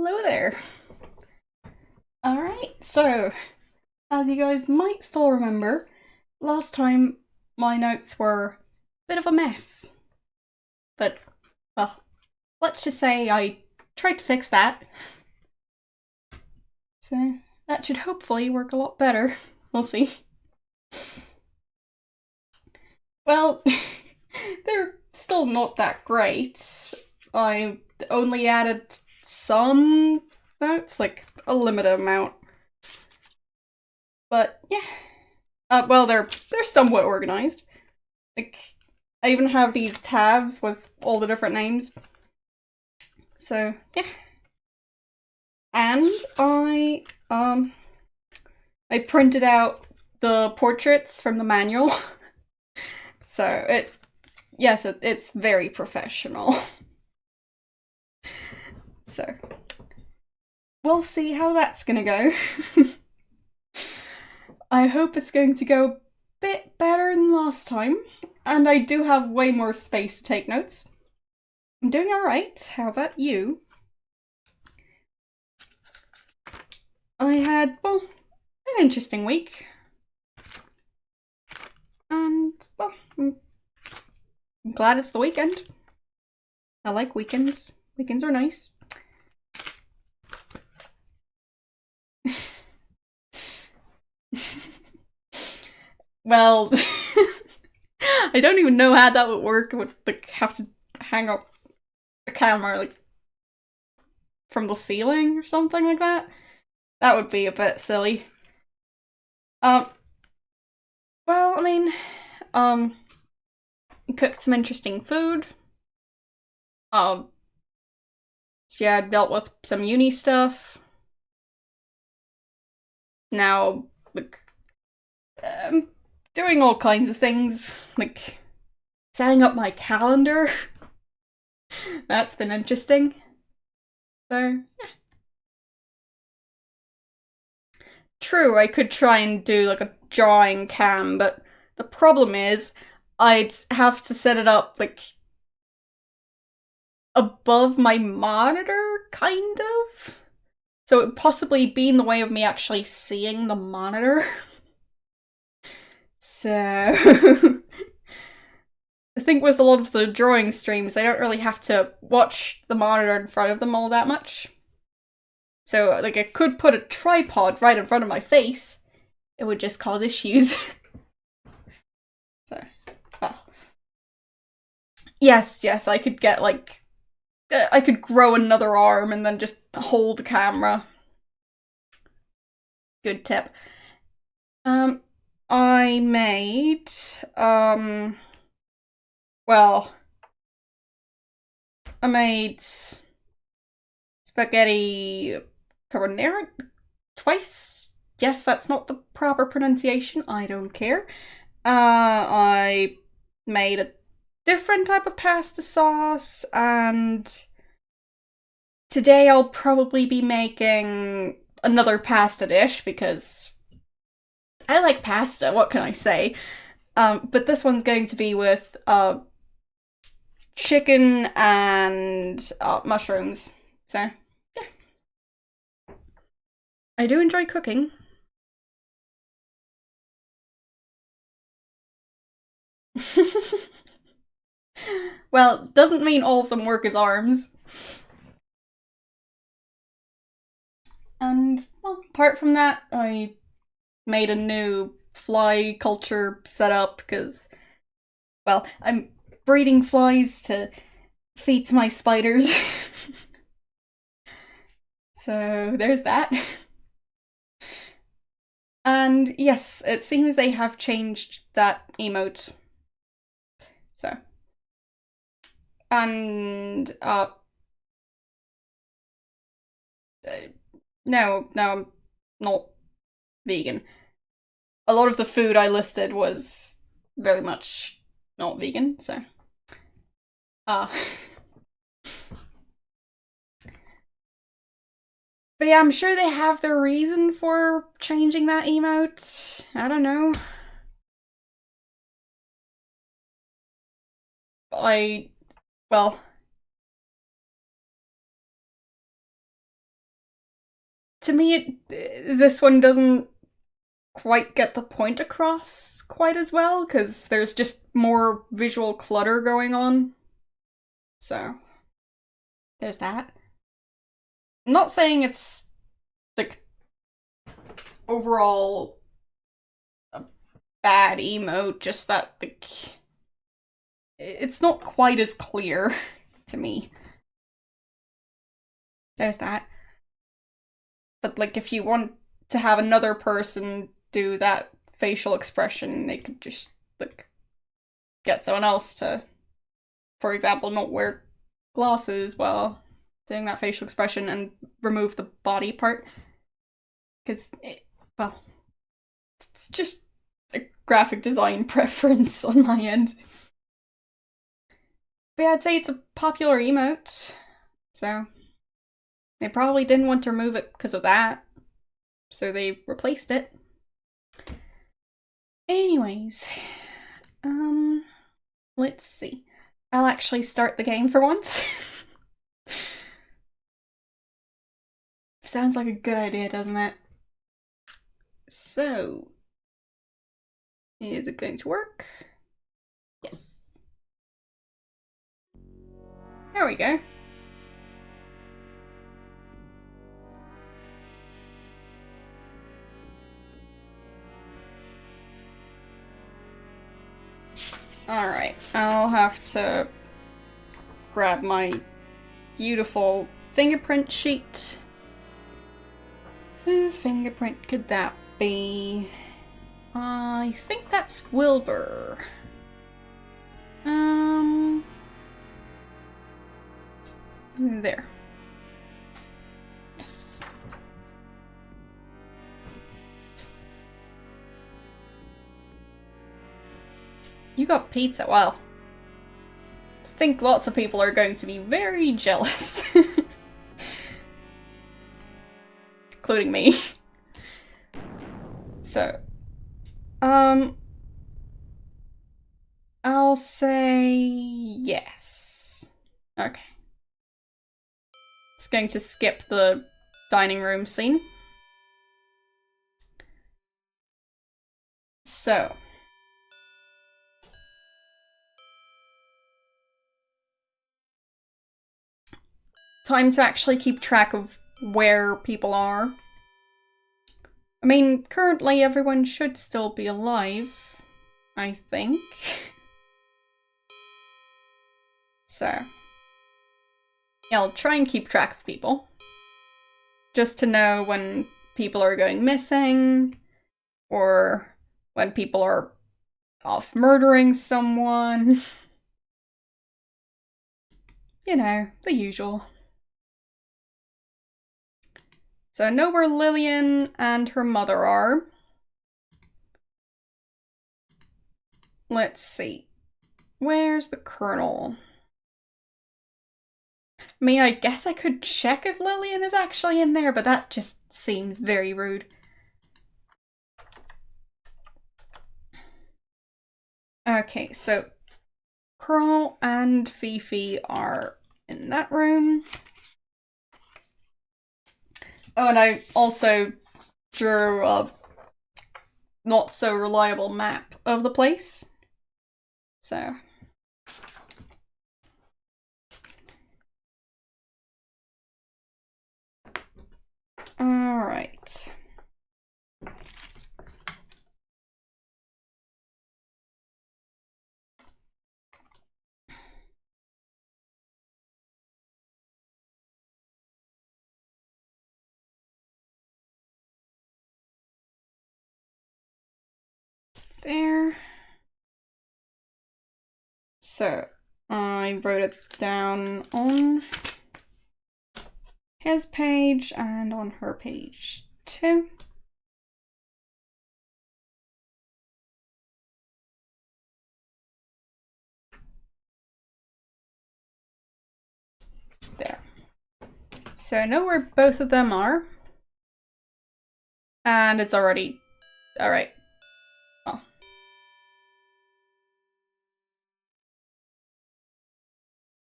Hello there. Alright, so, as you guys might still remember, last time my notes were a bit of a mess. But, well, let's just say I tried to fix that. So, that should hopefully work a lot better. We'll see. Well, they're still not that great. I only added some notes, like a limited amount. But yeah. Well, they're somewhat organized. Like, I even have these tabs with all the different names. So yeah. And I printed out the portraits from the manual. So it's very professional. So we'll see how that's gonna go. I hope it's going to go a bit better than last time, and I do have way more space to take notes. I'm doing alright. How about you? I had, well, an interesting week. And, well, I'm glad it's the weekend. I like weekends. Weekends are nice. Well, I don't even know how that would work. I would like have to hang up a camera like from the ceiling or something like that. That would be a bit silly. Um, well, I mean, um, cooked some interesting food. Um, yeah, I dealt with some uni stuff. Now, like, doing all kinds of things, like setting up my calendar. That's been interesting. So, yeah. True, I could try and do like a drawing cam, but the problem is I'd have to set it up like above my monitor, kind of. So it would possibly be in the way of me actually seeing the monitor. So I think with a lot of the drawing streams, I don't really have to watch the monitor in front of them all that much. So, like, I could put a tripod right in front of my face. It would just cause issues. So, well. Yes, I could get, like, I could grow another arm and then just hold the camera. Good tip. I made, well, I made spaghetti carbonara twice. Yes, that's not the proper pronunciation. I don't care. I made a different type of pasta sauce, and today I'll probably be making another pasta dish because I like pasta, what can I say? But this one's going to be with chicken and mushrooms. So, yeah. I do enjoy cooking. Well, doesn't mean all of them work as arms. And, well, apart from that, I made a new fly culture setup because, well, I'm breeding flies to feed to my spiders. So there's that. And yes, it seems they have changed that emote. So. And, no, I'm not vegan. A lot of the food I listed was very much not vegan, so. Uh. But yeah, I'm sure they have their reason for changing that emote. I don't know. Well, to me, this one doesn't quite get the point across quite as well, because there's just more visual clutter going on. So, there's that. I'm not saying it's, like, overall a bad emote, just that, like, it's not quite as clear to me. There's that. But, like, if you want to have another person do that facial expression, they could just, like, get someone else to, for example, not wear glasses while doing that facial expression and remove the body part. Because, well, it's just a graphic design preference on my end. But yeah, I'd say it's a popular emote, so they probably didn't want to remove it because of that, so they replaced it. Anyways, let's see. I'll actually start the game for once. Sounds like a good idea, doesn't it? So, is it going to work? Yes. There we go. Alright, I'll have to grab my beautiful fingerprint sheet. Whose fingerprint could that be? I think that's Wilbur. There. Yes. You got pizza, well. I think lots of people are going to be very jealous. Including me. So, I'll say yes. Okay. It's going to skip the dining room scene. So. Time to actually keep track of where people are. I mean, currently everyone should still be alive, I think. So, yeah, I'll try and keep track of people. Just to know when people are going missing, or when people are off murdering someone. You know, the usual. So I know where Lillian and her mother are. Let's see. Where's the Colonel? I mean, I guess I could check if Lillian is actually in there, but that just seems very rude. Okay, so Colonel and Fifi are in that room. Oh, and I also drew a not so reliable map of the place. So. Alright. There. So, I wrote it down on his page and on her page too. There. So I know where both of them are. And it's already... Alright. Oh.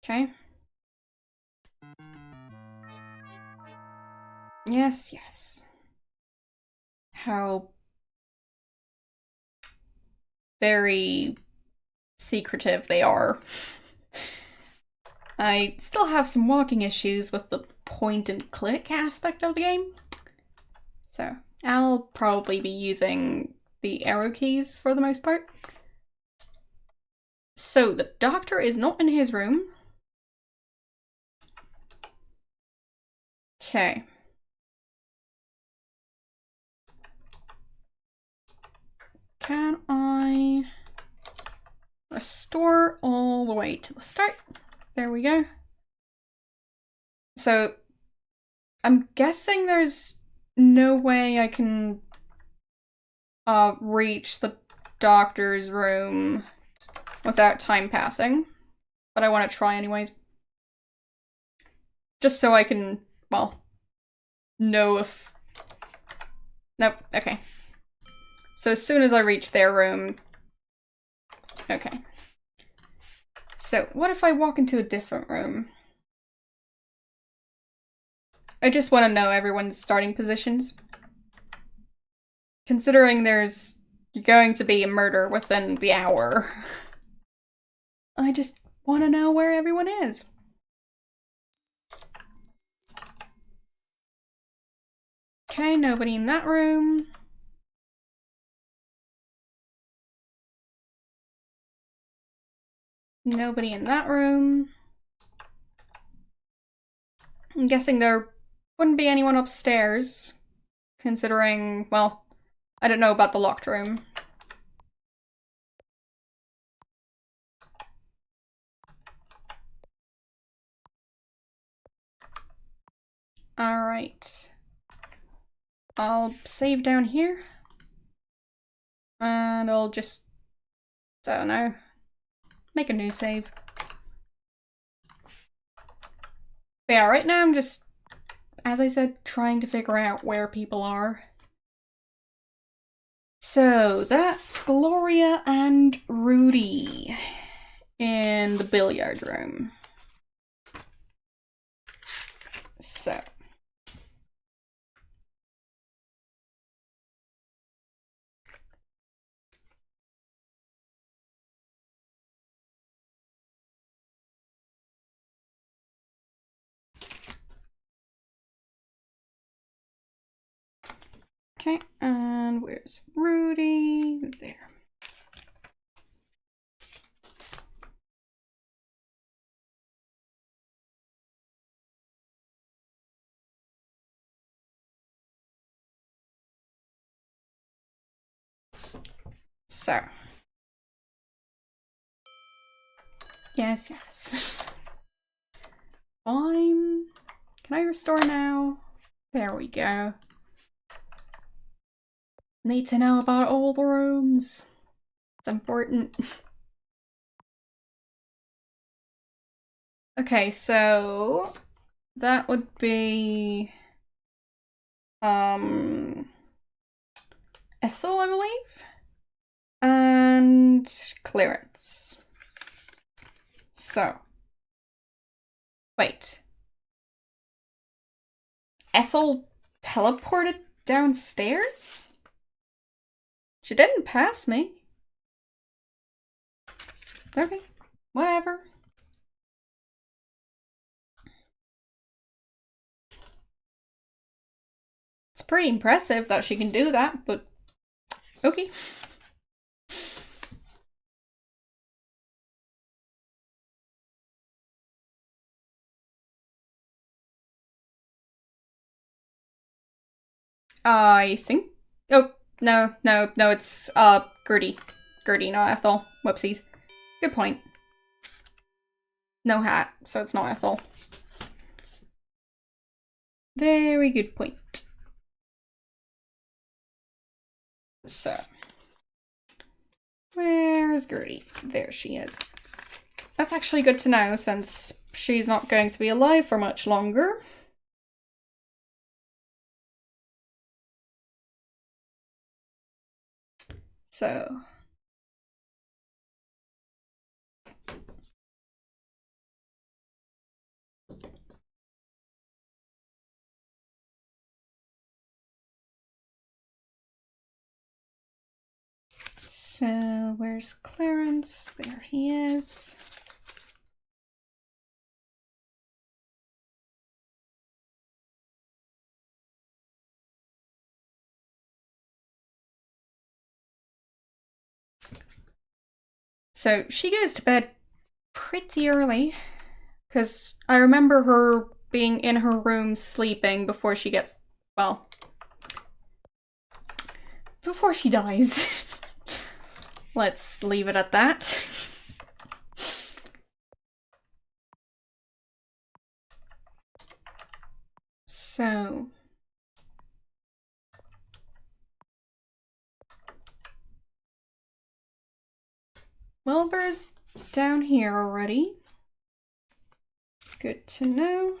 Okay. Yes, yes. How very secretive they are. I still have some walking issues with the point and click aspect of the game. So I'll probably be using the arrow keys for the most part. So the doctor is not in his room. Okay. Can I restore all the way to the start? There we go. So I'm guessing there's no way I can reach the doctor's room without time passing, but I want to try anyways. Just so I can, well, know if... Nope, okay. So as soon as I reach their room... Okay. So what if I walk into a different room? I just want to know everyone's starting positions. Considering there's going to be a murder within the hour. I just want to know where everyone is. Okay, nobody in that room. Nobody in that room. I'm guessing there wouldn't be anyone upstairs, considering, well, I don't know about the locked room. Alright. I'll save down here. And I'll just, I don't know, make a new save. But yeah, right now I'm just, as I said, trying to figure out where people are. So that's Gloria and Rudy in the billiard room. So. Okay, and where's Rudy? There. So. Yes, yes. Fine. Can I restore now? There we go. Need to know about all the rooms. It's important. Okay, so that would be Ethel, I believe, and Clarence. So wait, Ethel teleported downstairs? She didn't pass me. Okay, whatever. It's pretty impressive that she can do that, but okay. I think. Oh, no, it's Gertie. Gertie, not Ethel. Whoopsies. Good point. No hat, so it's not Ethel. Very good point. So, where's Gertie? There she is. That's actually good to know, since she's not going to be alive for much longer. So, So, where's Clarence? There he is. So, she goes to bed pretty early, because I remember her being in her room sleeping before she gets, well, before she dies. Let's leave it at that. So... Wilbur's down here already. Good to know.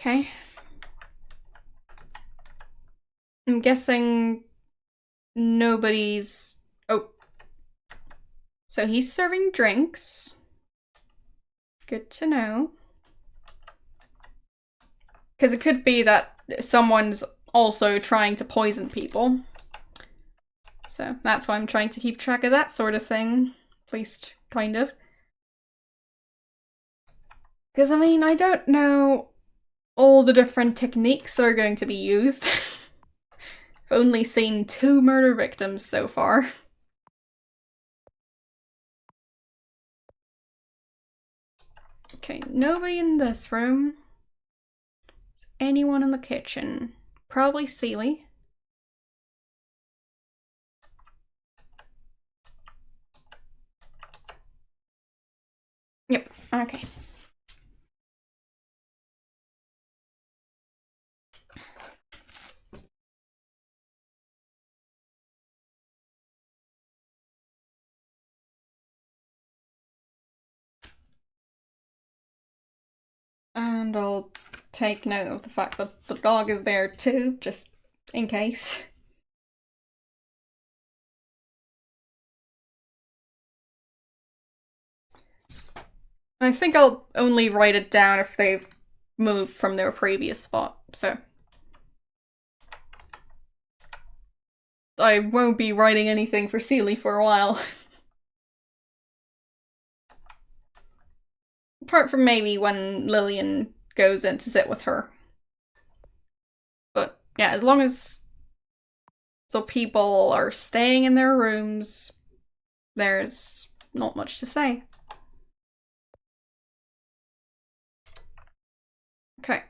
Okay. I'm guessing nobody's... Oh. So he's serving drinks. Good to know. Because it could be that someone's also trying to poison people. So that's why I'm trying to keep track of that sort of thing. At least, kind of. Because, I mean, I don't know all the different techniques that are going to be used. I've only seen 2 murder victims so far. Okay, nobody in this room. Is anyone in the kitchen? Probably Seely. Yep, okay. And I'll take note of the fact that the dog is there too, just in case. I think I'll only write it down if they've moved from their previous spot, so. I won't be writing anything for Seely for a while. Apart from maybe when Lillian goes in to sit with her. But yeah, as long as the people are staying in their rooms, there's not much to say. Okay.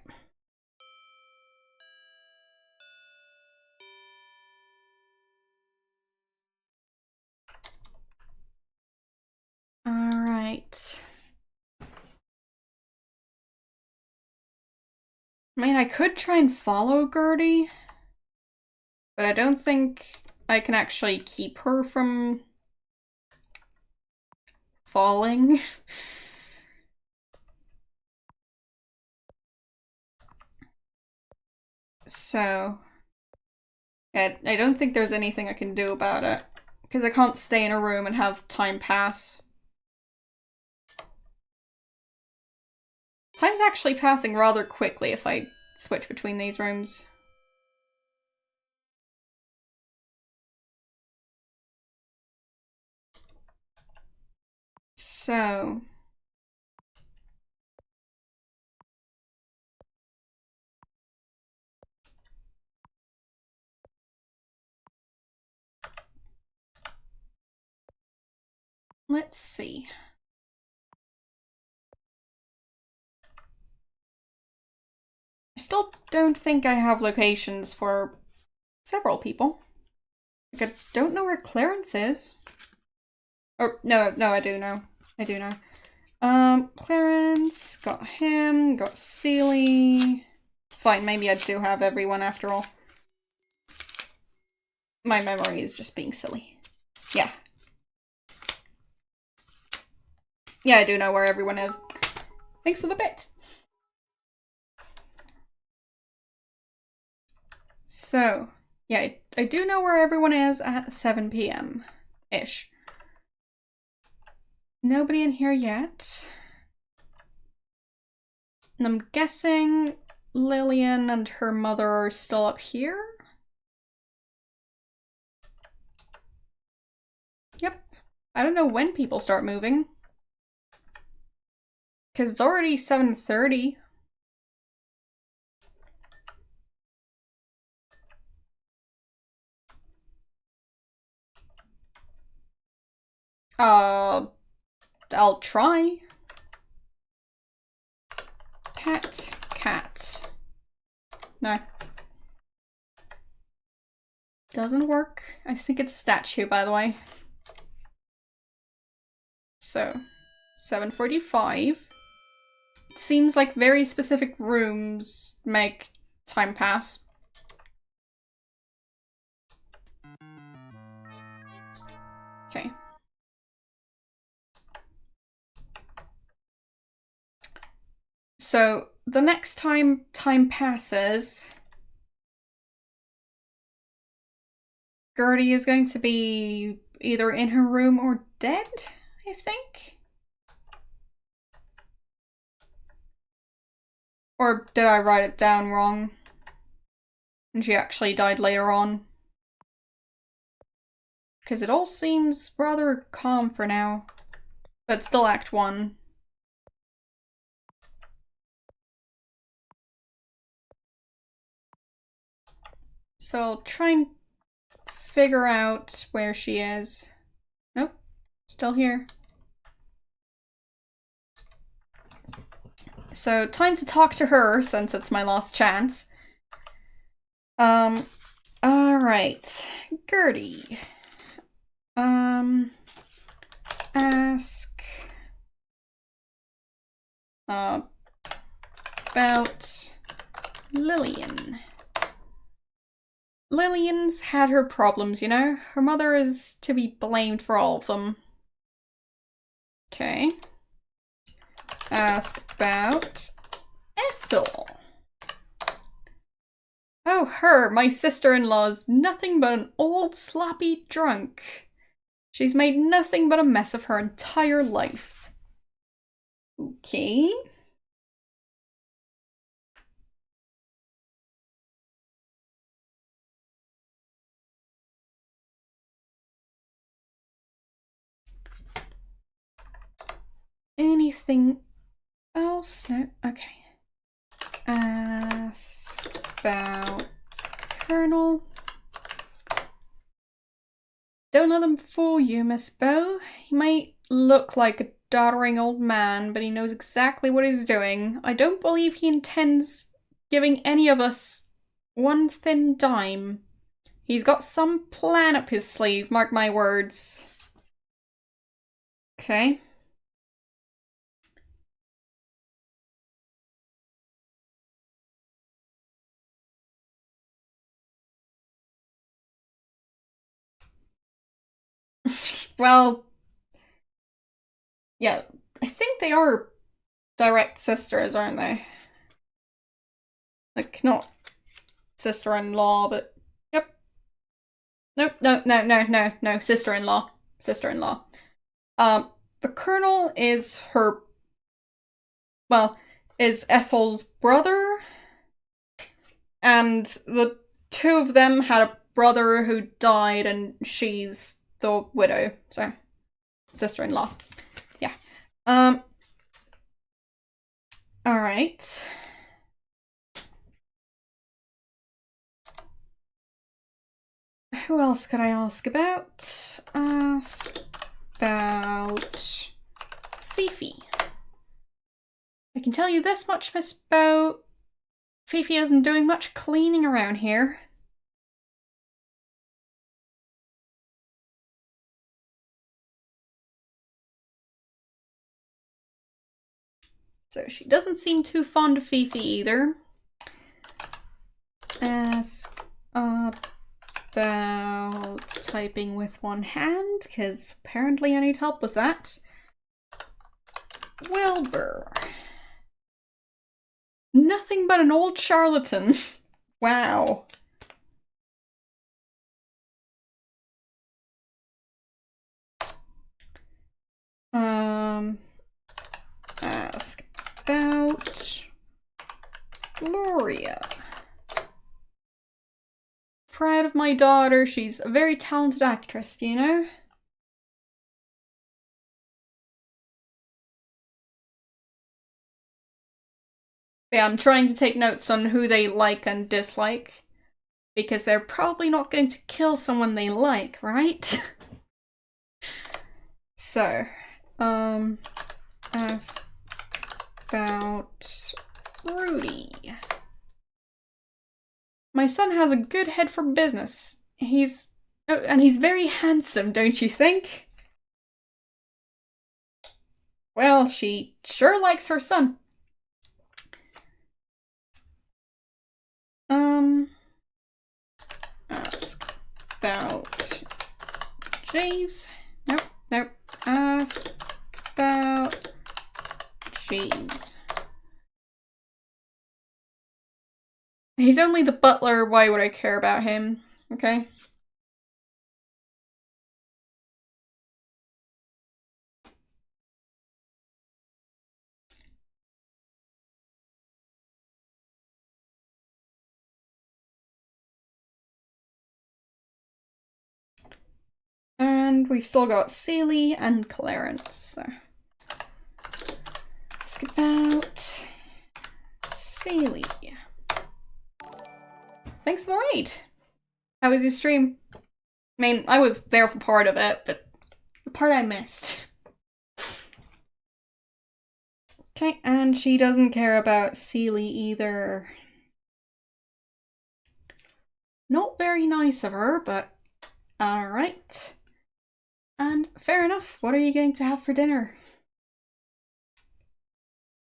Alright. I mean, I could try and follow Gertie, but I don't think I can actually keep her from falling. So, yeah, I don't think there's anything I can do about it, because I can't stay in a room and have time pass. Time's actually passing rather quickly if I switch between these rooms. So... let's see. I still don't think I have locations for several people. Like, I don't know where Clarence is. Or, no, I do know. I do know. Clarence, got him, got Seely. Fine, maybe I do have everyone after all. My memory is just being silly. Yeah. Yeah, I do know where everyone is. Thanks for the bit. So, yeah, I do know where everyone is at 7 p.m.-ish. Nobody in here yet. And I'm guessing Lillian and her mother are still up here? Yep. I don't know when people start moving. Because it's already 7:30. I'll try. Pet cat. No. Doesn't work. I think it's a statue, by the way. So, 7:45. It seems like very specific rooms make time pass. Okay. So, the next time passes, Gertie is going to be either in her room or dead, I think? Or did I write it down wrong? And she actually died later on? Because it all seems rather calm for now. But still Act 1. So I'll try and figure out where she is. Nope, still here. So time to talk to her, since it's my last chance. Alright. Gertie. Ask about Lillian. Lillian's had her problems, you know? Her mother is to be blamed for all of them. Okay. Ask about Ethel. Oh, her, my sister-in-law's nothing but an old sloppy drunk. She's made nothing but a mess of her entire life. Okay. Anything else? No? Okay. Ask about Colonel. Don't let them fool you, Miss Bow. He might look like a doddering old man, but he knows exactly what he's doing. I don't believe he intends giving any of us one thin dime. He's got some plan up his sleeve, mark my words. Okay. Well, yeah, I think they are direct sisters, aren't they? Like, not sister-in-law, but yep. Nope, no, sister-in-law. Sister-in-law. The Colonel is her, well, is Ethel's brother, and the two of them had a brother who died, and she's the widow, so sister-in-law. Yeah. Alright. Who else could I ask about? Ask about Fifi. I can tell you this much, Miss Bow. Fifi isn't doing much cleaning around here. So she doesn't seem too fond of Fifi either. ask about typing with one hand, because apparently I need help with that. Wilbur. Nothing but an old charlatan. Wow. Ask about Gloria. Proud of my daughter. She's a very talented actress, you know? Yeah, I'm trying to take notes on who they like and dislike. Because they're probably not going to kill someone they like, right? So, ask about Rudy. My son has a good head for business. And he's very handsome, don't you think? Well, she sure likes her son. Ask about Jeeves. Nope. Ask about Jeeves. He's only the butler, why would I care about him? Okay. And we've still got Celie and Clarence, so. Ask about Celie. Thanks for the raid. How was your stream? I mean, I was there for part of it, but the part I missed. Okay, and she doesn't care about Celie either. Not very nice of her, but alright. And fair enough, what are you going to have for dinner?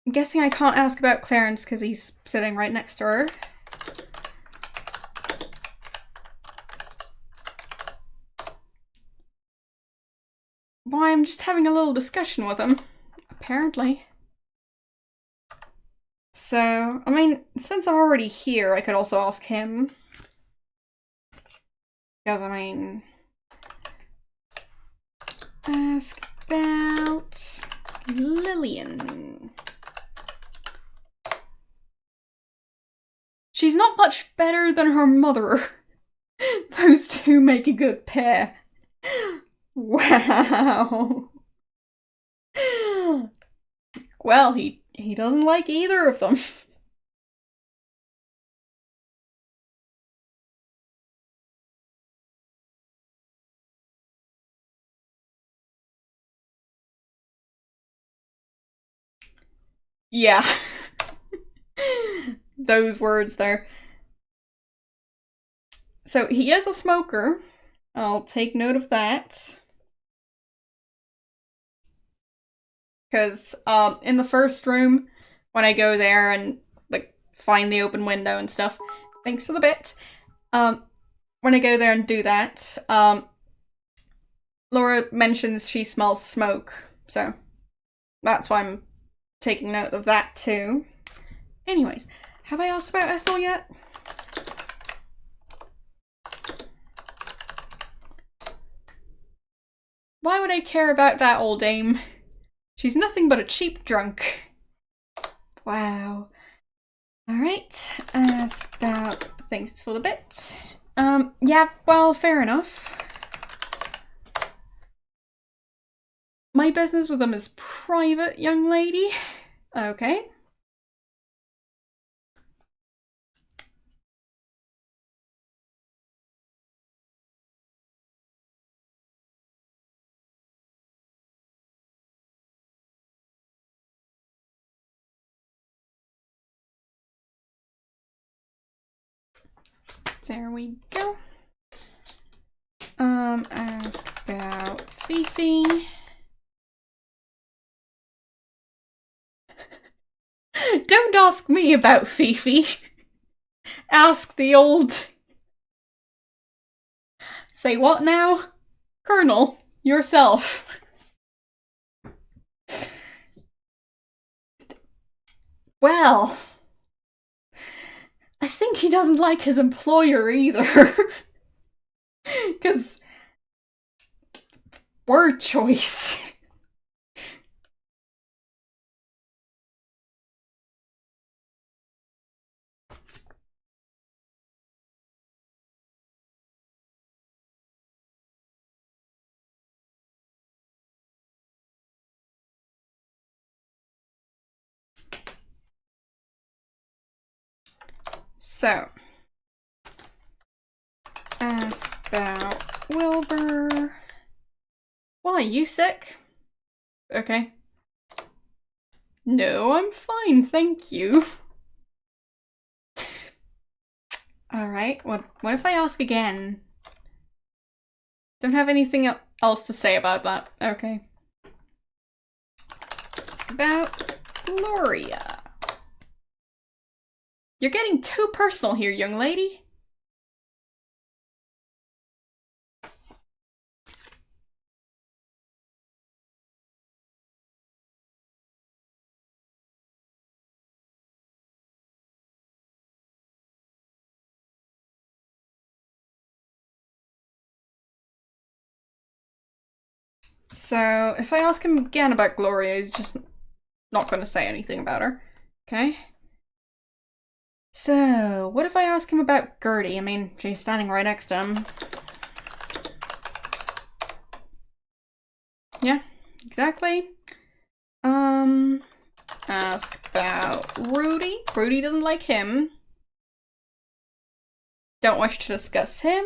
I'm guessing I can't ask about Clarence because he's sitting right next to her. Why, I'm just having a little discussion with him, apparently. So, I mean, since I'm already here, I could also ask him. Because, I mean... Ask about Lillian. She's not much better than her mother. Those two make a good pair. Wow. Well, he doesn't like either of them. Yeah. Those words there. So he is a smoker. I'll take note of that. Because in the first room, when I go there and like find the open window and stuff, thanks for the bit. When I go there and do that, Laura mentions she smells smoke, so that's why I'm taking note of that too. Anyways, have I asked about Ethel yet? Why would I care about that old dame? She's nothing but a cheap drunk. Wow. Alright, ask about thanks for the bit. Yeah, well, fair enough. My business with them is private, young lady. Okay. There we go. Ask about Fifi. Don't ask me about Fifi. Ask the old... Say what now? Colonel, yourself. Well, I think he doesn't like his employer either. Because... word choice. So, ask about Wilbur. Why, you sick? Okay. No, I'm fine, thank you. Alright, what if I ask again? Don't have anything else to say about that. Okay. Ask about Gloria. You're getting too personal here, young lady. So, if I ask him again about Gloria, he's just not going to say anything about her. Okay. So, what if I ask him about Gertie? I mean, she's standing right next to him. Yeah, exactly. Ask about Rudy. Rudy doesn't like him. Don't wish to discuss him.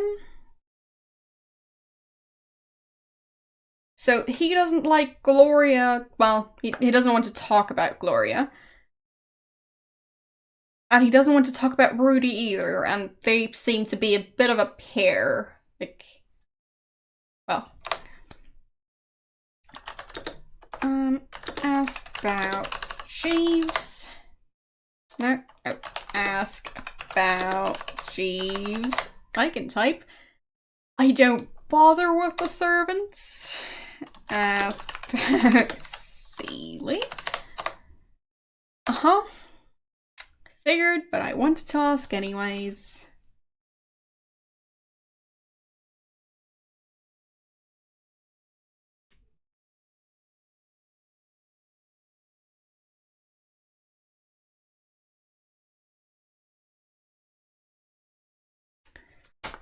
So he doesn't like Gloria. Well, he doesn't want to talk about Gloria. And he doesn't want to talk about Rudy either, and they seem to be a bit of a pair. Like, well. Ask about Jeeves. No. Oh, ask about Jeeves. I can type. I don't bother with the servants. Ask about Seeley. Uh-huh. Figured, but I wanted to ask anyways.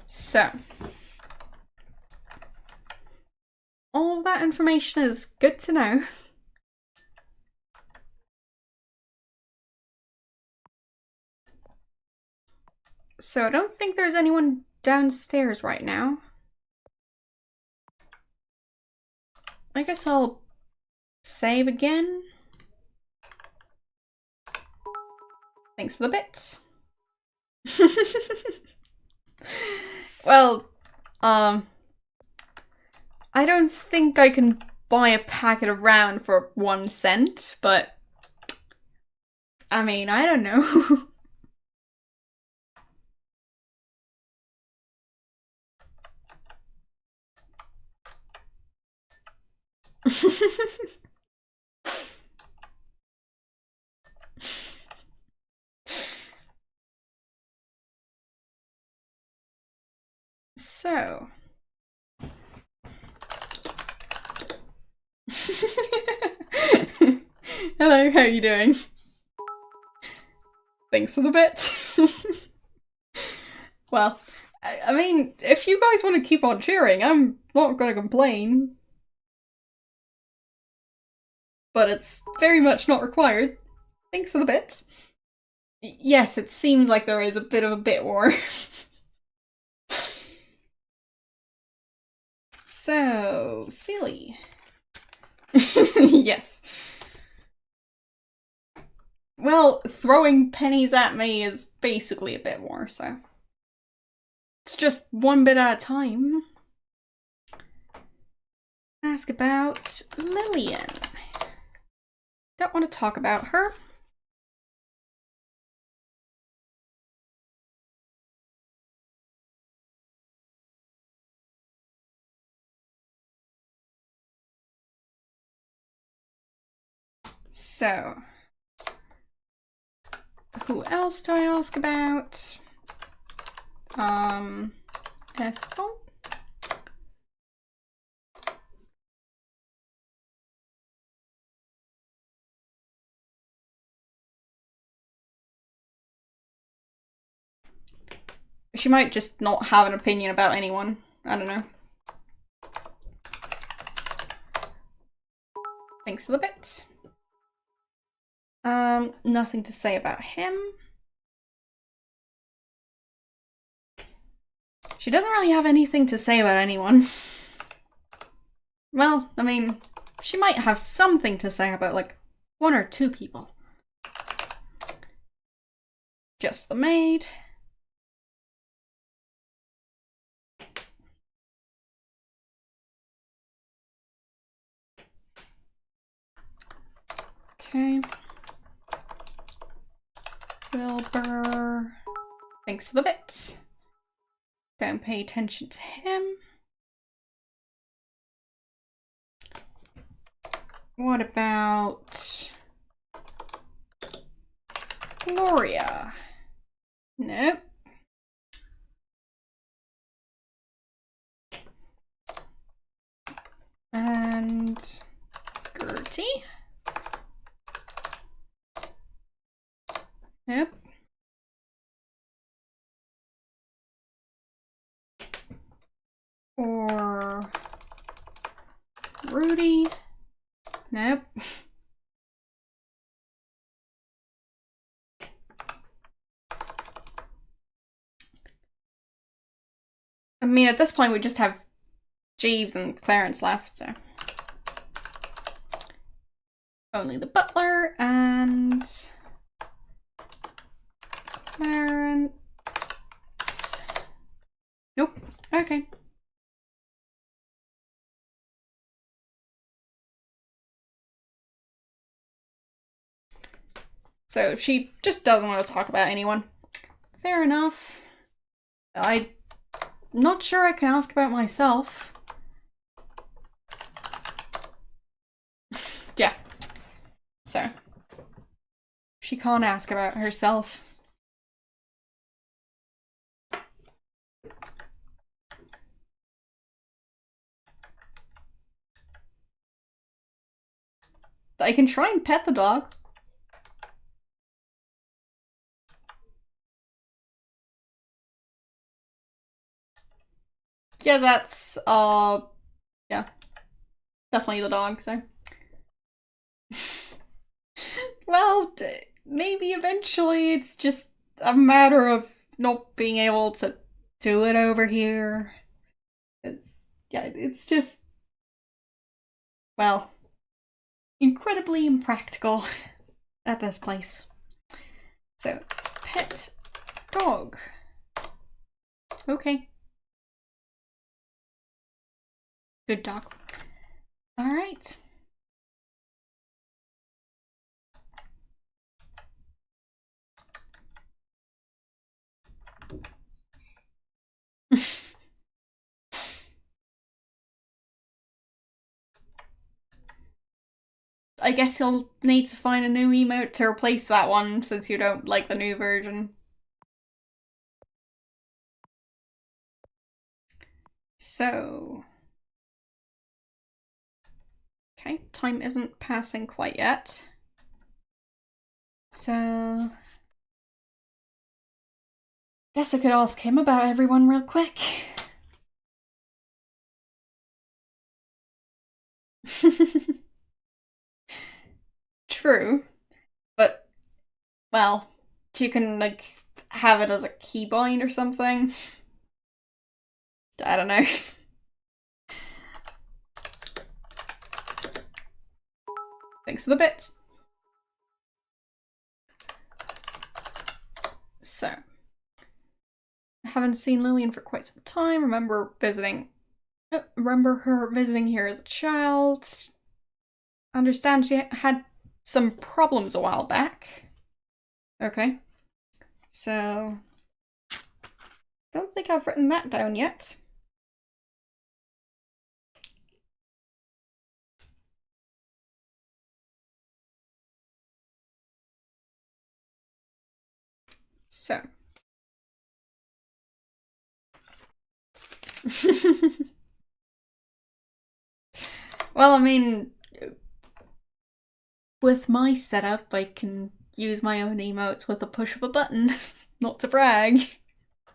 So, all of that information is good to know. So I don't think there's anyone downstairs right now. I guess I'll save again. Thanks for the bit. Well, I don't think I can buy a packet of round for 1 cent, but I mean, I don't know. So. Hello, how are you doing? Thanks for the bit. Well, I mean, if you guys want to keep on cheering, I'm not gonna complain. But it's very much not required. Thanks for the bit. Yes, it seems like there is a bit of a bit war. So, silly. Yes. Well, throwing pennies at me is basically a bit more, so. It's just 1 bit at a time. Ask about Lillian. Don't want to talk about her. So, who else do I ask about? Ethel? She might just not have an opinion about anyone. I don't know. Thanks for the bit. Nothing to say about him. She doesn't really have anything to say about anyone. Well, I mean, she might have something to say about, like, 1 or 2 people. Just the maid. Okay. Wilbur. Thanks for the bit. Don't pay attention to him. What about Gloria? Nope. And Gertie? Nope. Or Rudy? Nope. I mean, at this point we just have Jeeves and Clarence left, so. Only the butler and Clarence. Nope. Okay. So she just doesn't want to talk about anyone. Fair enough. I'm not sure I can ask about myself. Yeah. So she can't ask about herself. I can try and pet the dog. Yeah, that's, yeah. Definitely the dog, so. Well, maybe eventually it's just a matter of not being able to do it over here. It's just, well, incredibly impractical at this place. So, pet dog. Okay. Good dog. Alright. I guess you'll need to find a new emote to replace that one since you don't like the new version. So... okay, time isn't passing quite yet. So... guess I could ask him about everyone real quick. True, but, well, you can, like, have it as a keybind or something. I don't know. Thanks for the bit. So, I haven't seen Lillian for quite some time. Remember her visiting here as a child. Understand she had some problems a while back. Okay. So, don't think I've written that down yet. So. Well, I mean, with my setup, I can use my own emotes with a push of a button. Not to brag.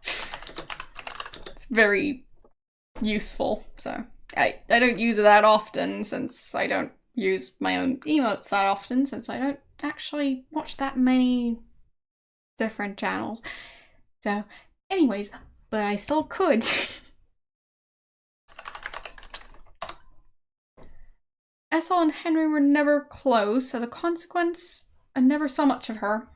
It's very useful, so. I don't use it that often, since I don't use my own emotes that often, since I don't actually watch that many different channels. So, anyways, but I still could. Ethel and Henry were never close. As a consequence, I never saw much of her.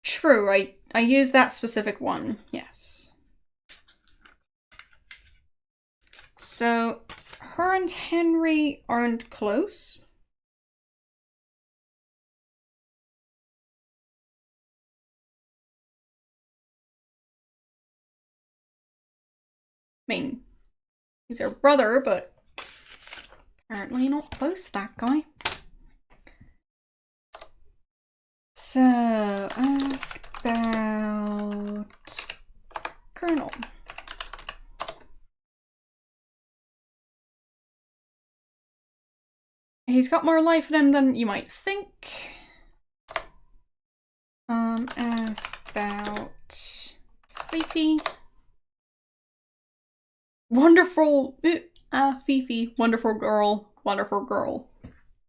True, I used that specific one, yes. So, her and Henry aren't close. I mean, he's her brother, but apparently not close to that guy. So, ask about Colonel. He's got more life in him than you might think. Ask about Fifi. Wonderful, Fifi, wonderful girl, wonderful girl.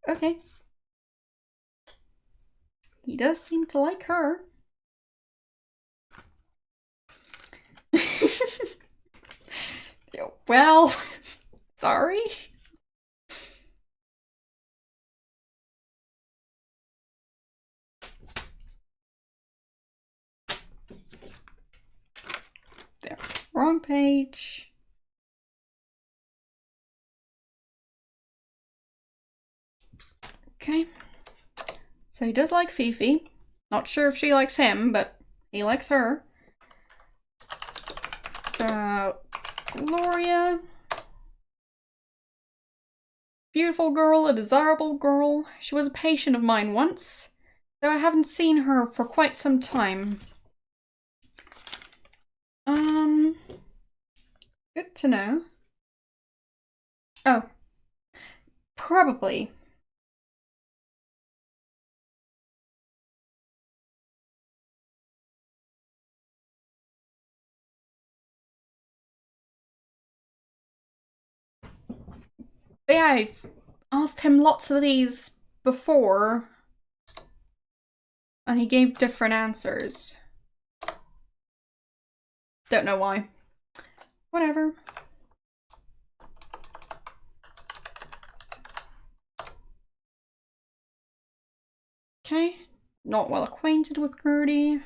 Okay. He does seem to like her. Well, sorry. There, wrong page. Okay. So he does like Fifi. Not sure if she likes him, but he likes her. Gloria. Beautiful girl, a desirable girl. She was a patient of mine once, though I haven't seen her for quite some time. Good to know. Oh. Probably. But yeah, I've asked him lots of these before, and he gave different answers. Don't know why. Whatever. Okay. Not well acquainted with Gertie.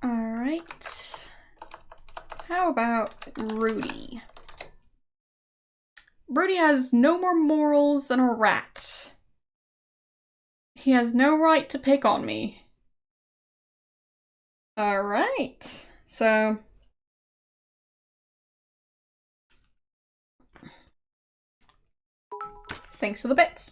Alright. How about Rudy? Rudy has no more morals than a rat. He has no right to pick on me. Alright. So... thanks for the bits.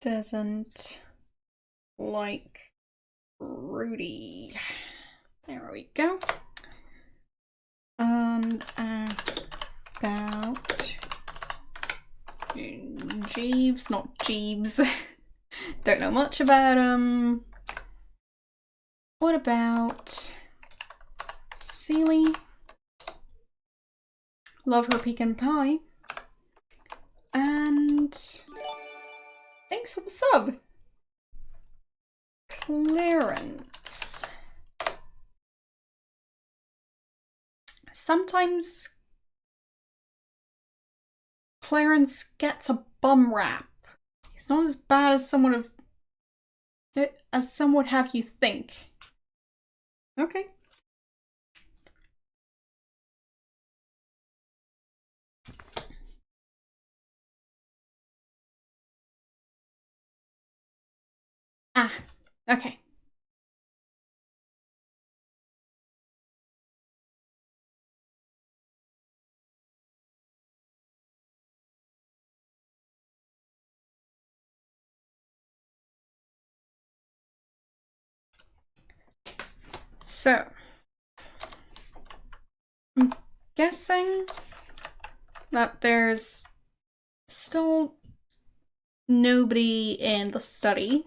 Doesn't like Rudy. There we go. And ask about Jeeves, not Jeeves. Don't know much about him. What about Seely. Love her pecan pie. And thanks for the sub. Clarence. Sometimes Clarence gets a bum rap. He's not as bad as some would have you think. Okay. Ah, okay. So, I'm guessing that there's still nobody in the study.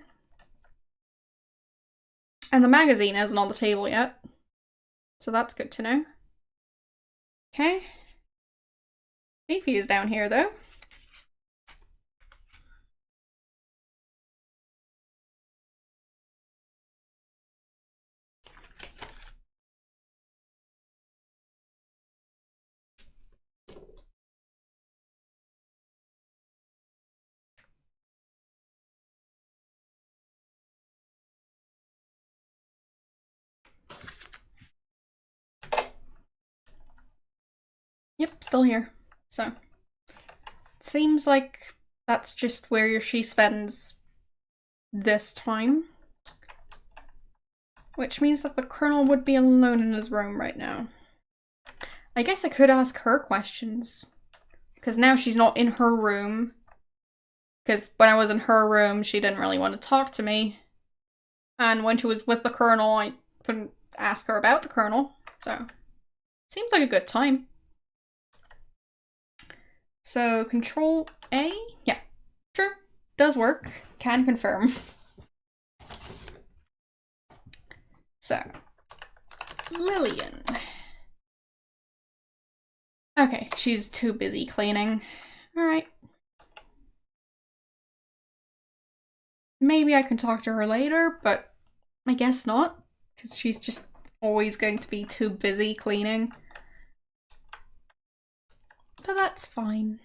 And the magazine isn't on the table yet. So that's good to know. Okay. Fifi is down here though. Yep, still here. So, it seems like that's just where she spends this time. Which means that the Colonel would be alone in his room right now. I guess I could ask her questions. Because now she's not in her room. Because when I was in her room, she didn't really want to talk to me. And when she was with the Colonel, I couldn't ask her about the Colonel. So, seems like a good time. So, Control A? Yeah, sure. Does work. Can confirm. So, Lillian. Okay, she's too busy cleaning. Alright. Maybe I can talk to her later, but I guess not. Because she's just always going to be too busy cleaning. But that's fine.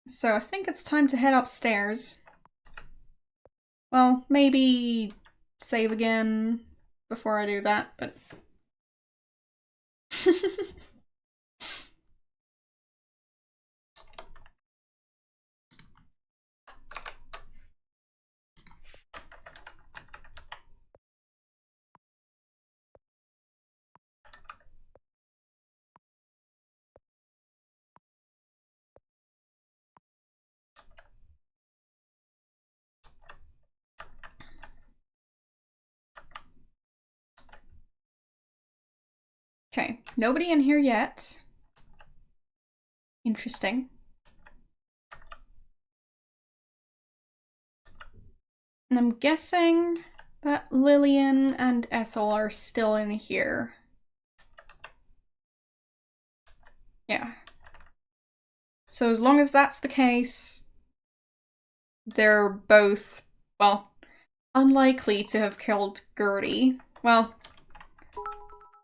So I think it's time to head upstairs. Well, maybe save again before I do that, but... Okay, nobody in here yet. Interesting. And I'm guessing that Lillian and Ethel are still in here. Yeah. So as long as that's the case, they're both, well, unlikely to have killed Gertie. Well,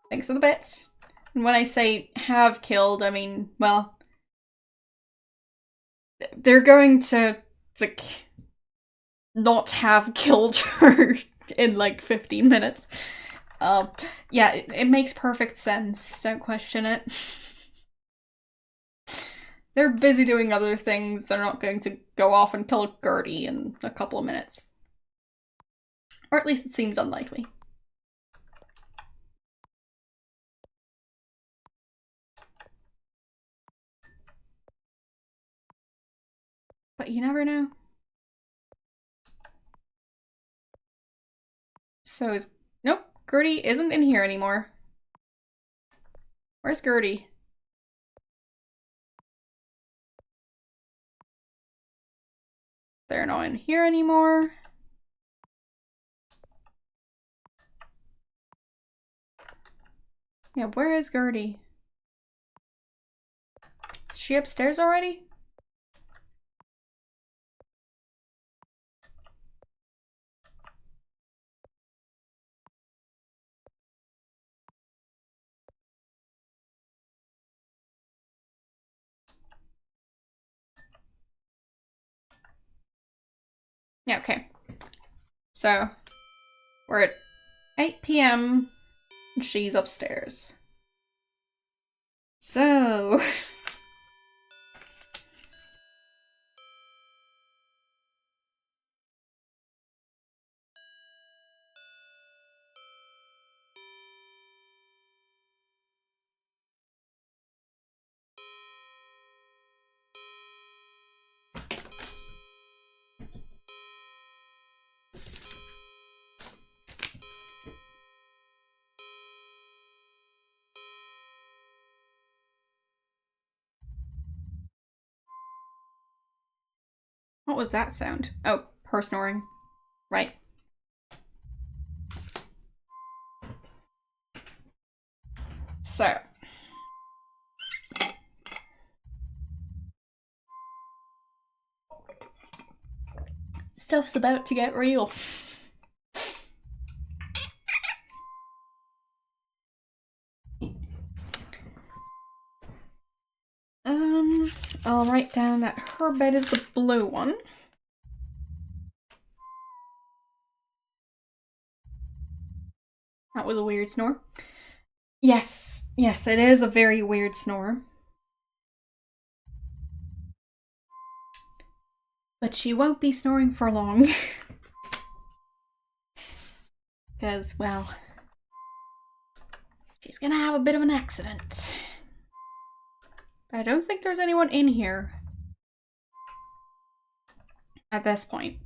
thanks for the bit. And when I say have killed, I mean, well, they're going to, like, not have killed her in like 15 minutes. Yeah, it makes perfect sense. Don't question it. They're busy doing other things. They're not going to go off and kill Gertie in a couple of minutes. Or at least it seems unlikely. But you never know. So is... Nope, Gertie isn't in here anymore. Where's Gertie? They're not in here anymore. Yeah, where is Gertie? Is she upstairs already? Yeah, okay. So, we're at 8 p.m. and she's upstairs. So... What was that sound? Oh, her snoring. Right. So. Stuff's about to get real. I'll write down that her bed is the blue one. That was a weird snore. Yes, yes, it is a very weird snore. But she won't be snoring for long. Because, well, she's gonna have a bit of an accident. I don't think there's anyone in here at this point.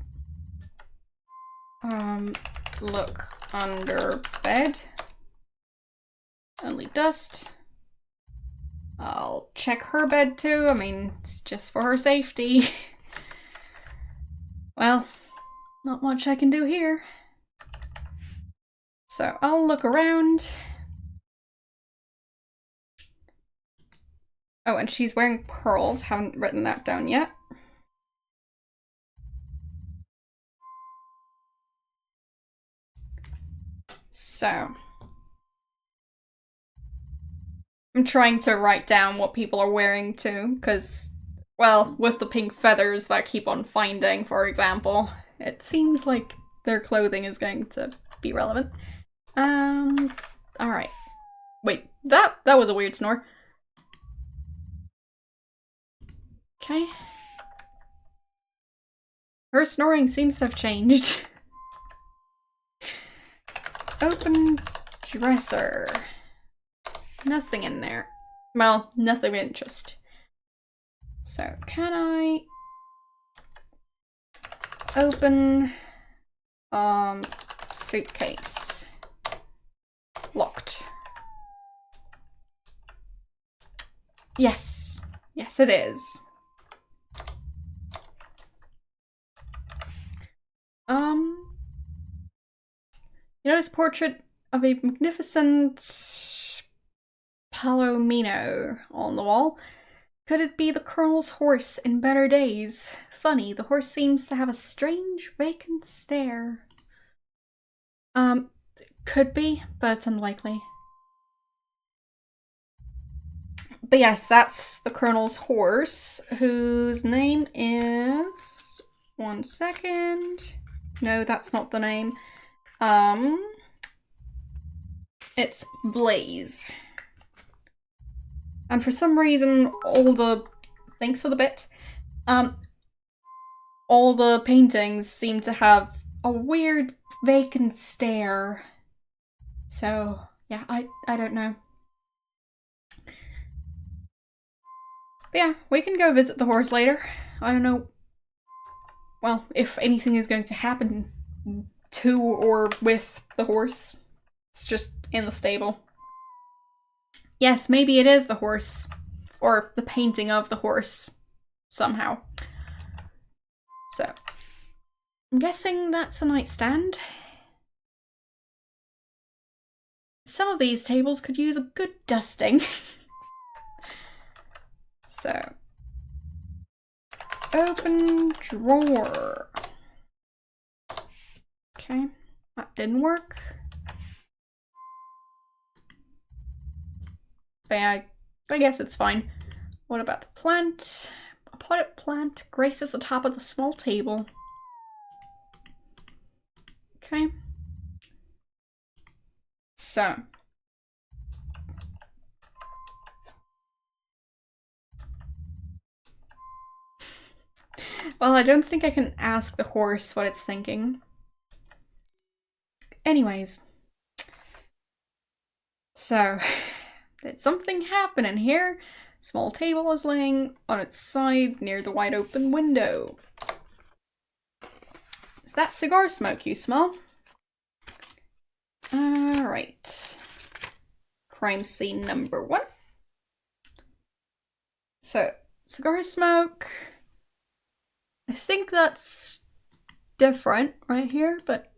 Look under bed. Only dust. I'll check her bed too. I mean, it's just for her safety. Well, not much I can do here. So I'll look around. Oh, and she's wearing pearls. Haven't written that down yet. So. I'm trying to write down what people are wearing too, because, well, with the pink feathers that I keep on finding, for example, it seems like their clothing is going to be relevant. Alright. Wait, that was a weird snore. Okay. Her snoring seems to have changed. Open dresser. Nothing in there. Well, nothing of interest. So, can I open suitcase? Locked. Yes. Yes, it is. You notice portrait of a magnificent Palomino on the wall. Could it be the Colonel's horse in better days? Funny, the horse seems to have a strange vacant stare. Could be, but it's unlikely. But yes, that's the Colonel's horse, whose name is... One second. No, that's not the name. It's Blaze. And for some reason, all the... Thanks for the bit. All the paintings seem to have a weird vacant stare. So, yeah, I don't know. But yeah, we can go visit the horse later. I don't know, well, if anything is going to happen to or with the horse. It's just in the stable. Yes, maybe it is the horse. Or the painting of the horse. Somehow. So, I'm guessing that's a nightstand. Some of these tables could use a good dusting. So, open drawer. Okay, that didn't work. But yeah, I guess it's fine. What about the plant? A potted plant graces the top of the small table. Okay. So. Well, I don't think I can ask the horse what it's thinking. Anyways. So, did something happen in here? Small table is laying on its side near the wide open window. Is that cigar smoke you smell? Alright. Crime scene number 1. So, cigar smoke. I think that's different right here, but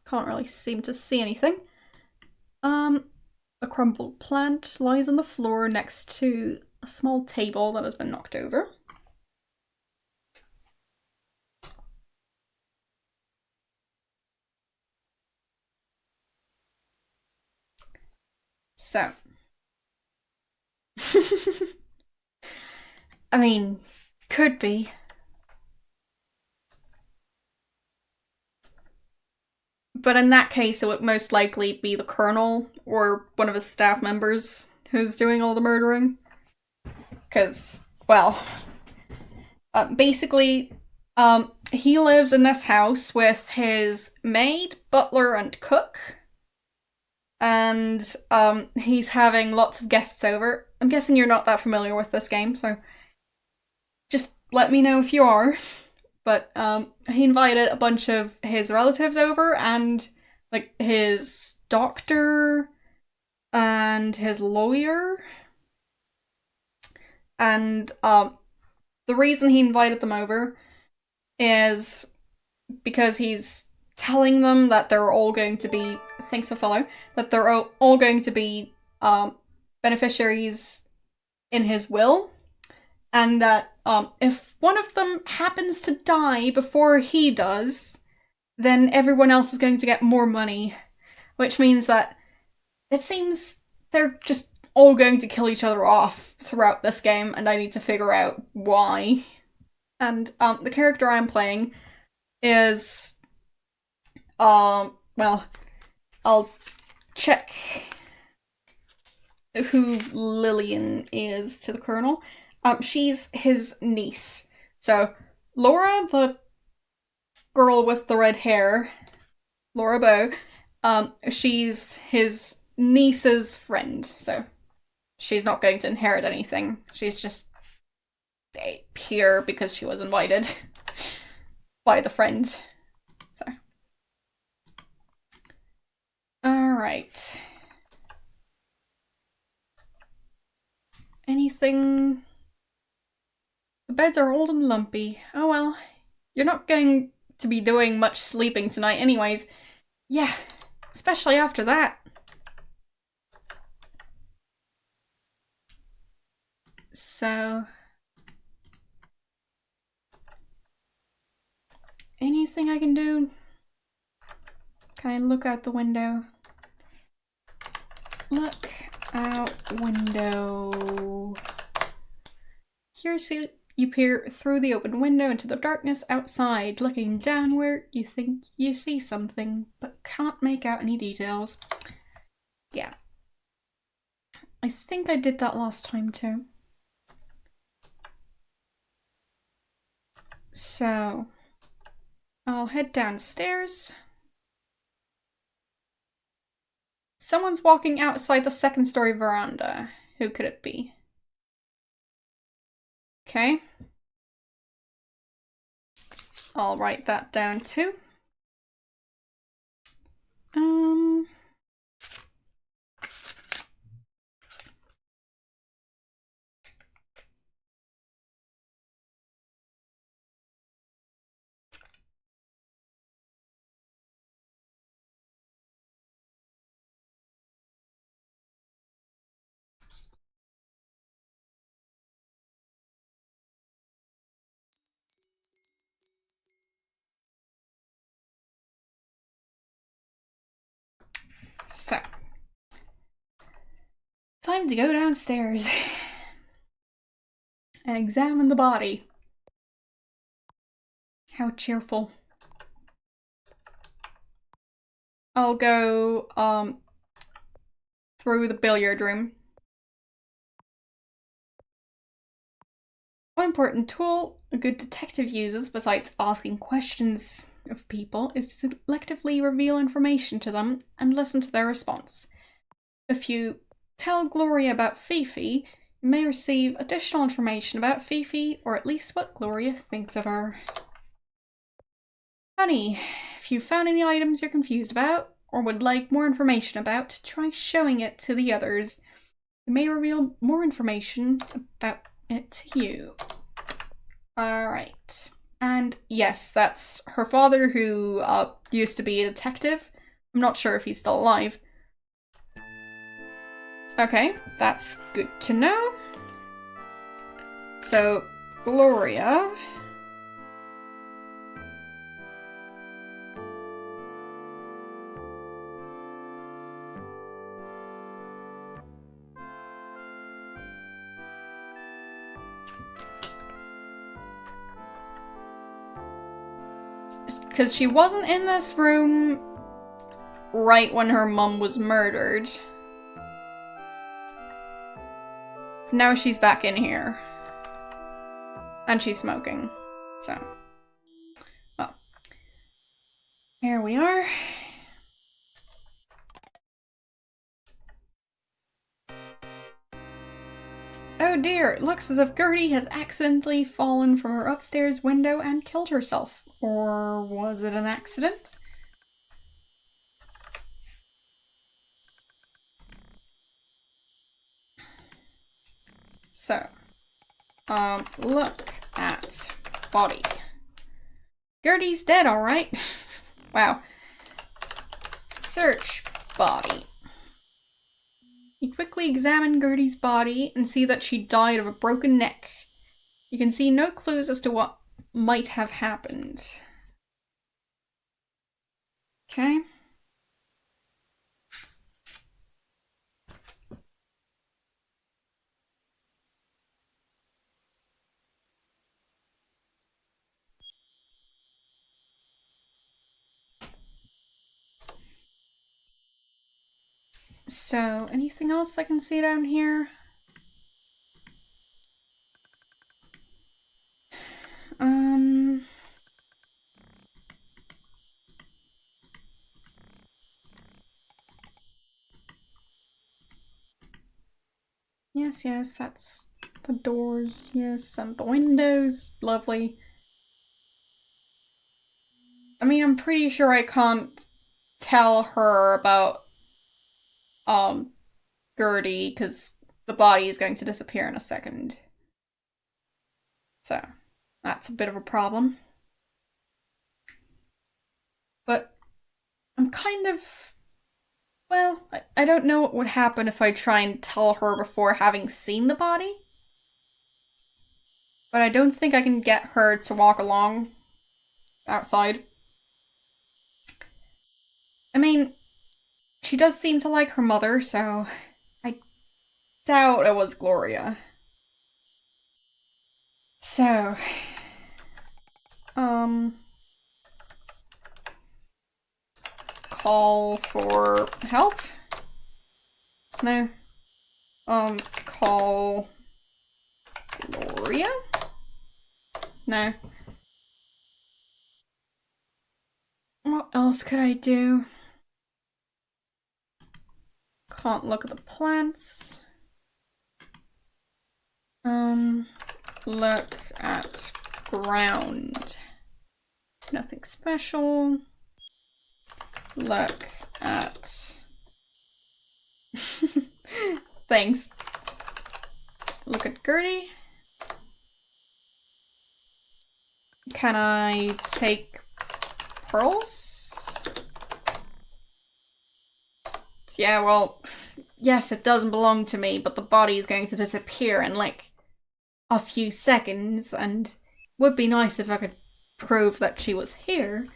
can't really seem to see anything. A crumpled plant lies on the floor next to a small table that has been knocked over. So. I mean, could be. But in that case, it would most likely be the Colonel or one of his staff members who's doing all the murdering. Because, well, basically, he lives in this house with his maid, butler, and cook. And he's having lots of guests over. I'm guessing you're not that familiar with this game, so just let me know if you are. But he invited a bunch of his relatives over and like his doctor and his lawyer. And the reason he invited them over is because he's telling them that they're all going to be, thanks for follow, that they're all going to be beneficiaries in his will. And that if one of them happens to die before he does, then everyone else is going to get more money. Which means that it seems they're just all going to kill each other off throughout this game, and I need to figure out why. And the character I'm playing is... well, I'll check who Lillian is to the Colonel. She's his niece. So, Laura, the girl with the red hair, Laura Bow, she's his niece's friend. So, she's not going to inherit anything. She's just here because she was invited by the friend. So. Alright. Anything... The beds are old and lumpy. Oh well. You're not going to be doing much sleeping tonight anyways. Yeah, especially after that. So... anything I can do? Can I look out the window? Look out window. Curiously, you peer through the open window into the darkness outside. Looking downward, you think you see something, but can't make out any details. Yeah. I think I did that last time too. So, I'll head downstairs. Someone's walking outside the second story veranda. Who could it be? Okay. I'll write that down too. So, time to go downstairs and examine the body. How cheerful. I'll go, through the billiard room. One important tool a good detective uses, besides asking questions of people, is to selectively reveal information to them and listen to their response. If you tell Gloria about Fifi, you may receive additional information about Fifi, or at least what Gloria thinks of her. Honey, if you found any items you're confused about, or would like more information about, try showing it to the others. It may reveal more information about it to you. Alright. And yes, that's her father, who used to be a detective. I'm not sure if he's still alive. Okay, that's good to know. So, Gloria... Because she wasn't in this room right when her mum was murdered. Now she's back in here. And she's smoking. So. Well. Here we are. Oh dear, it looks as if Gertie has accidentally fallen from her upstairs window and killed herself. Or was it an accident? So, look at body. Gertie's dead, alright. Wow. Search body. You quickly examine Gertie's body and see that she died of a broken neck. You can see no clues as to what might have happened. Okay. So, anything else I can see down here? Yes, that's the doors, yes, and the windows, lovely. I mean, I'm pretty sure I can't tell her about, Gertie, because the body is going to disappear in a second. So, that's a bit of a problem. But I'm kind of... Well, I don't know what would happen if I try and tell her before having seen the body. But I don't think I can get her to walk along outside. I mean, she does seem to like her mother, so I doubt it was Gloria. So, call for help? No. Call Gloria? No. What else could I do? Can't look at the plants. Look at ground. Nothing special. Look at... Thanks. Look at Gertie. Can I take pearls? Yeah, well, yes, it doesn't belong to me, but the body is going to disappear in, like, a few seconds, and would be nice if I could prove that she was here.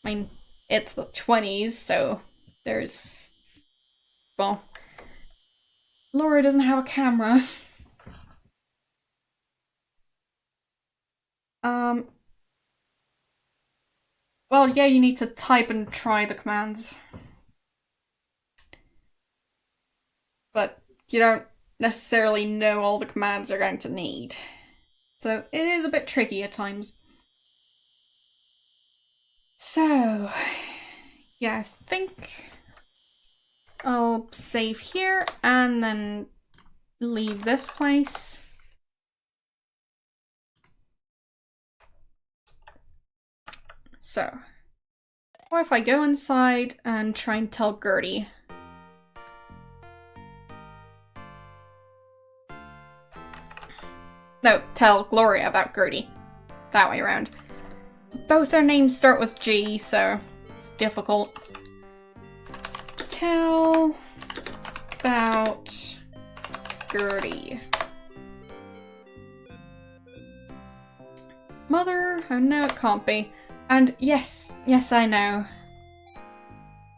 I mean, it's the 20s, so there's Well, Laura doesn't have a camera. Well, yeah, you need to type and try the commands. But you don't necessarily know all the commands you're going to need. So it is a bit tricky at times. So, yeah, I think I'll save here and then leave this place. So, what if I go inside and try and tell Gertie? No, tell Gloria about Gertie. That way around. Both their names start with G, so it's difficult. Tell about Gertie. Mother? Oh no, it can't be. And yes, I know.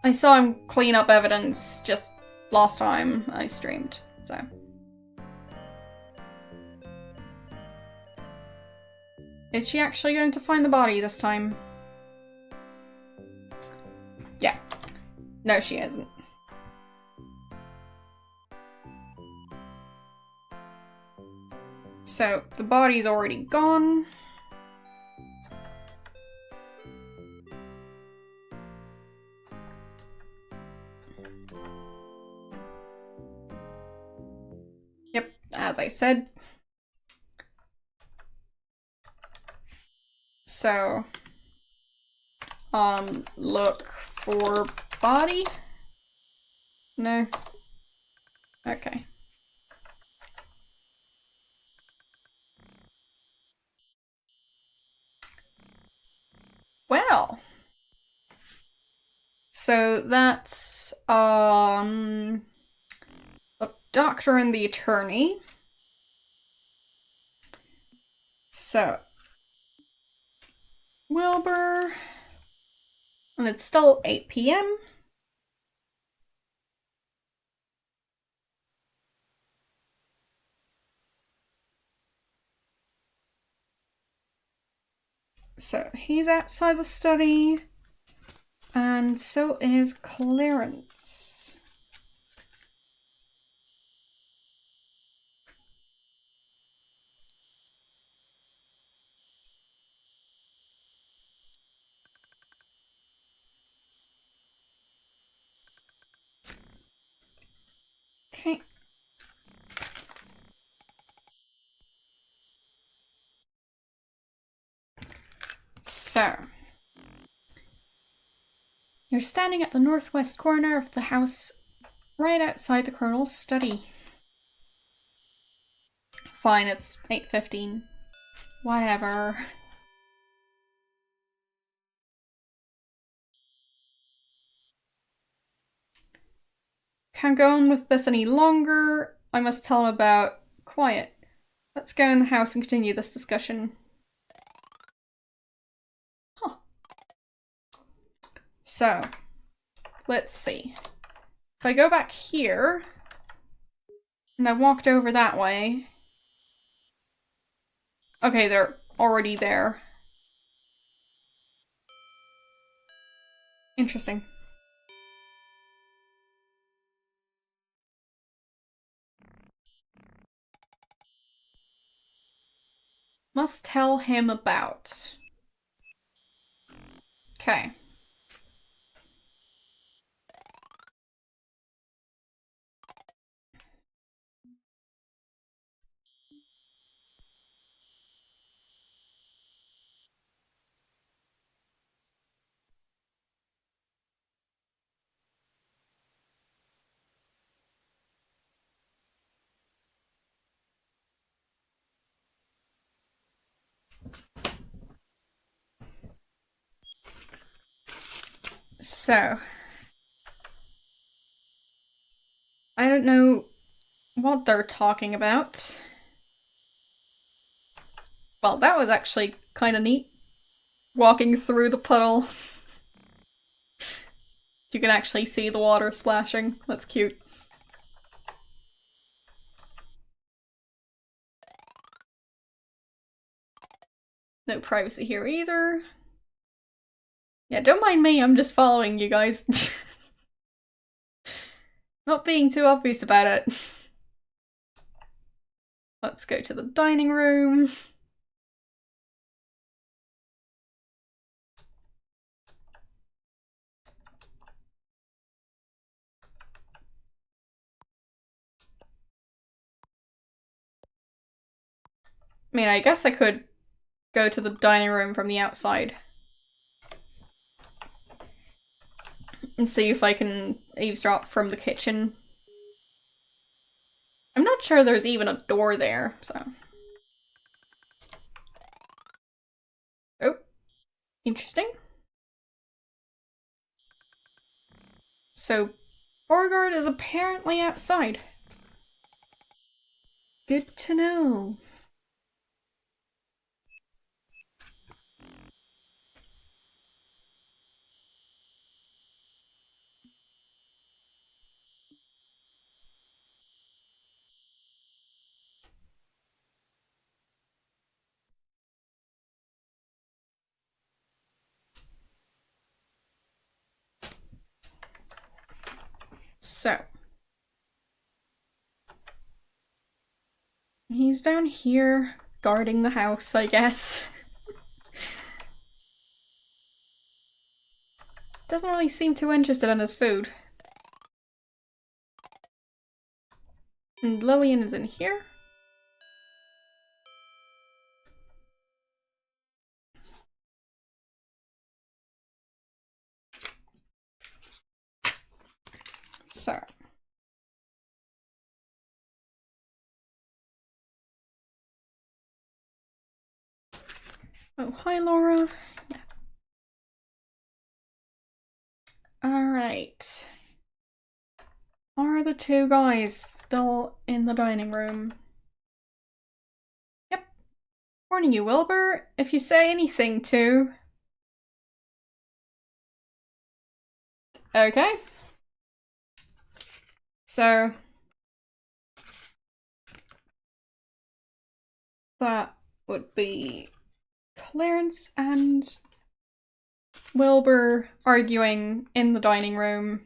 I saw him clean up evidence just last time I streamed, so. Is she actually going to find the body this time? Yeah. No, she isn't. So, the body's already gone. Yep, as I said. So, look for body? No? Okay. Well. So that's, the doctor and the attorney. So, Wilbur, and it's still 8 p.m. So he's outside the study, and so is Clarence. Okay. So, you're standing at the northwest corner of the house, right outside the colonel's study. Fine, it's 8:15. Whatever. Can't go on with this any longer. I must tell him about... Quiet. Let's go in the house and continue this discussion. Huh. So, let's see. If I go back here, and I walked over that way... Okay, they're already there. Interesting. Must tell him about. Okay. So, I don't know what they're talking about. Well, that was actually kind of neat. Walking through the puddle. You can actually see the water splashing. That's cute. No privacy here either. Yeah, don't mind me, I'm just following you guys. Not being too obvious about it. Let's go to the dining room. I mean, I guess I could go to the dining room from the outside and see if I can eavesdrop from the kitchen. I'm not sure there's even a door there, so... Oh. Interesting. So, Beauregard is apparently outside. Good to know. So. He's down here, guarding the house, I guess. Doesn't really seem too interested in his food. And Lillian is in here. So. Oh, hi, Laura. Yeah. Alright. Are the two guys still in the dining room? Yep. Warning you, Wilbur. If you say anything to... Okay. So... that would be Clarence and Wilbur arguing in the dining room.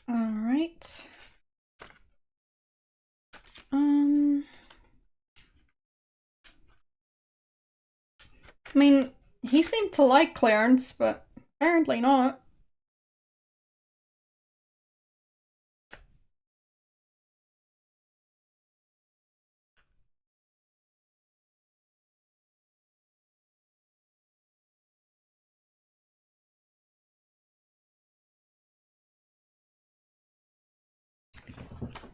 Alright. I mean, he seemed to like Clarence, but apparently not.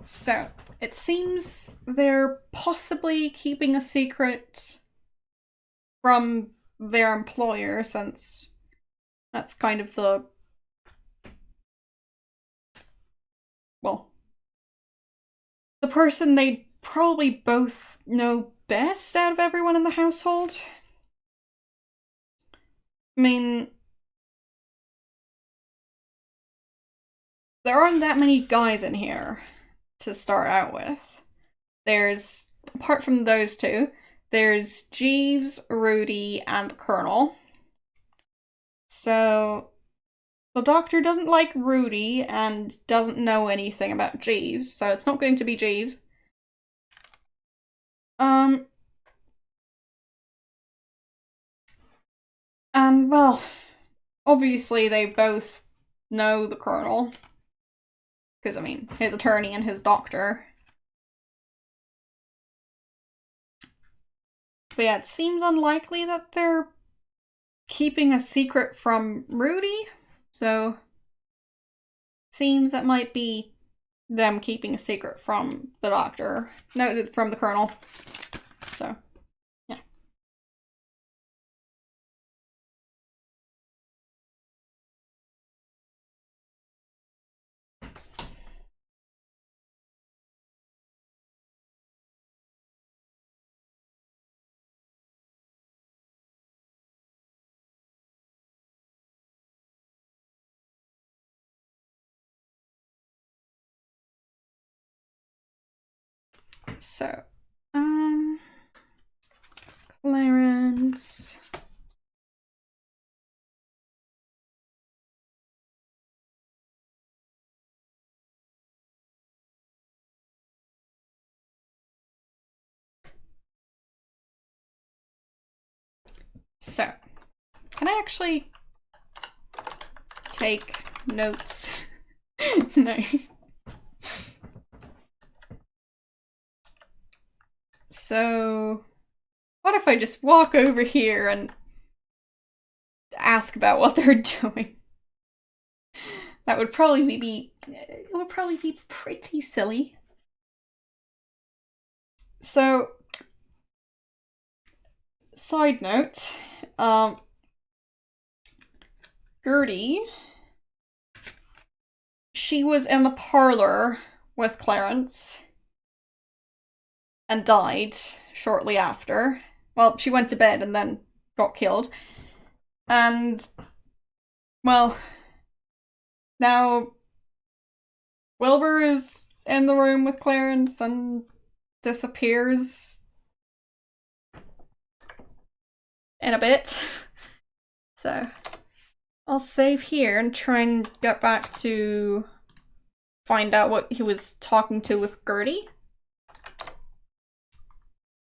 So, it seems they're possibly keeping a secret from their employer, since that's kind of the... well, the person they probably both know best out of everyone in the household. I mean, there aren't that many guys in here to start out with. There's, apart from those two, there's Jeeves, Rudy, and the Colonel. So, the Doctor doesn't like Rudy and doesn't know anything about Jeeves, so it's not going to be Jeeves. And, well, obviously they both know the Colonel. Because, I mean, his attorney and his doctor. But yeah, it seems unlikely that they're keeping a secret from Rudy. So, seems that might be them keeping a secret from the doctor. No, from the Colonel. So, yeah. So, Clarence. So, can I actually take notes? No. So, what if I just walk over here and ask about what they're doing? That would probably be pretty silly. So, side note, Gertie, she was in the parlor with Clarence and died shortly after. Well, she went to bed and then got killed. And, well, now Wilbur is in the room with Clarence and disappears in a bit. So, I'll save here and try and get back to find out what he was talking to with Gertie.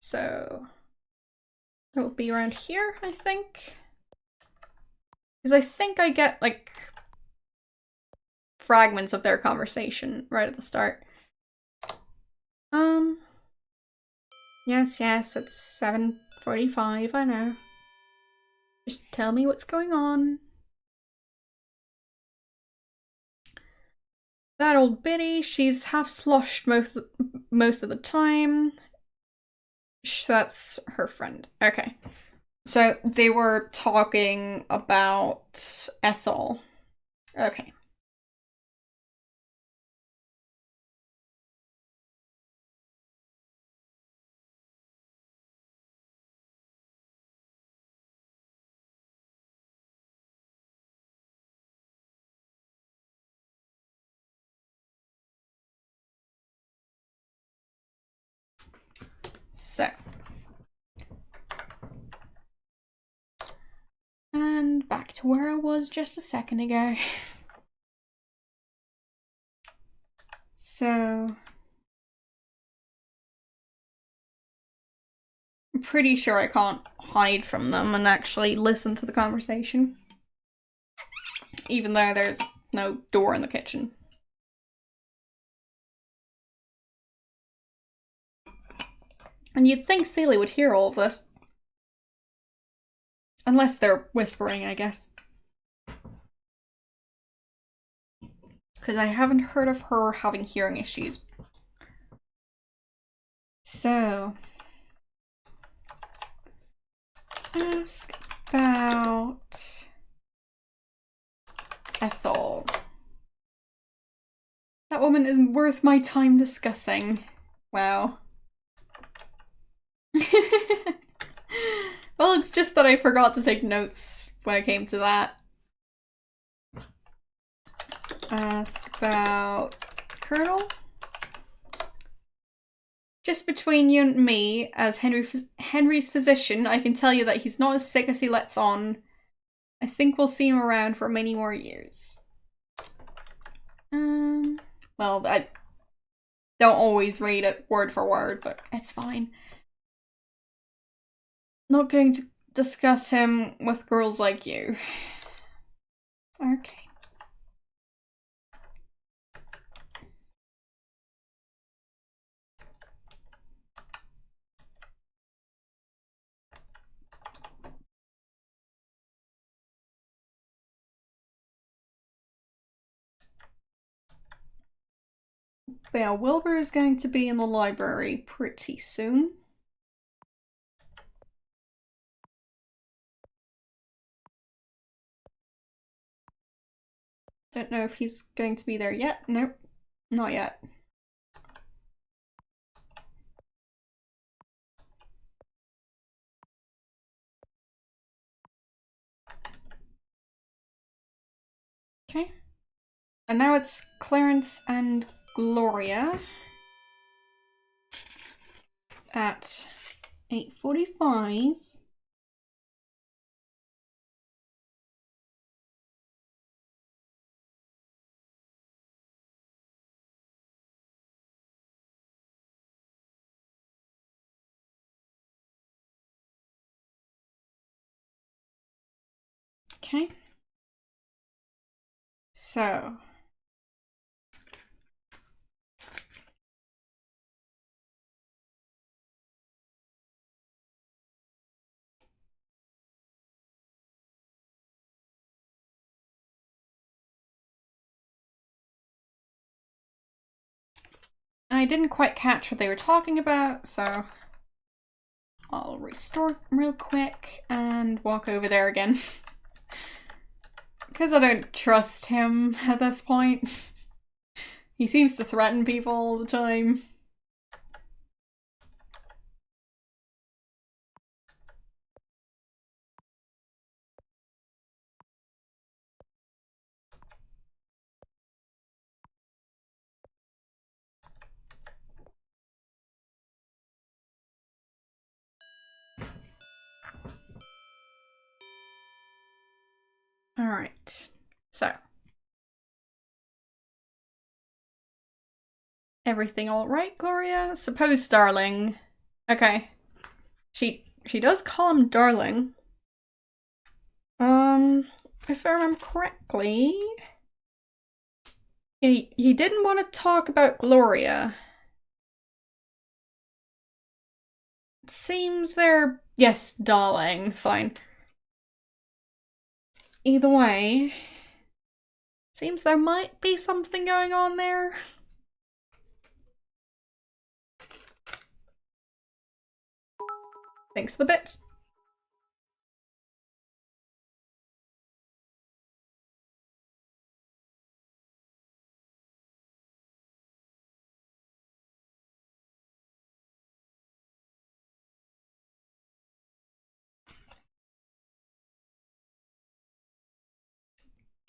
So, it'll be around here, I think. Because I think I get, like, fragments of their conversation right at the start. Yes, it's 7:45, I know. Just tell me what's going on. That old biddy, she's half sloshed most of the time. That's her friend. Okay. So they were talking about Ethel. Okay. So. And back to where I was just a second ago. So. I'm pretty sure I can't hide from them and actually listen to the conversation. Even though there's no door in the kitchen. And you'd think Celie would hear all of this. Unless they're whispering, I guess. Because I haven't heard of her having hearing issues. So... ask about... Ethel. That woman isn't worth my time discussing. Wow. Well, it's just that I forgot to take notes when it came to that. Ask about Colonel? Just between you and me, as Henry's physician, I can tell you that he's not as sick as he lets on. I think we'll see him around for many more years. Well, I don't always read it word for word, but it's fine. Not going to discuss him with girls like you. Okay. But yeah, Wilbur is going to be in the library pretty soon. Don't know if he's going to be there yet. Nope, not yet. Okay. And now it's Clarence and Gloria. at 8:45. Okay. So. I didn't quite catch what they were talking about, so I'll restore real quick and walk over there again. Because I don't trust him at this point. He seems to threaten people all the time. Alright, so. Everything alright, Gloria? Suppose darling. Okay. She does call him darling. If I remember correctly, he didn't want to talk about Gloria. It seems they're... Yes, darling. Fine. Either way, seems there might be something going on there. Thanks for the bit.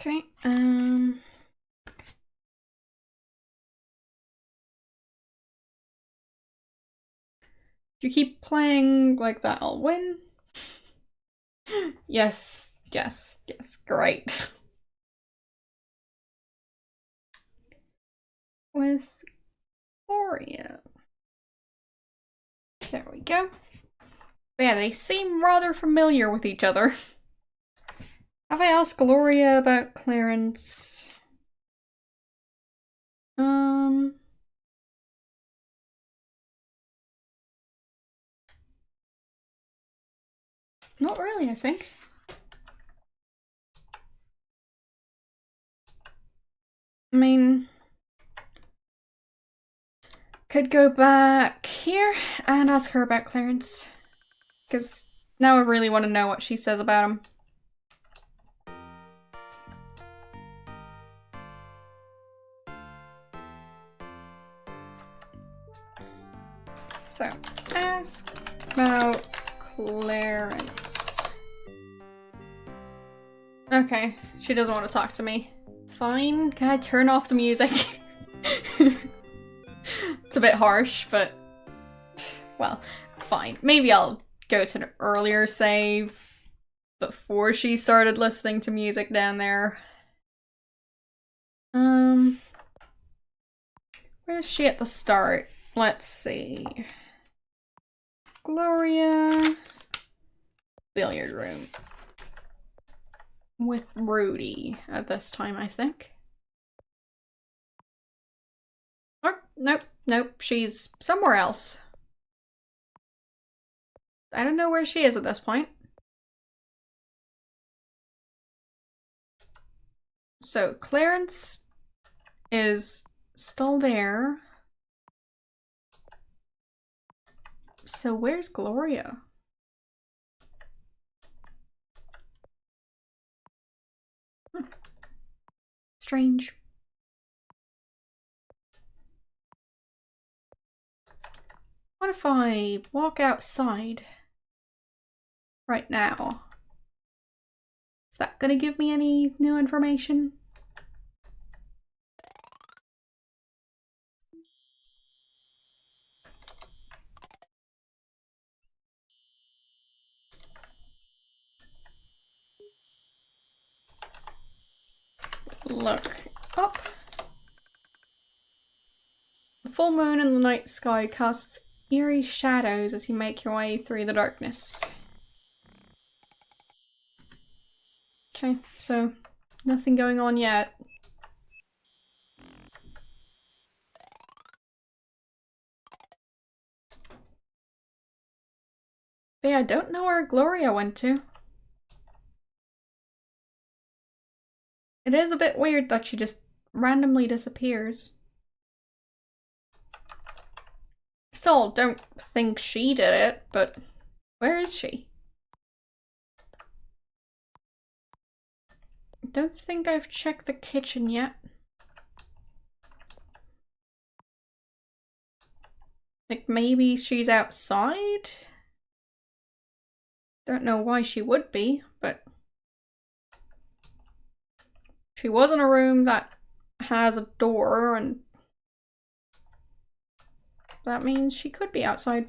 Okay, if you keep playing like that, I'll win. Yes, yes, yes, great. With Gloria. There we go. But yeah, they seem rather familiar with each other. Have I asked Gloria about Clarence? Not really, I think. I mean, could go back here and ask her about Clarence. Because now I really want to know what she says about him. So, ask about Clarence. Okay, she doesn't want to talk to me. Fine, can I turn off the music? It's a bit harsh, but... Well, fine. Maybe I'll go to an earlier save before she started listening to music down there. Where's she at the start? Let's see. Gloria. Billiard room. With Rudy at this time, I think. Oh, nope, nope, she's somewhere else. I don't know where she is at this point. So Clarence is still there. So where's Gloria? Strange. What if I walk outside right now? Is that gonna give me any new information? look up. The full moon in the night sky casts eerie shadows as you make your way through the darkness. Okay, so nothing going on yet. But yeah, I don't know where Gloria went to. It is a bit weird that she just randomly disappears. Still don't think she did it, but where is she? Don't think I've checked the kitchen yet. Like maybe she's outside? Don't know why she would be, but she was in a room that has a door, and that means she could be outside.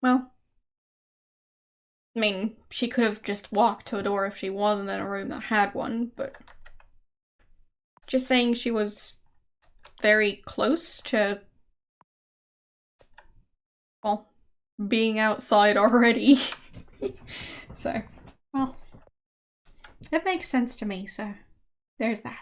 Well, I mean, she could have just walked to a door if she wasn't in a room that had one, but just saying she was very close to, well, being outside already. So, well, it makes sense to me, so there's that.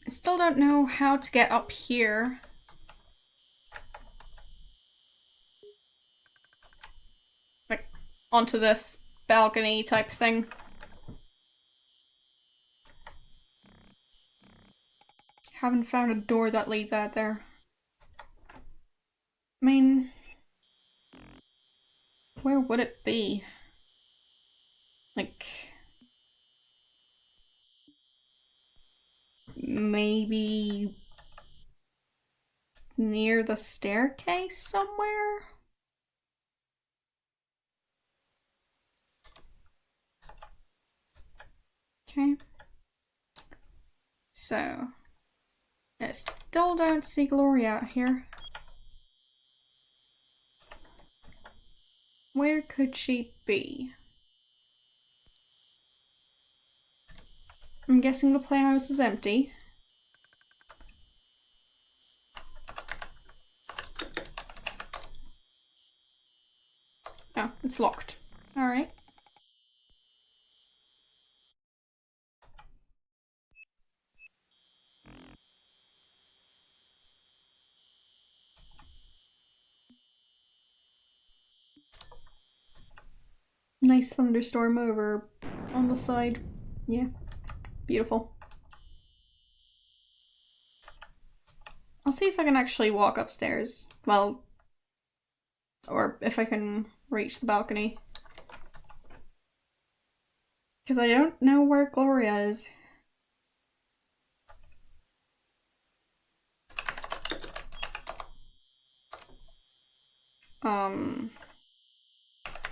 I still don't know how to get up here. Like, onto this balcony type thing. Haven't found a door that leads out there. I mean, where would it be? Like, maybe near the staircase somewhere? Okay. So, I still don't see Gloria out here. Where could she be? I'm guessing the playhouse is empty. Oh, it's locked. Alright. Nice thunderstorm over on the side. Yeah, beautiful. I'll see if I can actually walk upstairs. Well, or if I can reach the balcony. Because I don't know where Gloria is.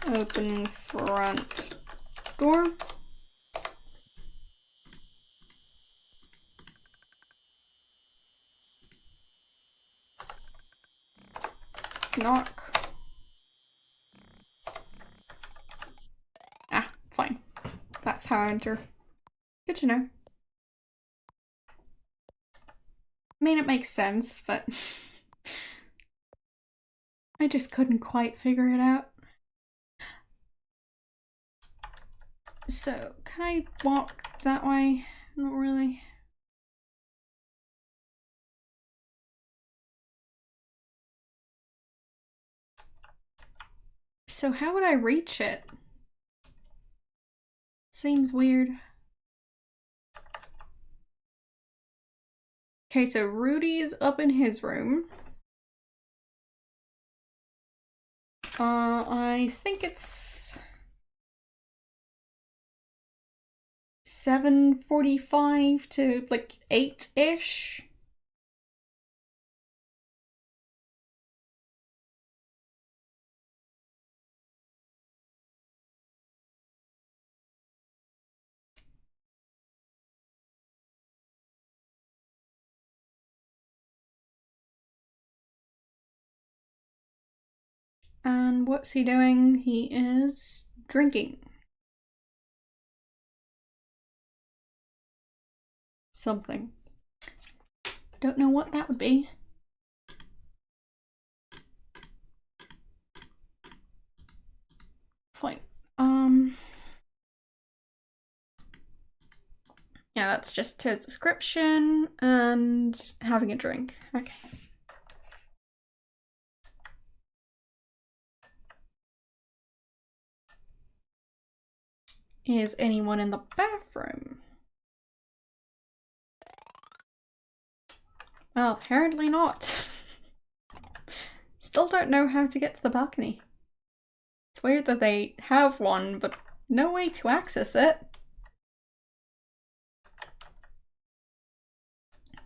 Open front door. Knock. Ah, fine. That's how I enter. Good to know. I mean, it makes sense, but I just couldn't quite figure it out. So, can I walk that way? Not really. So how would I reach it? Seems weird. Okay, so Rudy is up in his room. I think it's 7:45 to like 8-ish. And what's he doing? He is drinking. Something. Don't know what that would be. Fine. Yeah, that's just his description and having a drink. Okay. Is anyone in the bathroom? Well, apparently not. Still don't know how to get to the balcony. It's weird that they have one, but no way to access it.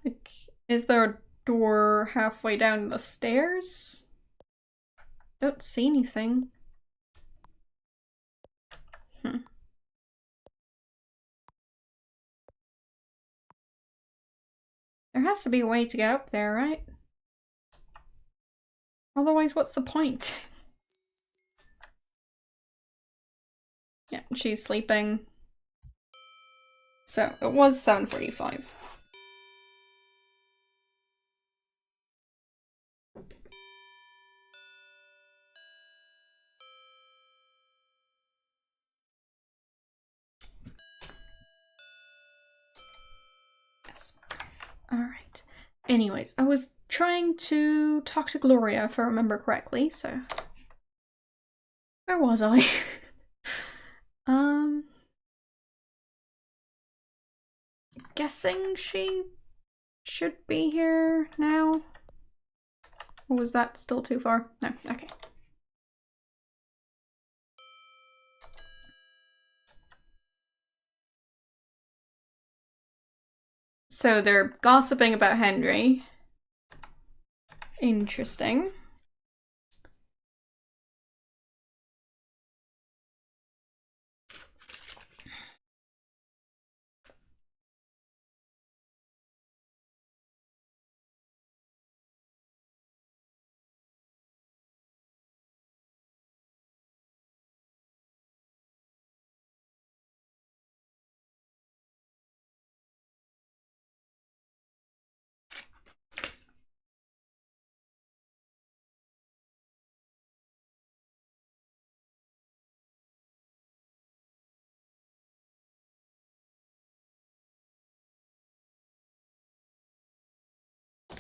Like, is there a door halfway down the stairs? Don't see anything. There has to be a way to get up there, right? Otherwise, what's the point? Yeah, she's sleeping. So, it was 7:45. Yes. Alright. Anyways, I was trying to talk to Gloria, if I remember correctly, so... Where was I? Guessing she should be here now? Or was that still too far? No, okay. So they're gossiping about Henry. Interesting.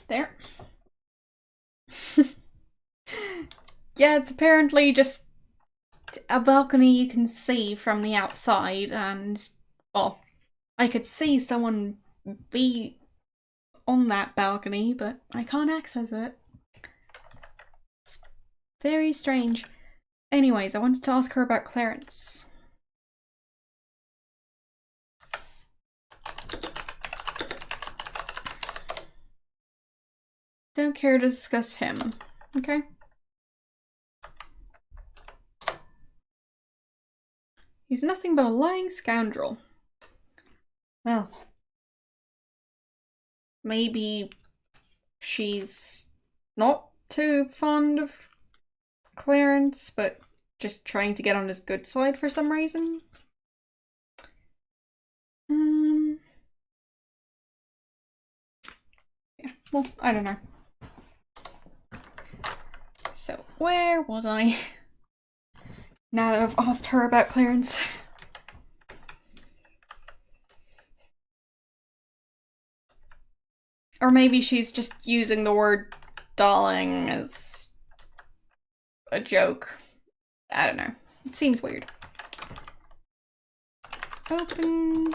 There. Yeah, it's apparently just a balcony you can see from the outside, and, well, I could see someone be on that balcony, but I can't access it. It's very strange. Anyways, I wanted to ask her about Clarence. Don't care to discuss him, okay? He's nothing but a lying scoundrel. Well, maybe she's not too fond of Clarence, but just trying to get on his good side for some reason. Yeah, well, I don't know. So, where was I? Now that I've asked her about Clarence. Or maybe she's just using the word darling as a joke. I don't know. It seems weird. Open.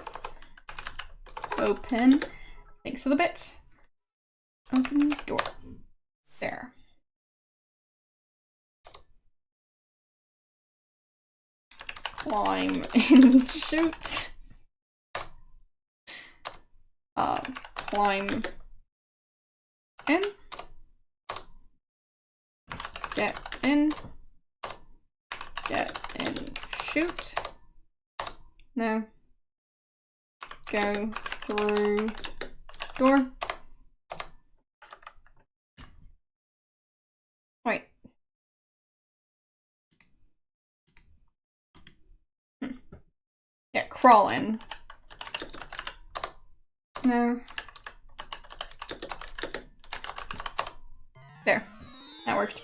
Open. Thanks for the bit. Open door. There. Climb and shoot. Climb in. Get in. Get in. Shoot. No. Go through door. Wait. crawling. No. There. That worked.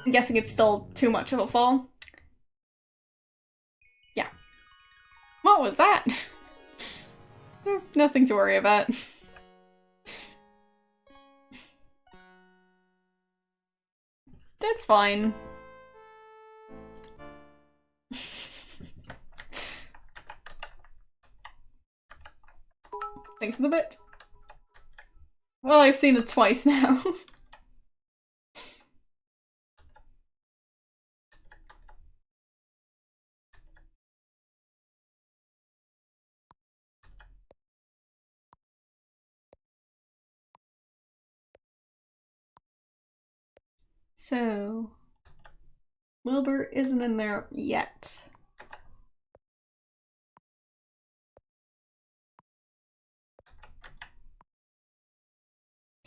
I'm guessing it's still too much of a fall. Yeah. What was that? Nothing to worry about. That's fine. Thanks for the bit. Well, I've seen it twice now. So, Wilbur isn't in there yet.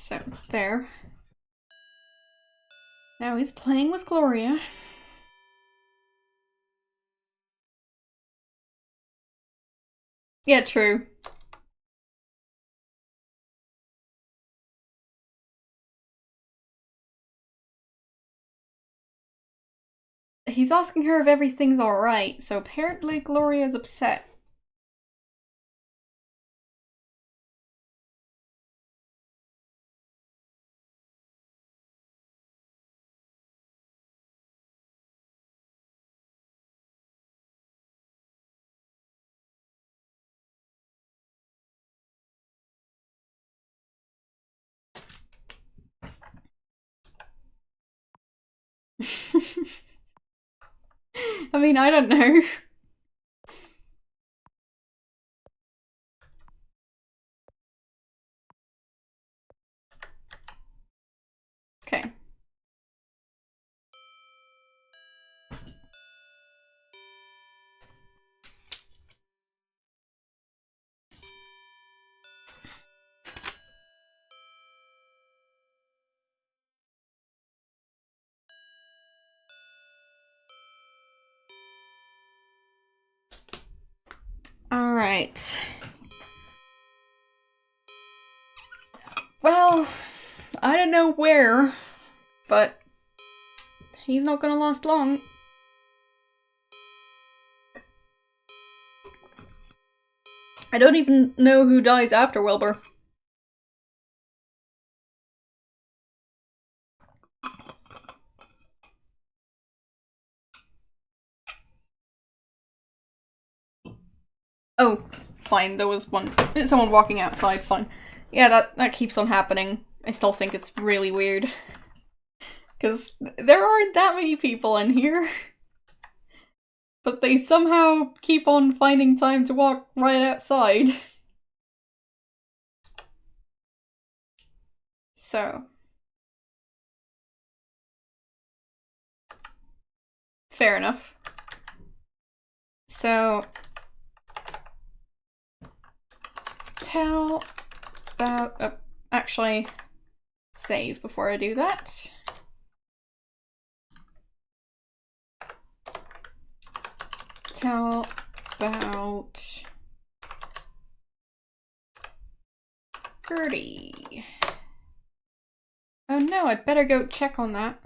So, there. Now he's playing with Gloria. Yeah, true. He's asking her if everything's alright, so apparently Gloria's upset. I mean, I don't know. Okay. Alright. Well, I don't know where, but he's not gonna last long. I don't even know who dies after Wilbur. Oh, fine, there was someone walking outside, fine. Yeah, that keeps on happening. I still think it's really weird. Because there aren't that many people in here. But they somehow keep on finding time to walk right outside. So. Fair enough. So. Tell about... actually, save before I do that. Tell about Gertie. Oh no, I'd better go check on that.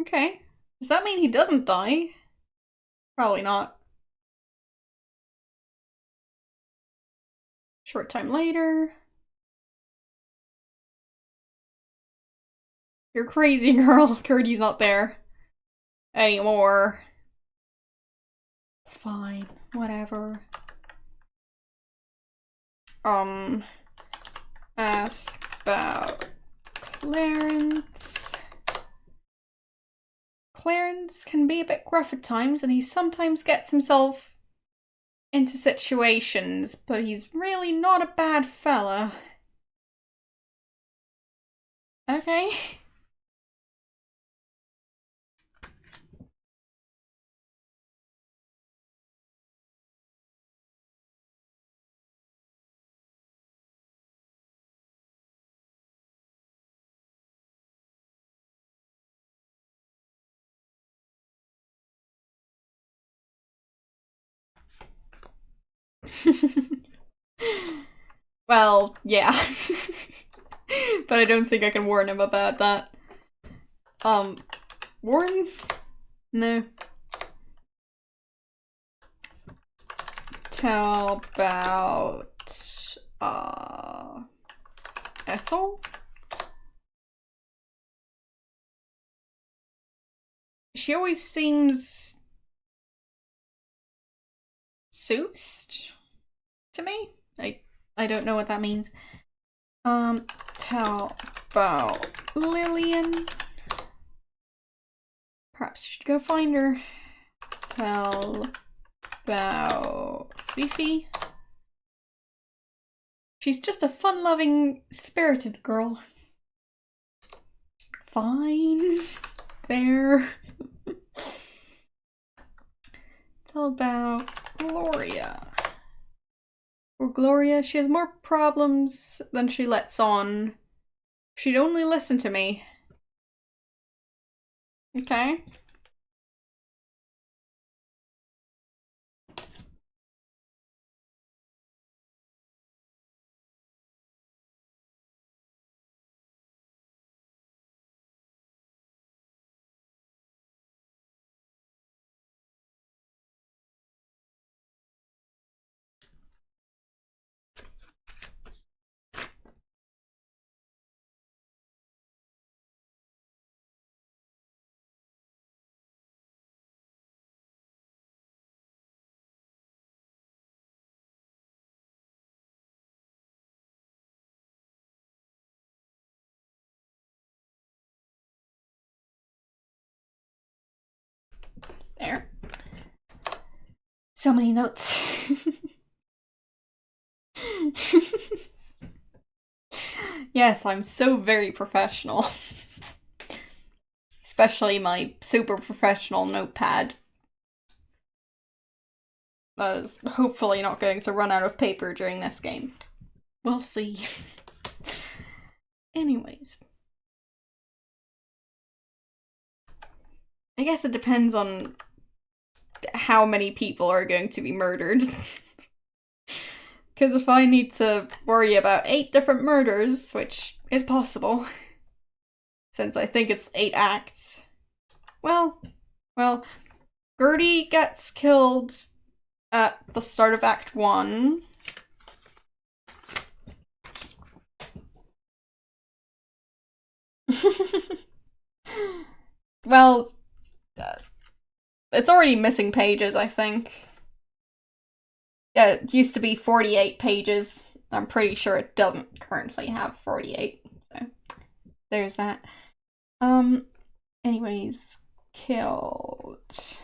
Okay. Does that mean he doesn't die? Probably not. Short time later. You're crazy, girl. Gertie's not there anymore. It's fine. Whatever. Ask about Clarence. Clarence can be a bit gruff at times, and he sometimes gets himself into situations, but he's really not a bad fella. Okay. Well, yeah. But I don't think I can warn him about that. Warn? No. Tell about, Ethel? She always seems soused to me. I don't know what that means. Tell about Lillian. Perhaps you should go find her. Tell about Fifi. She's just a fun-loving, spirited girl. Fine. Fair. Tell about Gloria. Or Gloria, she has more problems than she lets on. If she'd only listen to me. Okay. There. So many notes. Yes, I'm so very professional. Especially my super professional notepad. That is hopefully not going to run out of paper during this game. We'll see. Anyways. I guess it depends on how many people are going to be murdered. Because if I need to worry about 8 different murders, which is possible, since I think it's 8 acts, well, Gertie gets killed at the start of Act 1. Well, it's already missing pages, I think. Yeah, it used to be 48 pages. I'm pretty sure it doesn't currently have 48, so there's that. Anyways, killed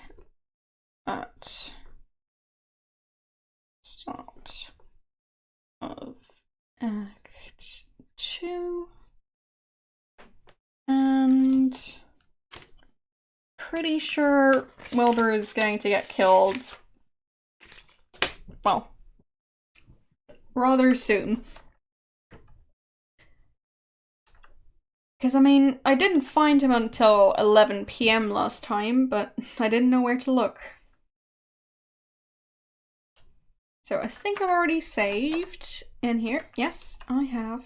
at start of Act 2. And pretty sure Wilbur is going to get killed, well, rather soon. Because, I mean, I didn't find him until 11 PM last time, but I didn't know where to look. So I think I've already saved in here. Yes, I have.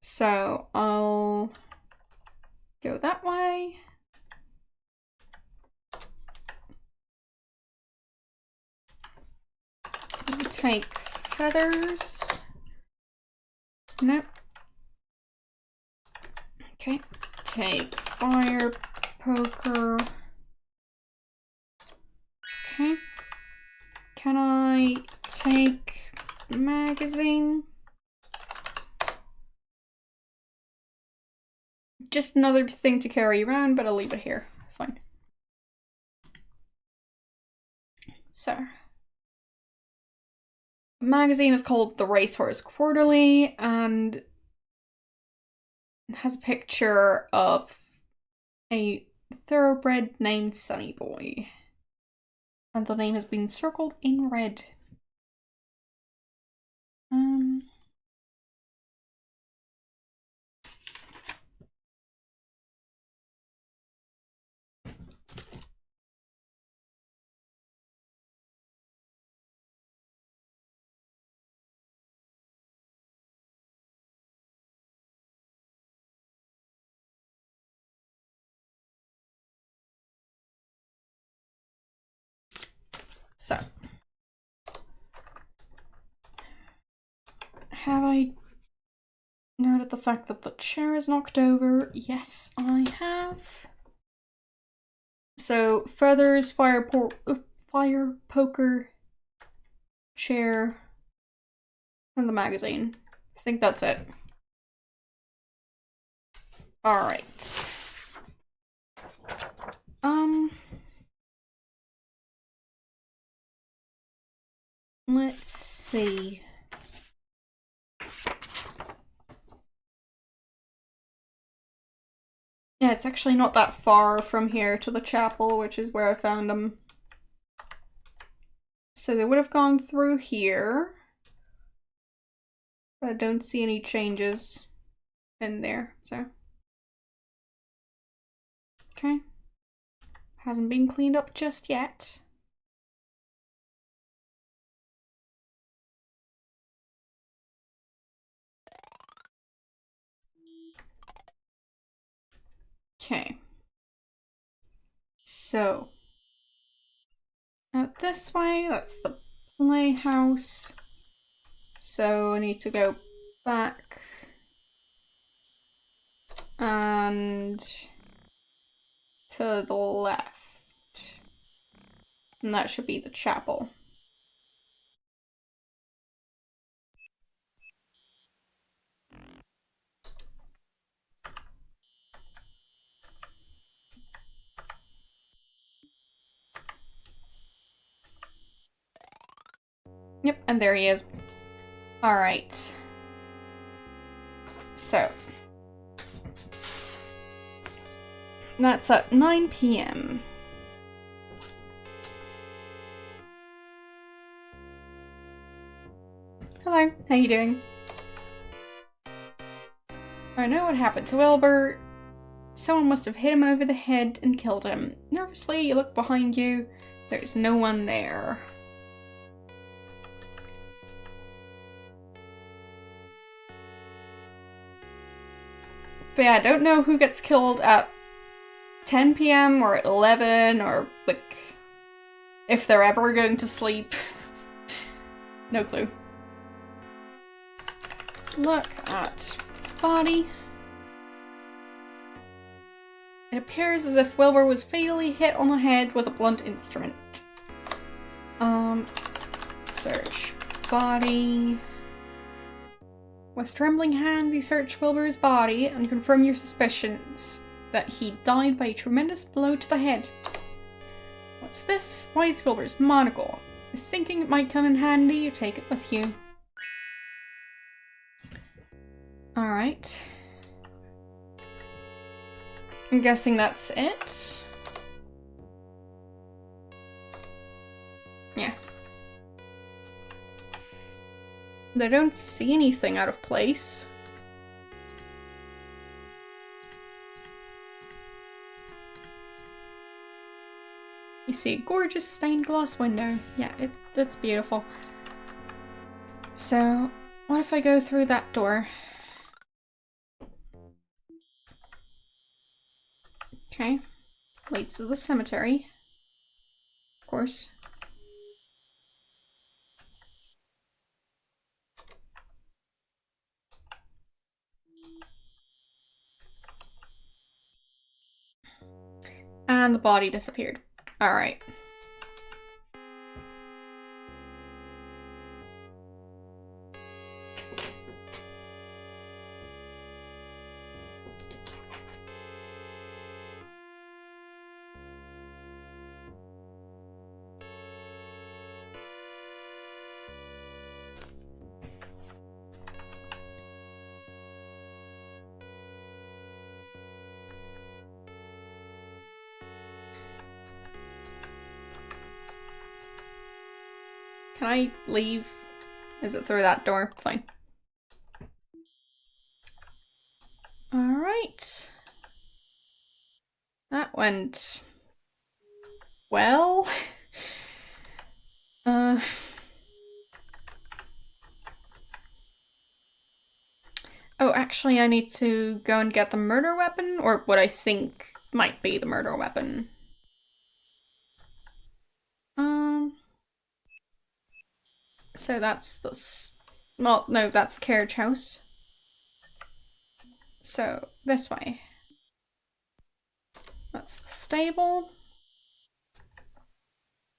So I'll go that way. Take feathers. Nope. Okay. Take fire poker. Okay. Can I take magazine? Just another thing to carry around, but I'll leave it here. Fine. So. The magazine is called The Racehorse Quarterly, and it has a picture of a thoroughbred named Sunny Boy. And the name has been circled in red. So. Have I noted the fact that the chair is knocked over? Yes, I have. So, feathers, fire poker, chair, and the magazine. I think that's it. Alright. Let's see. Yeah, it's actually not that far from here to the chapel, which is where I found them. So they would have gone through here. But I don't see any changes in there, so. Okay. Hasn't been cleaned up just yet. Okay. So. Out this way, that's the playhouse. So I need to go back. And to the left. And that should be the chapel. Yep, and there he is. Alright. So. That's at 9 p.m. Hello, how you doing? I know what happened to Wilbur. Someone must have hit him over the head and killed him. Nervously, you look behind you. There's no one there. But yeah, I don't know who gets killed at 10 p.m. or 11 or, like, if they're ever going to sleep. No clue. Look at body. It appears as if Wilbur was fatally hit on the head with a blunt instrument. Search body. With trembling hands, you search Wilbur's body and confirm your suspicions that he died by a tremendous blow to the head. What's this? Why is Wilbur's monocle? Thinking it might come in handy, you take it with you. Alright. I'm guessing that's it. Yeah. I don't see anything out of place. You see a gorgeous stained glass window. Yeah, it's beautiful. So, what if I go through that door? Okay. Leads to the cemetery. Of course. And the body disappeared. Alright. Can I leave? Is it through that door? Fine. Alright. That went well. Oh, actually I need to go and get the murder weapon, or what I think might be the murder weapon. So that's well, no, that's the carriage house. So this way. That's the stable.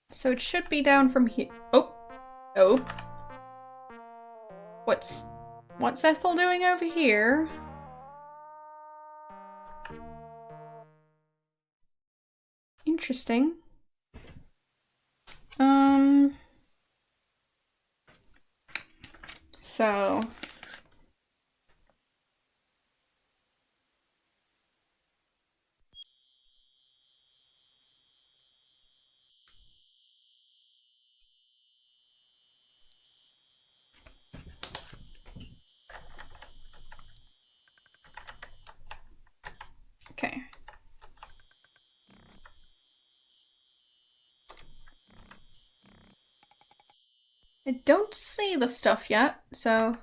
So it should be down from here. Oh. Oh. What's Ethel doing over here? Interesting. So okay. I don't see the stuff yet, so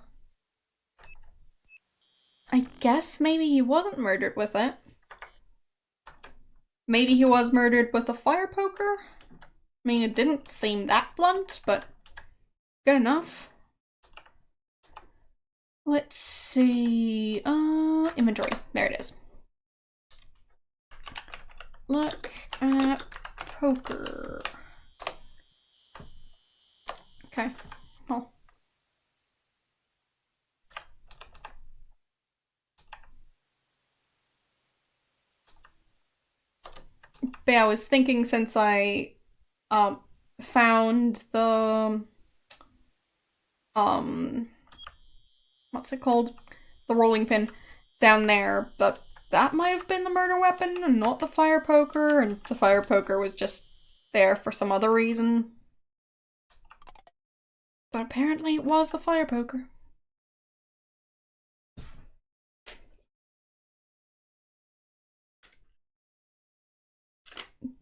I guess maybe he wasn't murdered with it. Maybe he was murdered with a fire poker? I mean, it didn't seem that blunt, but good enough. Let's see, inventory. There it is. Look at poker. Okay, well. But yeah, I was thinking since I, found the, what's it called? The rolling pin down there, but that might have been the murder weapon and not the fire poker, and the fire poker was just there for some other reason. But apparently it was the fire poker.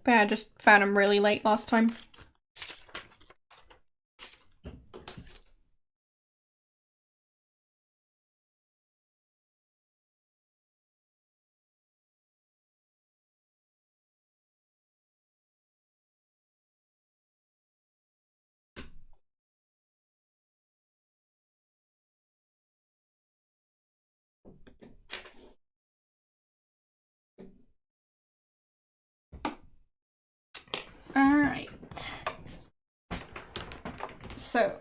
But yeah, I just found him really late last time. Alright. So,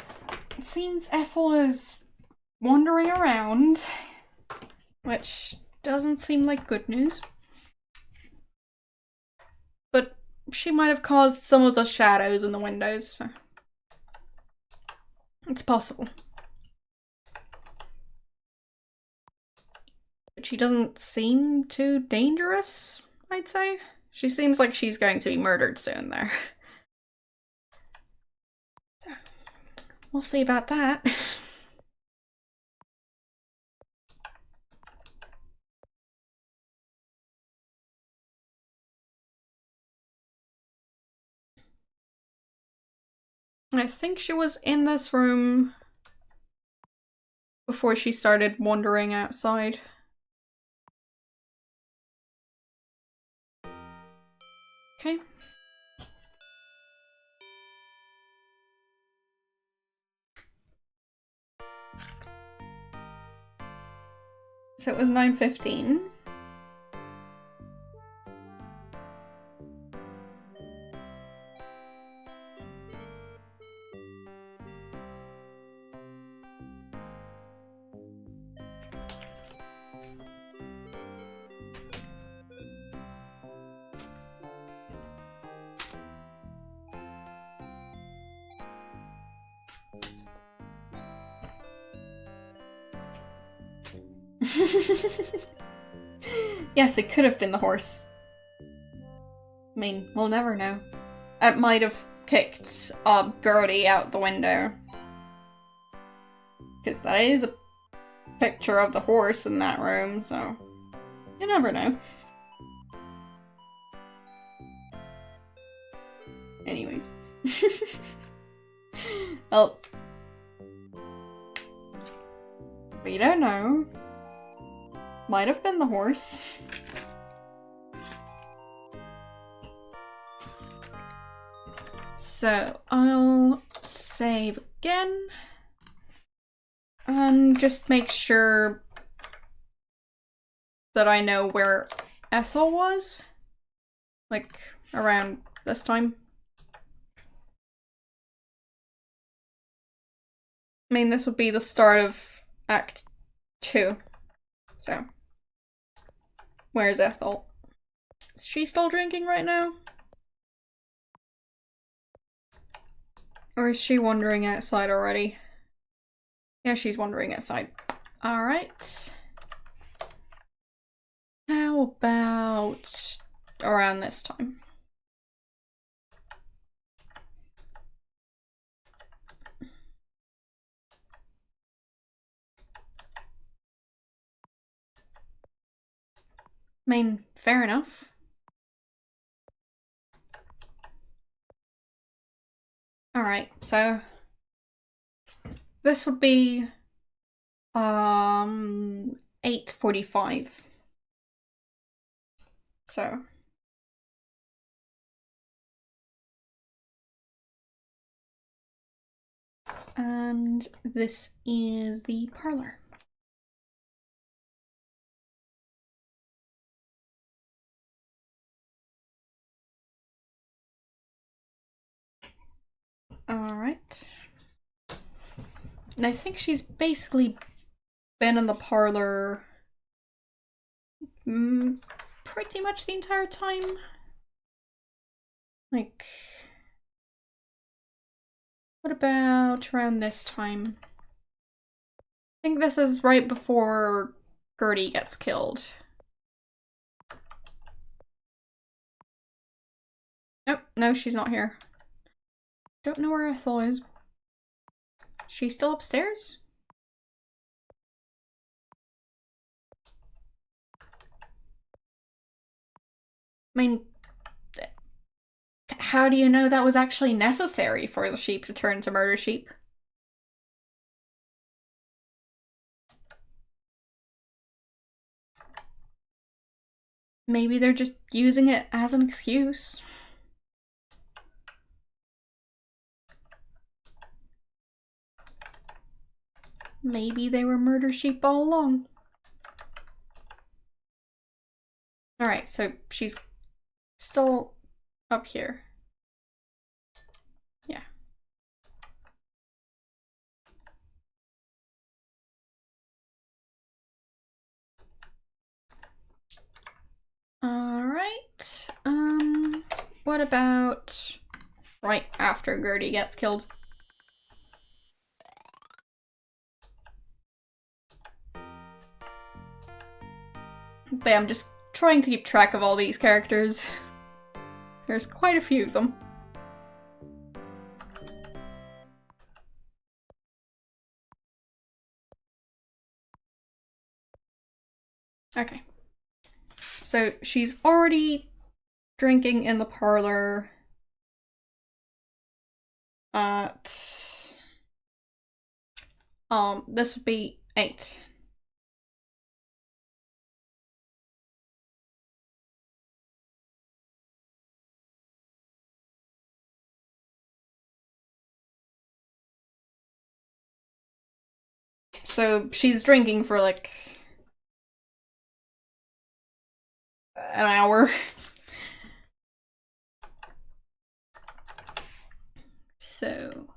it seems Ethel is wandering around, which doesn't seem like good news. But she might have caused some of the shadows in the windows, so it's possible. But she doesn't seem too dangerous, I'd say. She seems like she's going to be murdered soon there. So, we'll see about that. I think she was in this room before she started wandering outside. Okay. So it was 9:15. Yes, it could have been the horse. I mean, we'll never know. It might have kicked Gertie out the window. Because that is a picture of the horse in that room, so you never know. Anyways. Well, we don't know. Might have been the horse. So, I'll save again. And just make sure that I know where Ethel was. Like, around this time. I mean, this would be the start of Act 2. So, where's Ethel? Is she still drinking right now? Or is she wandering outside already? Yeah, she's wandering outside. Alright. How about around this time? I mean, fair enough. Alright, so this would be 8:45. So and this is the parlor. Alright. And I think she's basically been in the parlor pretty much the entire time. Like, what about around this time? I think this is right before Gertie gets killed. Nope, no, she's not here. Don't know where Ethel is. She's still upstairs? I mean, how do you know that was actually necessary for the sheep to turn to murder sheep? Maybe they're just using it as an excuse. Maybe they were murder sheep all along. Alright, so she's still up here. Yeah. Alright, what about right after Gertie gets killed? But I'm just trying to keep track of all these characters. There's quite a few of them. Okay. So she's already drinking in the parlor at this would be 8. So she's drinking for like an hour. So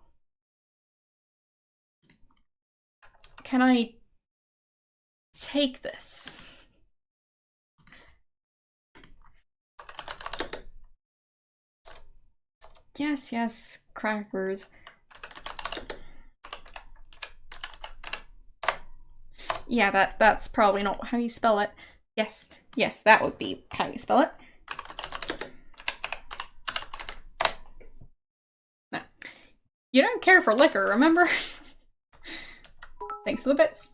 can I take this? Yes, yes, crackers. Yeah, that's probably not how you spell it. Yes, yes, that would be how you spell it. No. You don't care for liquor, remember? Thanks for the bits.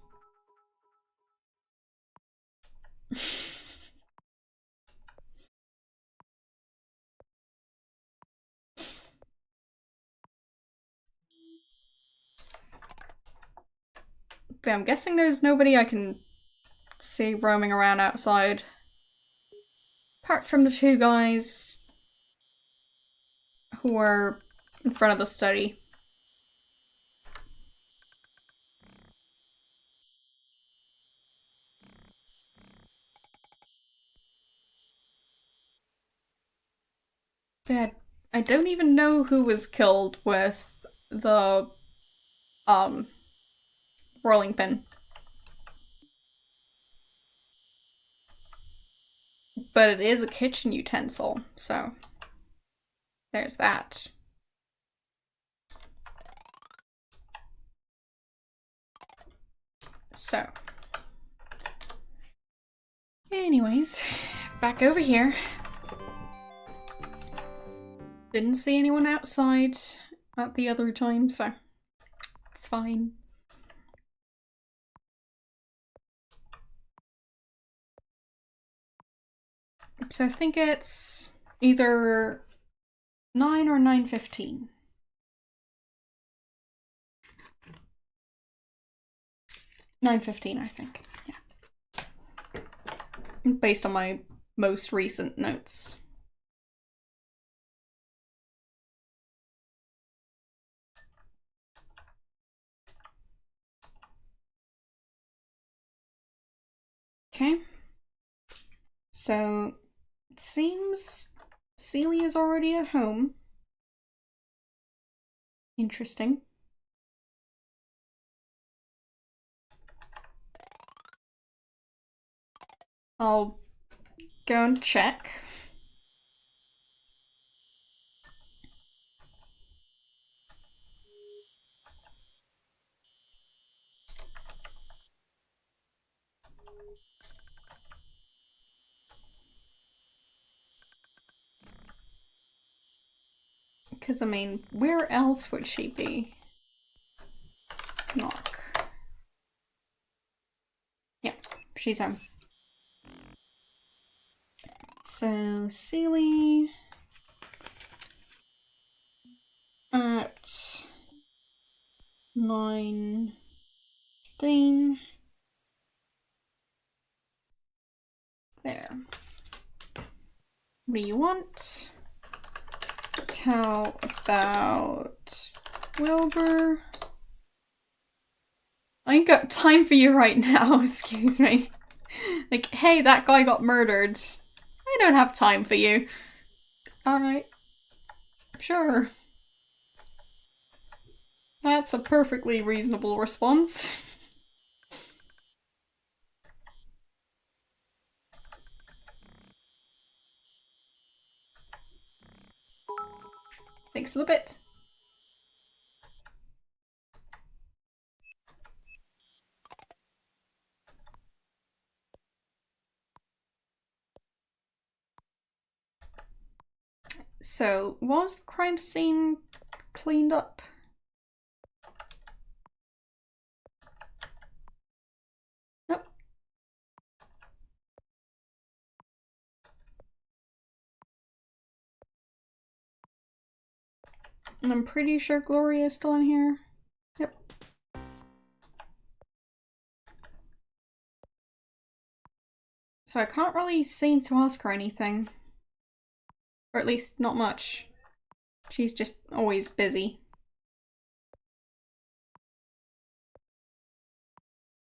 But I'm guessing there's nobody I can see roaming around outside. Apart from the 2 guys who are in front of the study. Yeah, I don't even know who was killed with the rolling pin. But it is a kitchen utensil, so there's that. So, anyways, back over here. Didn't see anyone outside at the other time, so it's fine. So I think it's either 9 or 9:15. 9:15, I think. Yeah. Based on my most recent notes. Okay. So it seems Celia's already at home. Interesting. I'll go and check. Because, I mean, where else would she be? Knock. Yeah, she's home. So, Celie at 9:15. There. What do you want? Tell about Wilbur. I ain't got time for you right now, excuse me. Like, hey, that guy got murdered. I don't have time for you. Alright. Sure. That's a perfectly reasonable response. Thanks for the bit. So, was the crime scene cleaned up? Nope. And I'm pretty sure Gloria is still in here. Yep. So I can't really seem to ask her anything. Or at least not much. She's just always busy.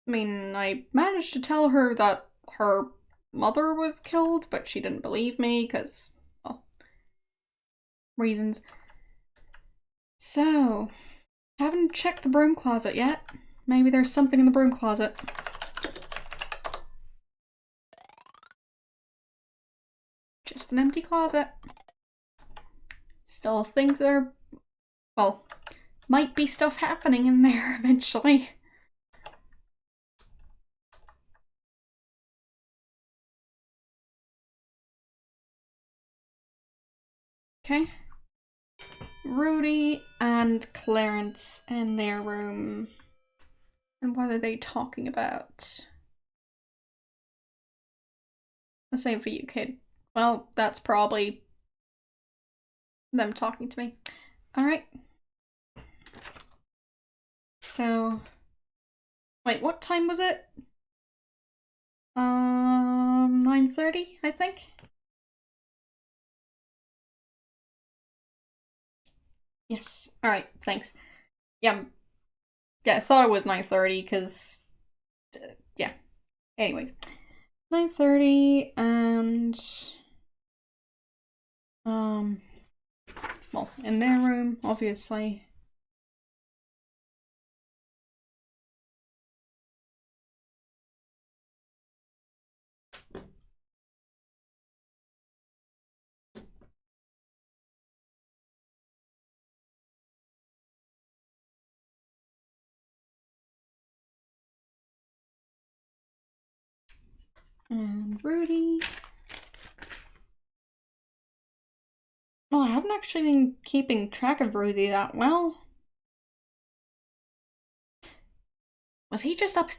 I mean, I managed to tell her that her mother was killed, but she didn't believe me because, well, reasons. So, haven't checked the broom closet yet. Maybe there's something in the broom closet. Just an empty closet. Still think there, well, might be stuff happening in there eventually. Okay. Rudy and Clarence in their room. And what are they talking about? The same for you, kid. Well, that's probably them talking to me. Alright. So, wait, what time was it? 9:30, I think? Yes. Alright, thanks. Yeah, I thought it was 9:30, because, yeah. Anyways. 9:30, and, well, in their room, obviously. And Rudy. Well, I haven't actually been keeping track of Rudy that well. Was he just up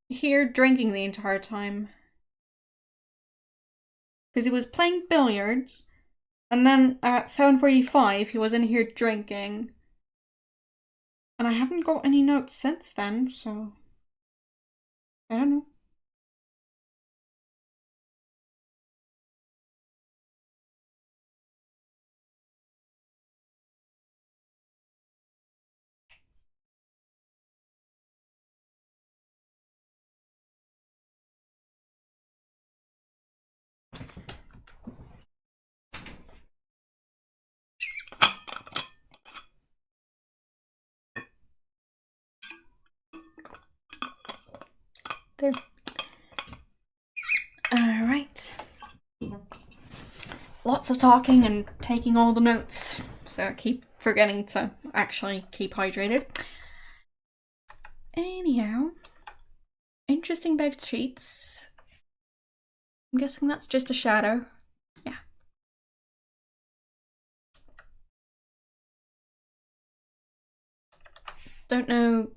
here drinking the entire time? Because he was playing billiards, and then at 7:45 he was in here drinking. And I haven't got any notes since then, so I don't know. There. Alright. Lots of talking and taking all the notes, so I keep forgetting to actually keep hydrated. Anyhow, interesting bed sheets. I'm guessing that's just a shadow. Yeah. Don't know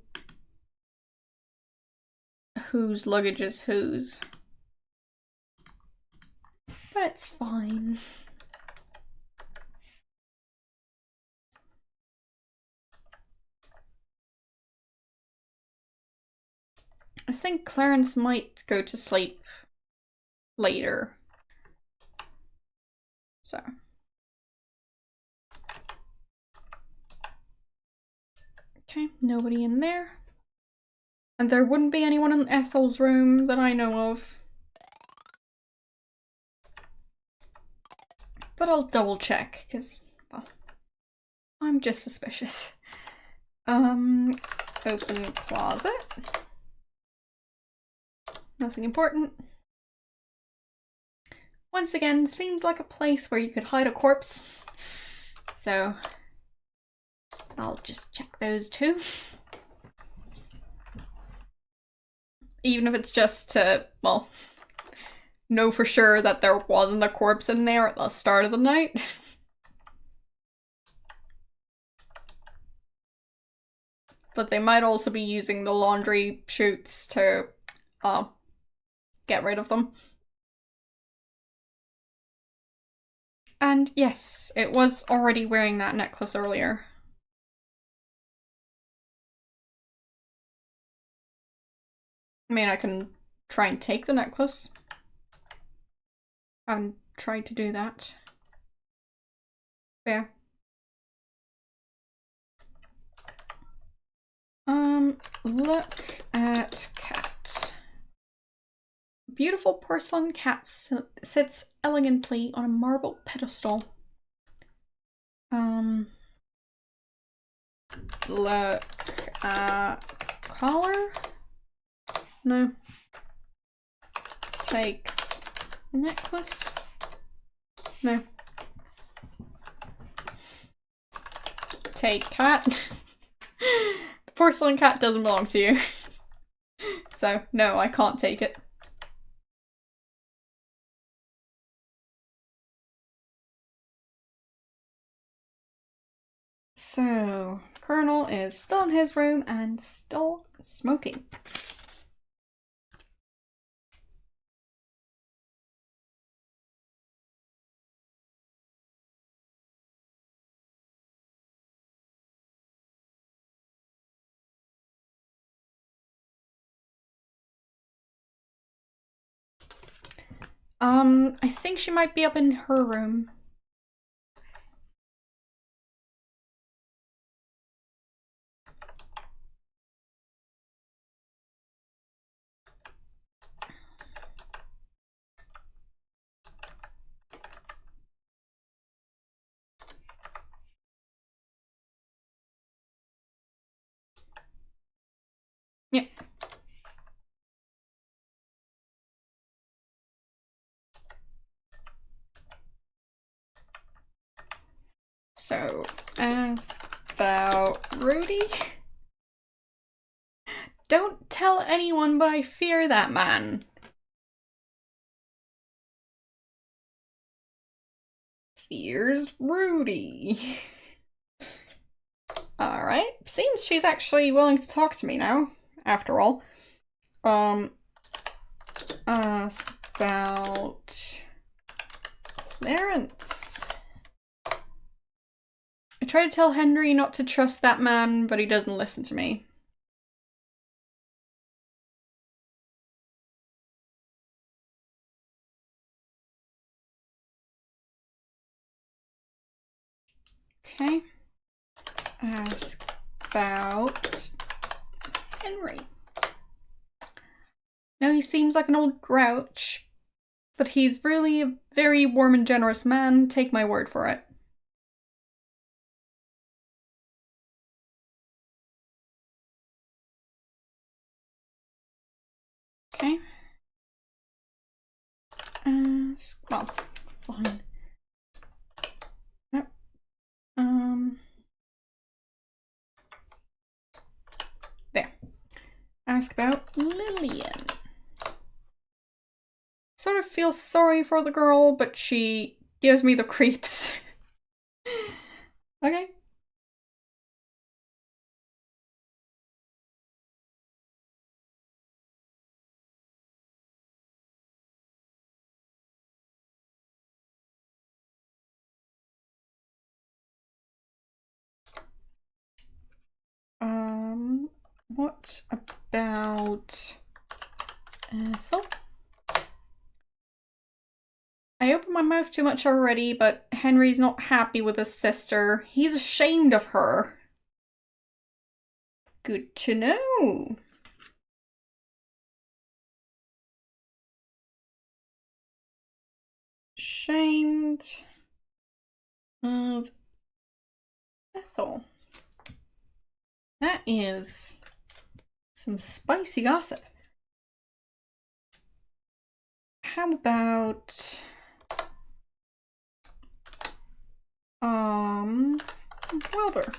whose luggage is whose, but it's fine. I think Clarence might go to sleep later. So. Okay, nobody in there. And there wouldn't be anyone in Ethel's room that I know of. But I'll double check, because, well, I'm just suspicious. Open closet. Nothing important. Once again, seems like a place where you could hide a corpse. So, I'll just check those too. Even if it's just to, well, know for sure that there wasn't a corpse in there at the start of the night. But they might also be using the laundry chutes to get rid of them. And yes, it was already wearing that necklace earlier. I mean, I can try and take the necklace. I haven't tried to do that. Yeah. Look at cat. Beautiful porcelain cat sits elegantly on a marble pedestal. Look at collar? No. Take necklace? No. Take cat? The porcelain cat doesn't belong to you. So, no, I can't take it. So, Colonel is still in his room and still smoking. I think she might be up in her room. So, ask about Rudy. Don't tell anyone, but I fear that man. Fears Rudy. Alright, seems she's actually willing to talk to me now, after all. Ask about Clarence. I try to tell Henry not to trust that man, but he doesn't listen to me. Okay. Ask about Henry. Now he seems like an old grouch, but he's really a very warm and generous man, take my word for it. Okay. Ask, well, fine. Nope. There. Ask about Lillian. Sort of feel sorry for the girl, but she gives me the creeps. Okay. What about Ethel? I opened my mouth too much already, but Henry's not happy with his sister. He's ashamed of her. Good to know. Ashamed of Ethel. That is some spicy gossip. How about Wilbur?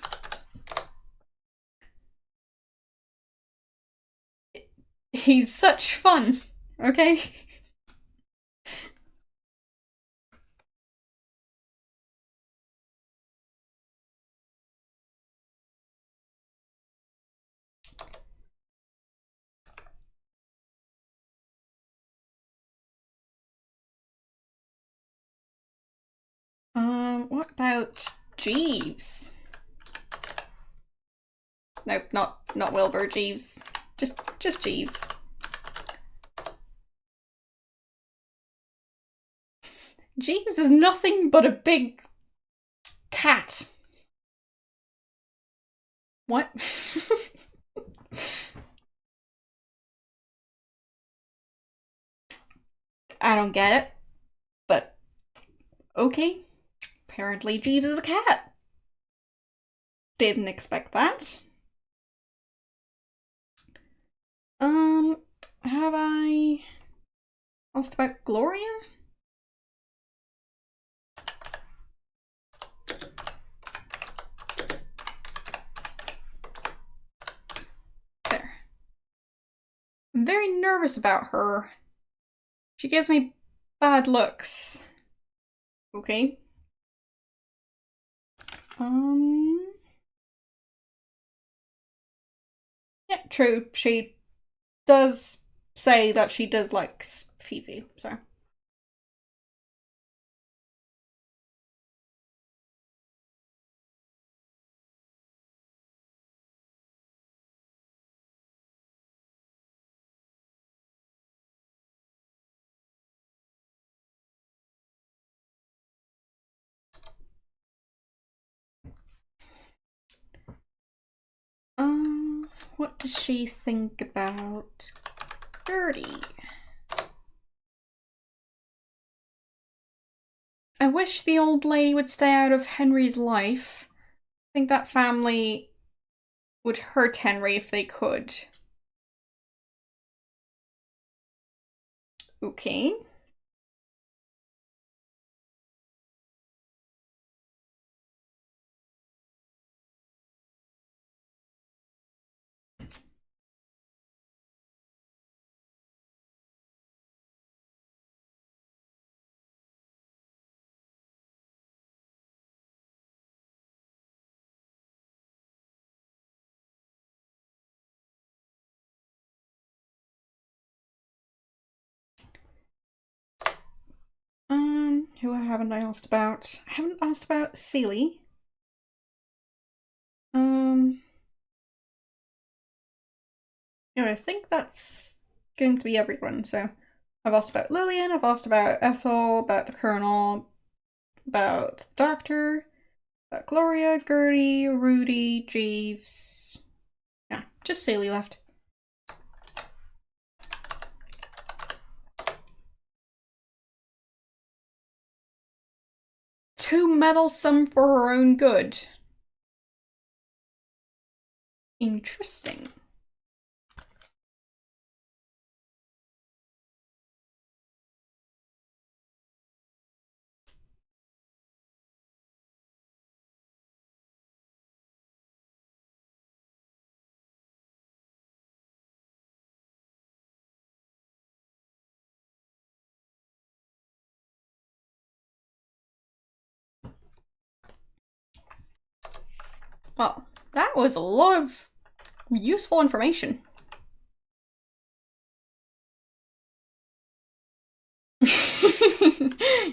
He's such fun, okay? What about Jeeves? Nope, not Wilbur, Jeeves. Just Jeeves. Jeeves is nothing but a big cat. What? I don't get it, but okay. Apparently Jeeves is a cat. Didn't expect that. Have I asked about Gloria? There. I'm very nervous about her. She gives me bad looks. Okay. Yeah, true. She does say that she dislikes Fifi, so. What does she think about Gertie? I wish the old lady would stay out of Henry's life. I think that family would hurt Henry if they could. Okay. Who haven't I asked about? I haven't asked about Seely. Yeah, I think that's going to be everyone. So I've asked about Lillian, I've asked about Ethel, about the Colonel, about the Doctor, about Gloria, Gertie, Rudy, Jeeves. Yeah, just Seely left. Too meddlesome for her own good. Interesting. Well, that was a lot of useful information.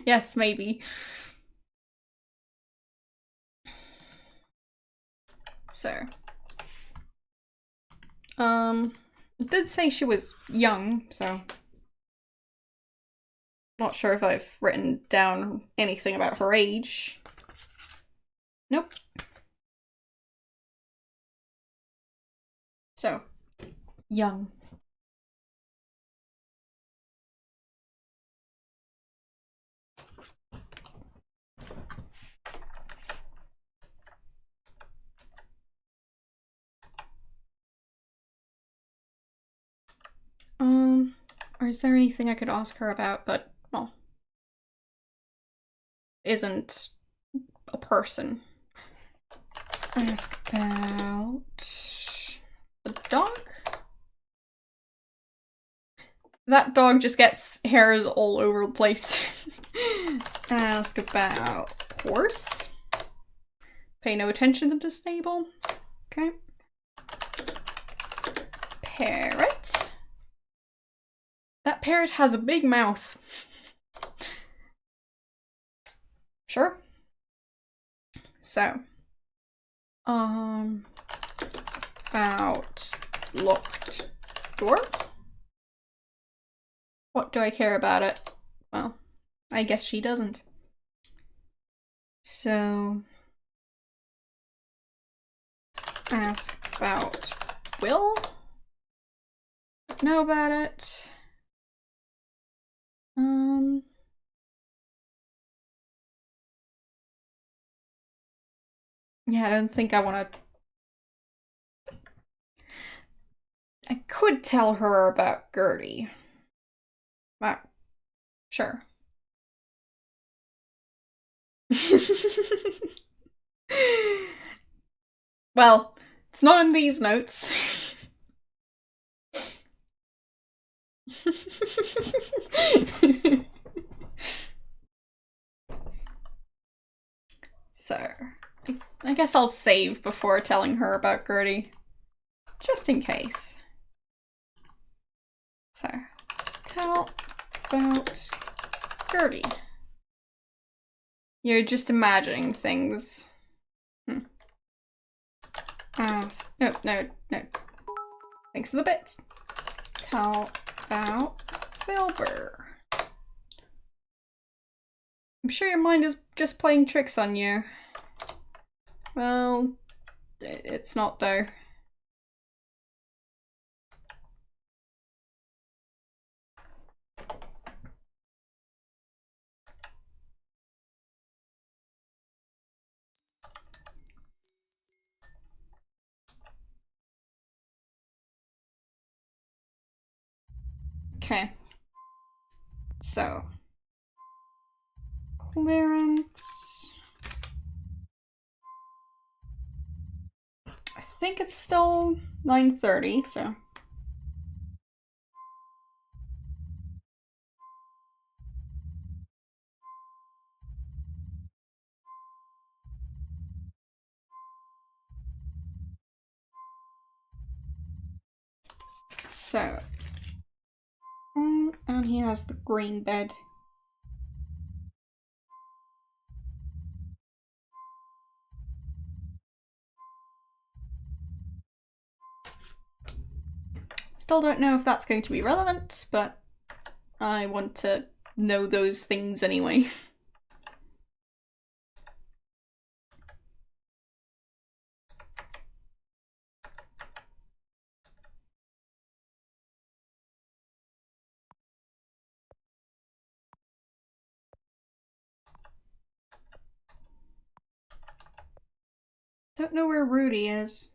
Yes, maybe. So, it did say she was young, so not sure if I've written down anything about her age. Nope. So, young. Or is there anything I could ask her about that, well, isn't a person? Ask about the dog? That dog just gets hairs all over the place. Ask about horse. Pay no attention to the stable. Okay. Parrot. That parrot has a big mouth. Sure. So. About locked door? What do I care about it? Well, I guess she doesn't. So. Ask about Will? Know about it. Yeah, I don't think I want to. I could tell her about Gertie. Sure. Well, it's not in these notes. So, I guess I'll save before telling her about Gertie. Just in case. So, tell about Gertie. You're just imagining things. No. Thanks for the bit. Tell about Wilbur. I'm sure your mind is just playing tricks on you. Well, it's not though. Okay. So. Clearance. I think it's still 9:30, so. So. And he has the green bed. Still don't know if that's going to be relevant, but I want to know those things anyways. Don't know where Rudy is.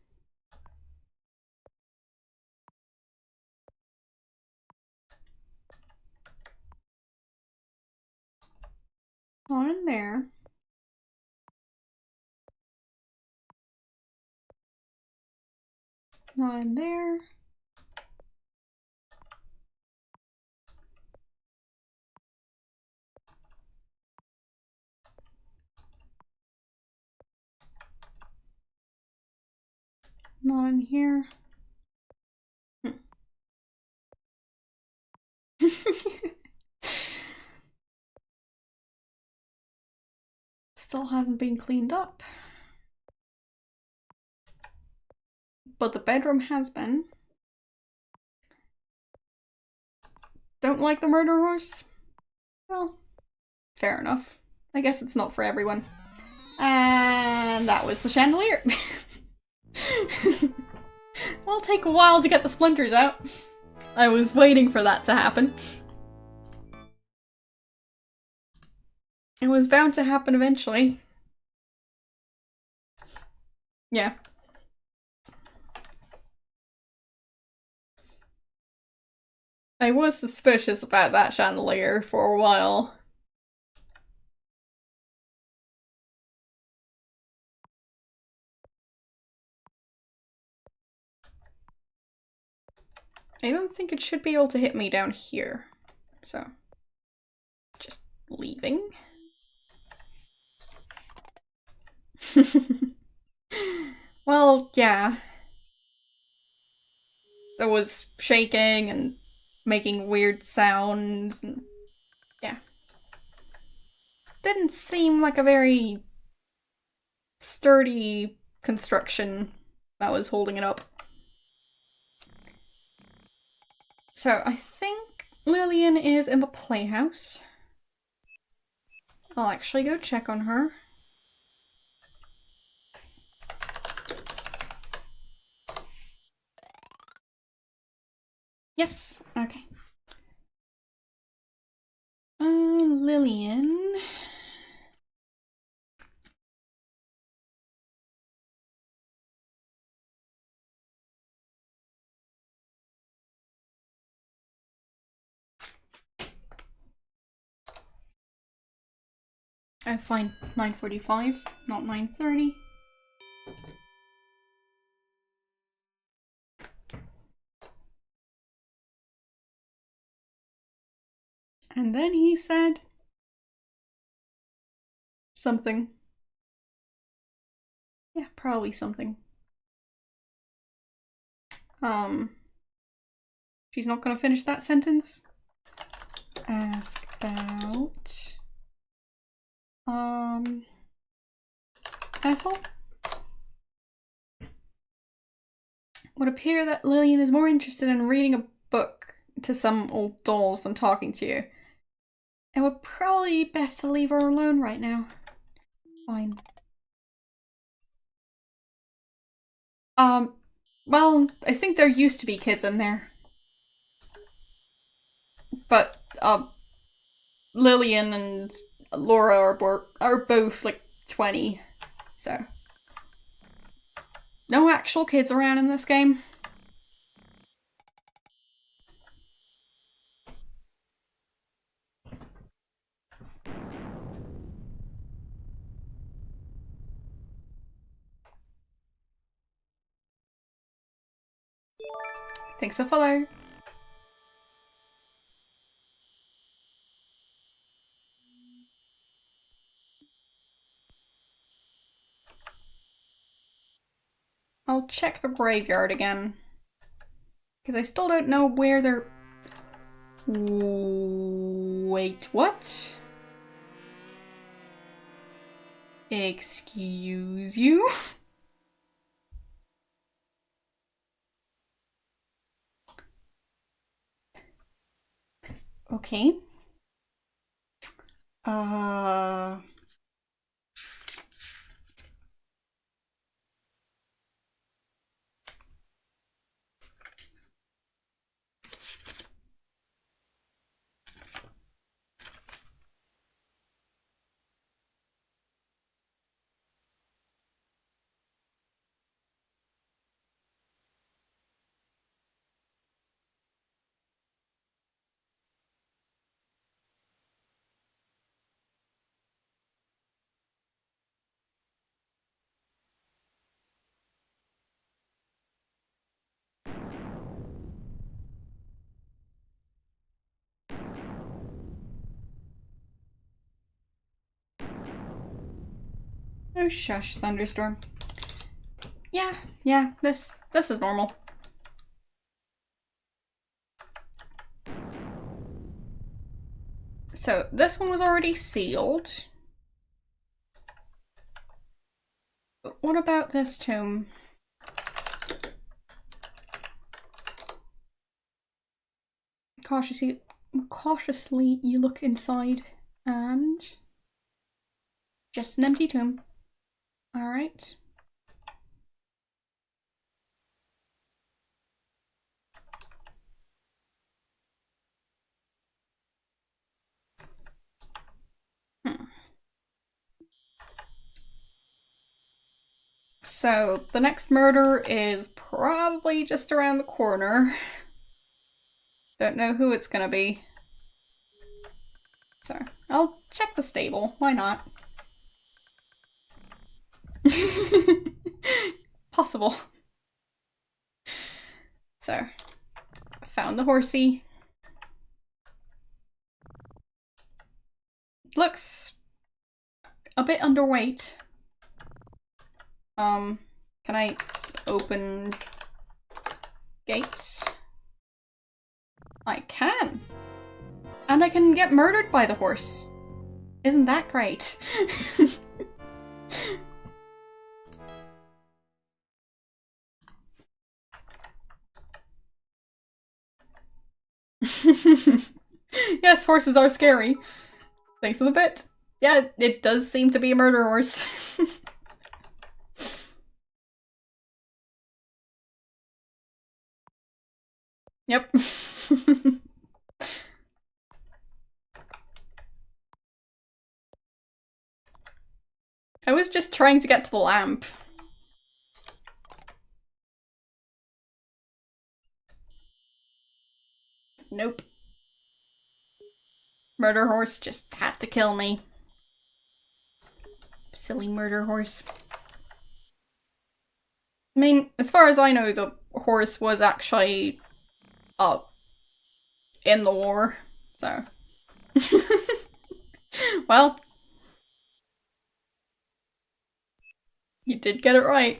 Not in there. Not in there. Not in here. Still hasn't been cleaned up. But the bedroom has been. Don't like the murder horse? Well, fair enough. I guess it's not for everyone. And that was the chandelier. It'll take a while to get the splinters out. I was waiting for that to happen. It was bound to happen eventually. Yeah. I was suspicious about that chandelier for a while. I don't think it should be able to hit me down here. So, just leaving. Well, yeah. There was shaking and making weird sounds and yeah. Didn't seem like a very sturdy construction that was holding it up. So I think Lillian is in the playhouse. I'll actually go check on her. Yes, okay. Lillian. Fine, 9:45, not 9:30. And then he said something. Yeah, probably something. She's not gonna finish that sentence. Ask about Ethel. Would appear that Lillian is more interested in reading a book to some old dolls than talking to you. It would probably be best to leave her alone right now. Fine. Well, I think there used to be kids in there. But, Lillian and Laura are both, like, 20, so. No actual kids around in this game. Thanks for follow. I'll check the graveyard again. Because I still don't know where they're... Wait, what? Excuse you? Okay. Uh... Oh shush, thunderstorm. Yeah, this is normal. So this one was already sealed. But what about this tomb? Cautiously you look inside and just an empty tomb. Alright. So the next murder is probably just around the corner. Don't know who it's gonna be. So I'll check the stable. Why not? Possible. So, found the horsey. Looks a bit underweight. Can I open gates? I can. And I can get murdered by the horse. Isn't that great? Yes, horses are scary. Thanks for the bit. Yeah, it does seem to be a murder horse. Yep. I was just trying to get to the lamp. Nope. Murder horse just had to kill me. Silly murder horse. I mean, as far as I know, the horse was actually in the war, so. Well, you did get it right.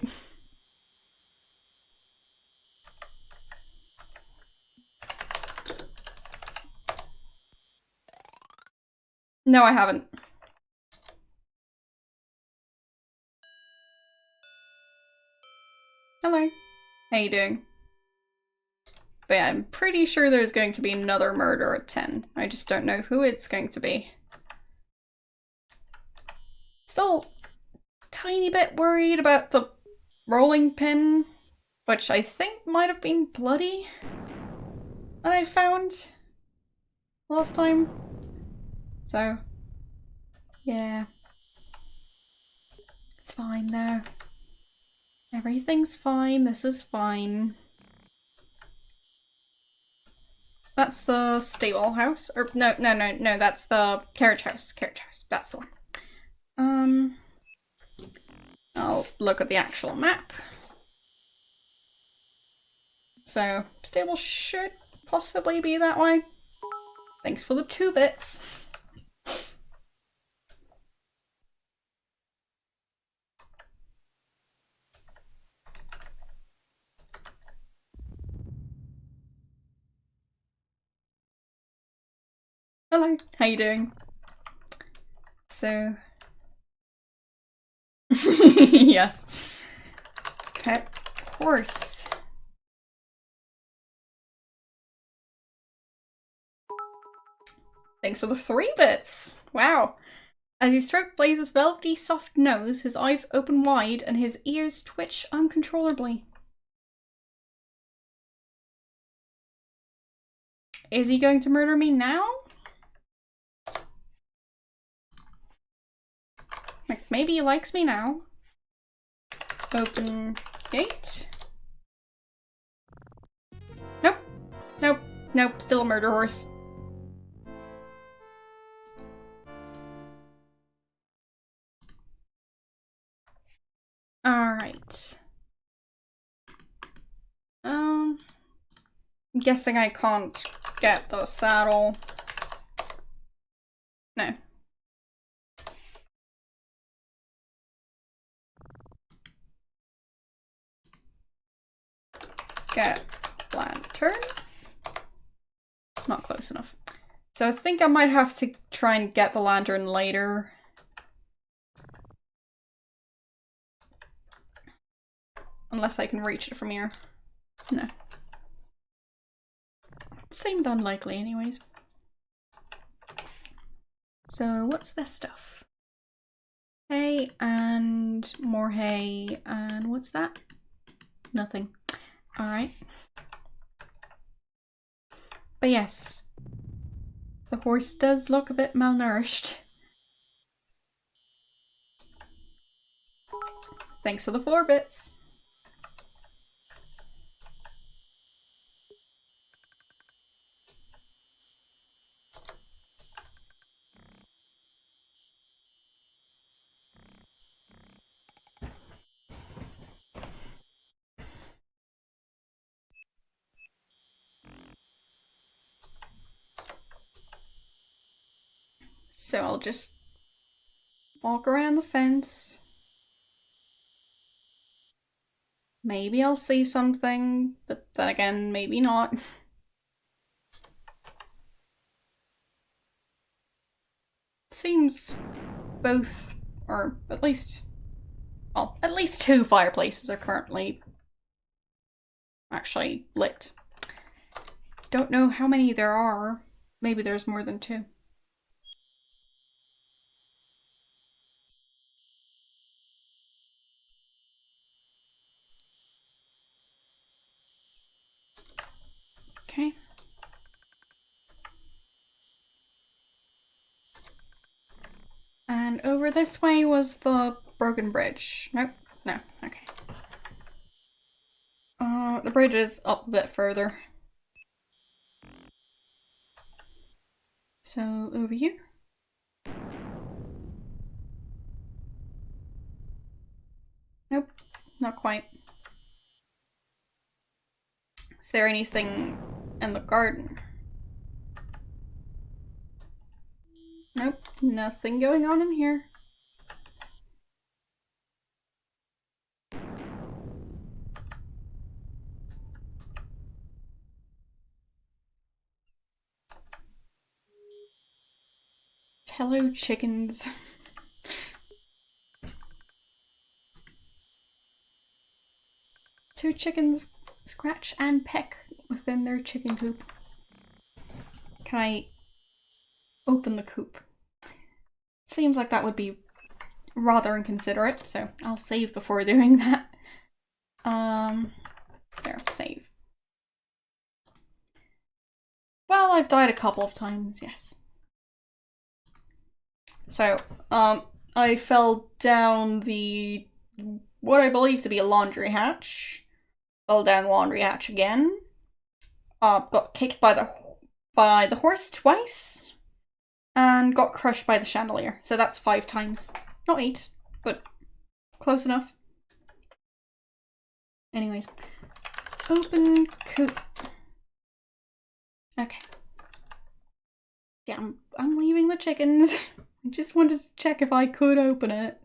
No, I haven't. Hello. How you doing? But yeah, I'm pretty sure there's going to be another murder at 10. I just don't know who it's going to be. Still a tiny bit worried about the rolling pin, which I think might have been bloody, that I found last time. So, yeah. It's fine though. Everything's fine, this is fine. That's the stable house, or no, that's the carriage house, that's the one. I'll look at the actual map. So, stable should possibly be that way. Thanks for the 2 bits. Hello, how you doing? So... yes. Pet horse. Thanks for the 3 bits! Wow. As you stroke Blaze's velvety soft nose, his eyes open wide and his ears twitch uncontrollably. Is he going to murder me now? Like, maybe he likes me now. Open gate. Nope. Nope. Nope. Still a murder horse. Alright. I'm guessing I can't get the saddle. No. Get lantern. Not close enough. So I think I might have to try and get the lantern later. Unless I can reach it from here. No. Seemed unlikely anyways. So what's this stuff? Hay and more hay and what's that? Nothing. Alright. But yes, the horse does look a bit malnourished. Thanks for the 4 bits. So I'll just walk around the fence. Maybe I'll see something, but then again, maybe not. Seems both, or at least, well, at least 2 fireplaces are currently actually lit. Don't know how many there are. Maybe there's more than 2. Okay. And over this way was the broken bridge. Nope. No. Okay. The bridge is up a bit further. So, over here. Nope. Not quite. Is there anything in the garden? Nope. Nothing going on in here. Hello, chickens. Two chickens scratch and peck within their chicken coop. Can I open the coop? Seems like that would be rather inconsiderate, so I'll save before doing that. There, save. Well, I've died a couple of times, yes. So, I fell down the, what I believe to be a laundry hatch. Fell down the laundry hatch again. Got kicked by the horse twice. And got crushed by the chandelier. So that's 5 times. Not 8, but close enough. Anyways. Open coop. Okay. Yeah, I'm leaving the chickens. I just wanted to check if I could open it.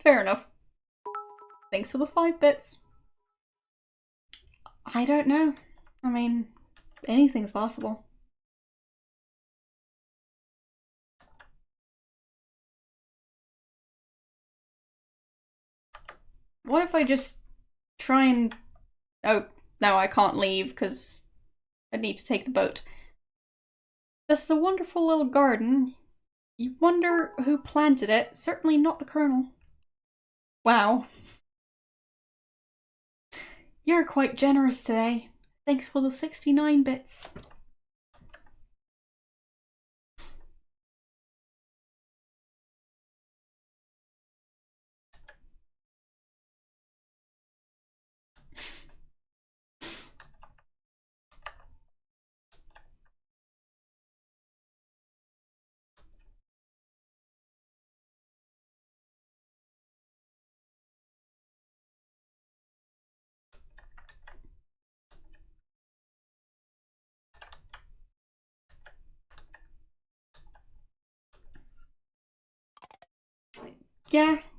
Fair enough. Thanks for the 5 bits. I don't know. I mean, anything's possible. What if I just try and... Oh, no, I can't leave because I need to take the boat. This is a wonderful little garden. You wonder who planted it. Certainly not the Colonel. Wow. You're quite generous today. Thanks for the 69 bits.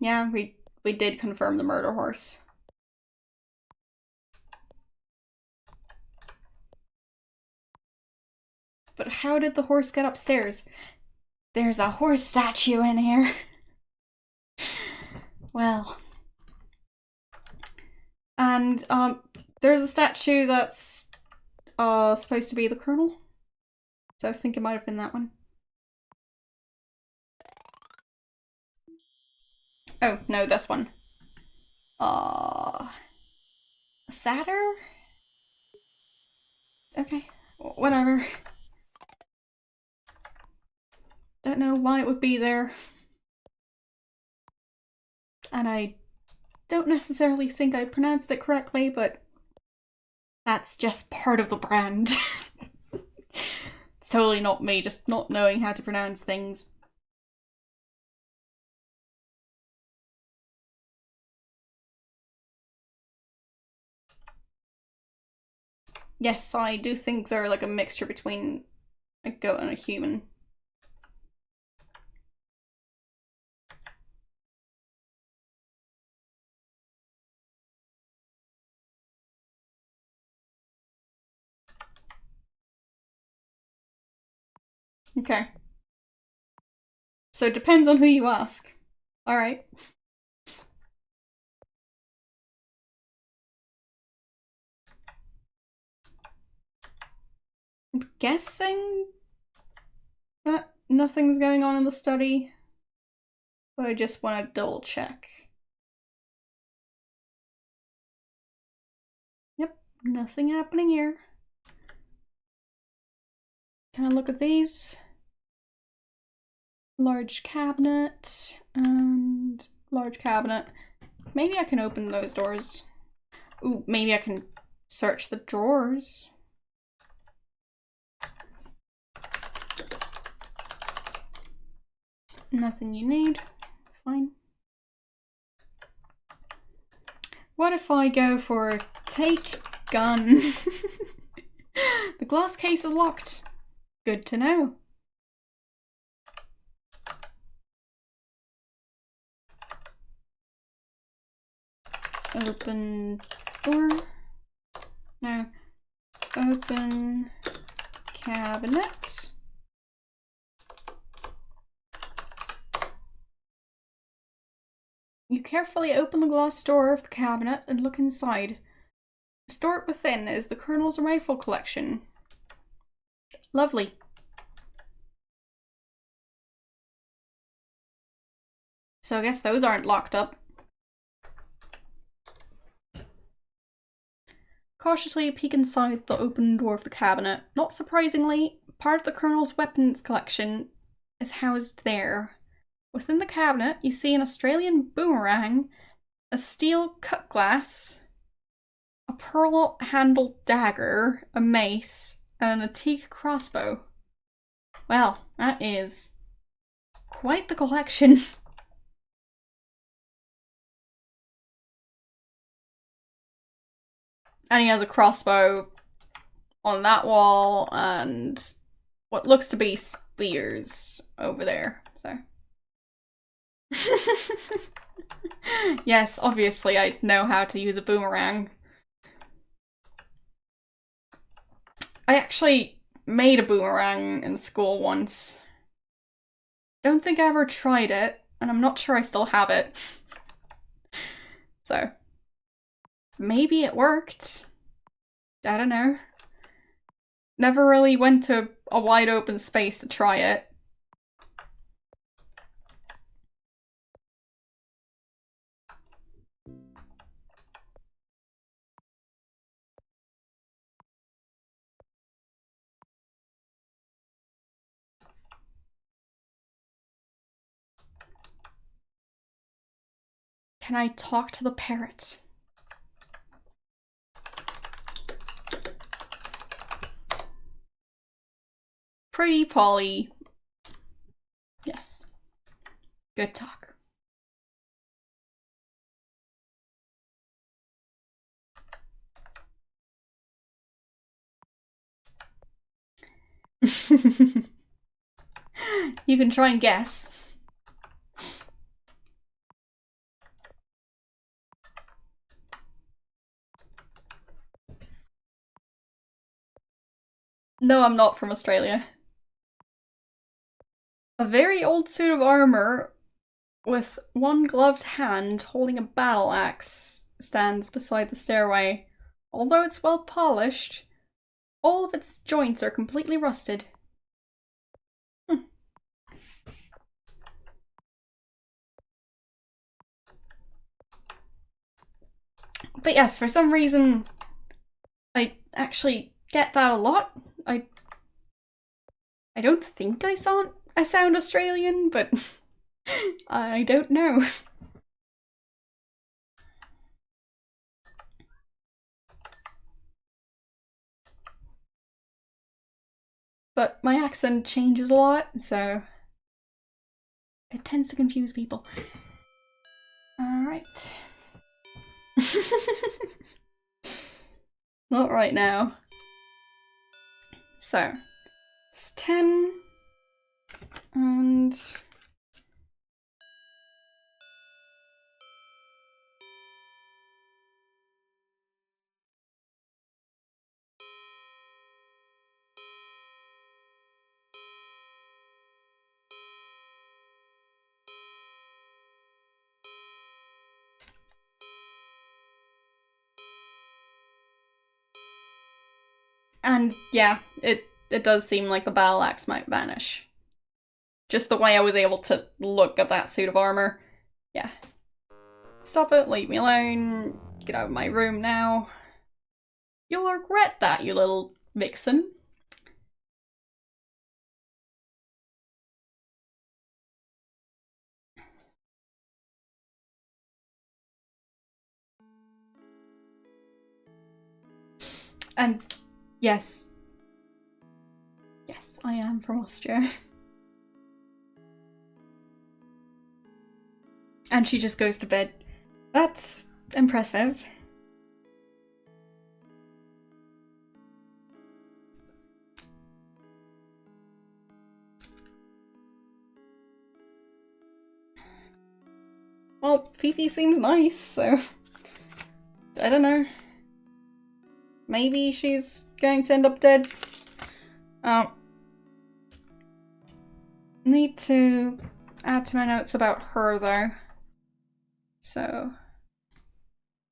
Yeah, we did confirm the murder horse. But how did the horse get upstairs? There's a horse statue in here. Well. And, there's a statue that's, supposed to be the Colonel. So I think it might have been that one. Oh, no, this one. Satyr? Okay, whatever. Don't know why it would be there. And I don't necessarily think I pronounced it correctly, but that's just part of the brand. It's totally not me, just not knowing how to pronounce things. Yes, I do think they're like a mixture between a goat and a human. Okay. So it depends on who you ask. Alright. I'm guessing that nothing's going on in the study, but I just want to double check. Yep, nothing happening here. Can I look at these? Large cabinet and large cabinet. Maybe I can open those doors. Ooh, maybe I can search the drawers. Nothing you need. Fine. What if I go for take gun? The glass case is locked. Good to know. Open door. No. Open cabinet. You carefully open the glass door of the cabinet and look inside. Stored within is the Colonel's rifle collection. Lovely. So I guess those aren't locked up. Cautiously peek inside the open door of the cabinet. Not surprisingly, part of the Colonel's weapons collection is housed there. Within the cabinet, you see an Australian boomerang, a steel cut glass, a pearl-handled dagger, a mace, and an antique crossbow. Well, that is quite the collection. And he has a crossbow on that wall and what looks to be spears over there, so. Yes, obviously I know how to use a boomerang. I actually made a boomerang in school once. Don't think I ever tried it, and I'm not sure I still have it. So, maybe it worked. I don't know. Never really went to a wide open space to try it. Can I talk to the parrot? Pretty Polly. Yes. Good talk. You can try and guess. No, I'm not from Australia. A very old suit of armor with one gloved hand holding a battle axe stands beside the stairway. Although it's well polished, all of its joints are completely rusted. But yes, for some reason, I actually get that a lot. I don't think I sound Australian, but I don't know. But my accent changes a lot, so it tends to confuse people. Alright. Not right now. So, it's 10 and yeah, it does seem like the battle axe might vanish. Just the way I was able to look at that suit of armor. Yeah. Stop it, leave me alone, get out of my room now. You'll regret that, you little vixen. And yes. Yes, I am from Austria. And she just goes to bed. That's impressive. Well, Fifi seems nice, so I don't know. Maybe she's going to end up dead. Need to add to my notes about her though. So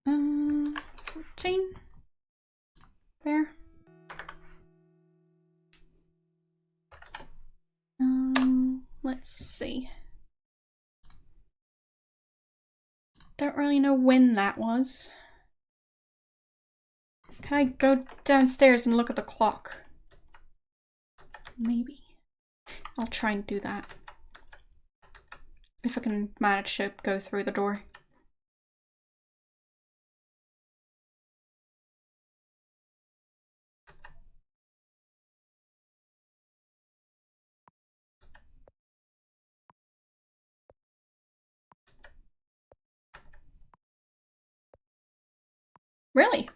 14 there. Let's see. Don't really know when that was. Can I go downstairs and look at the clock? Maybe. I'll try and do that. If I can manage to go through the door. Really?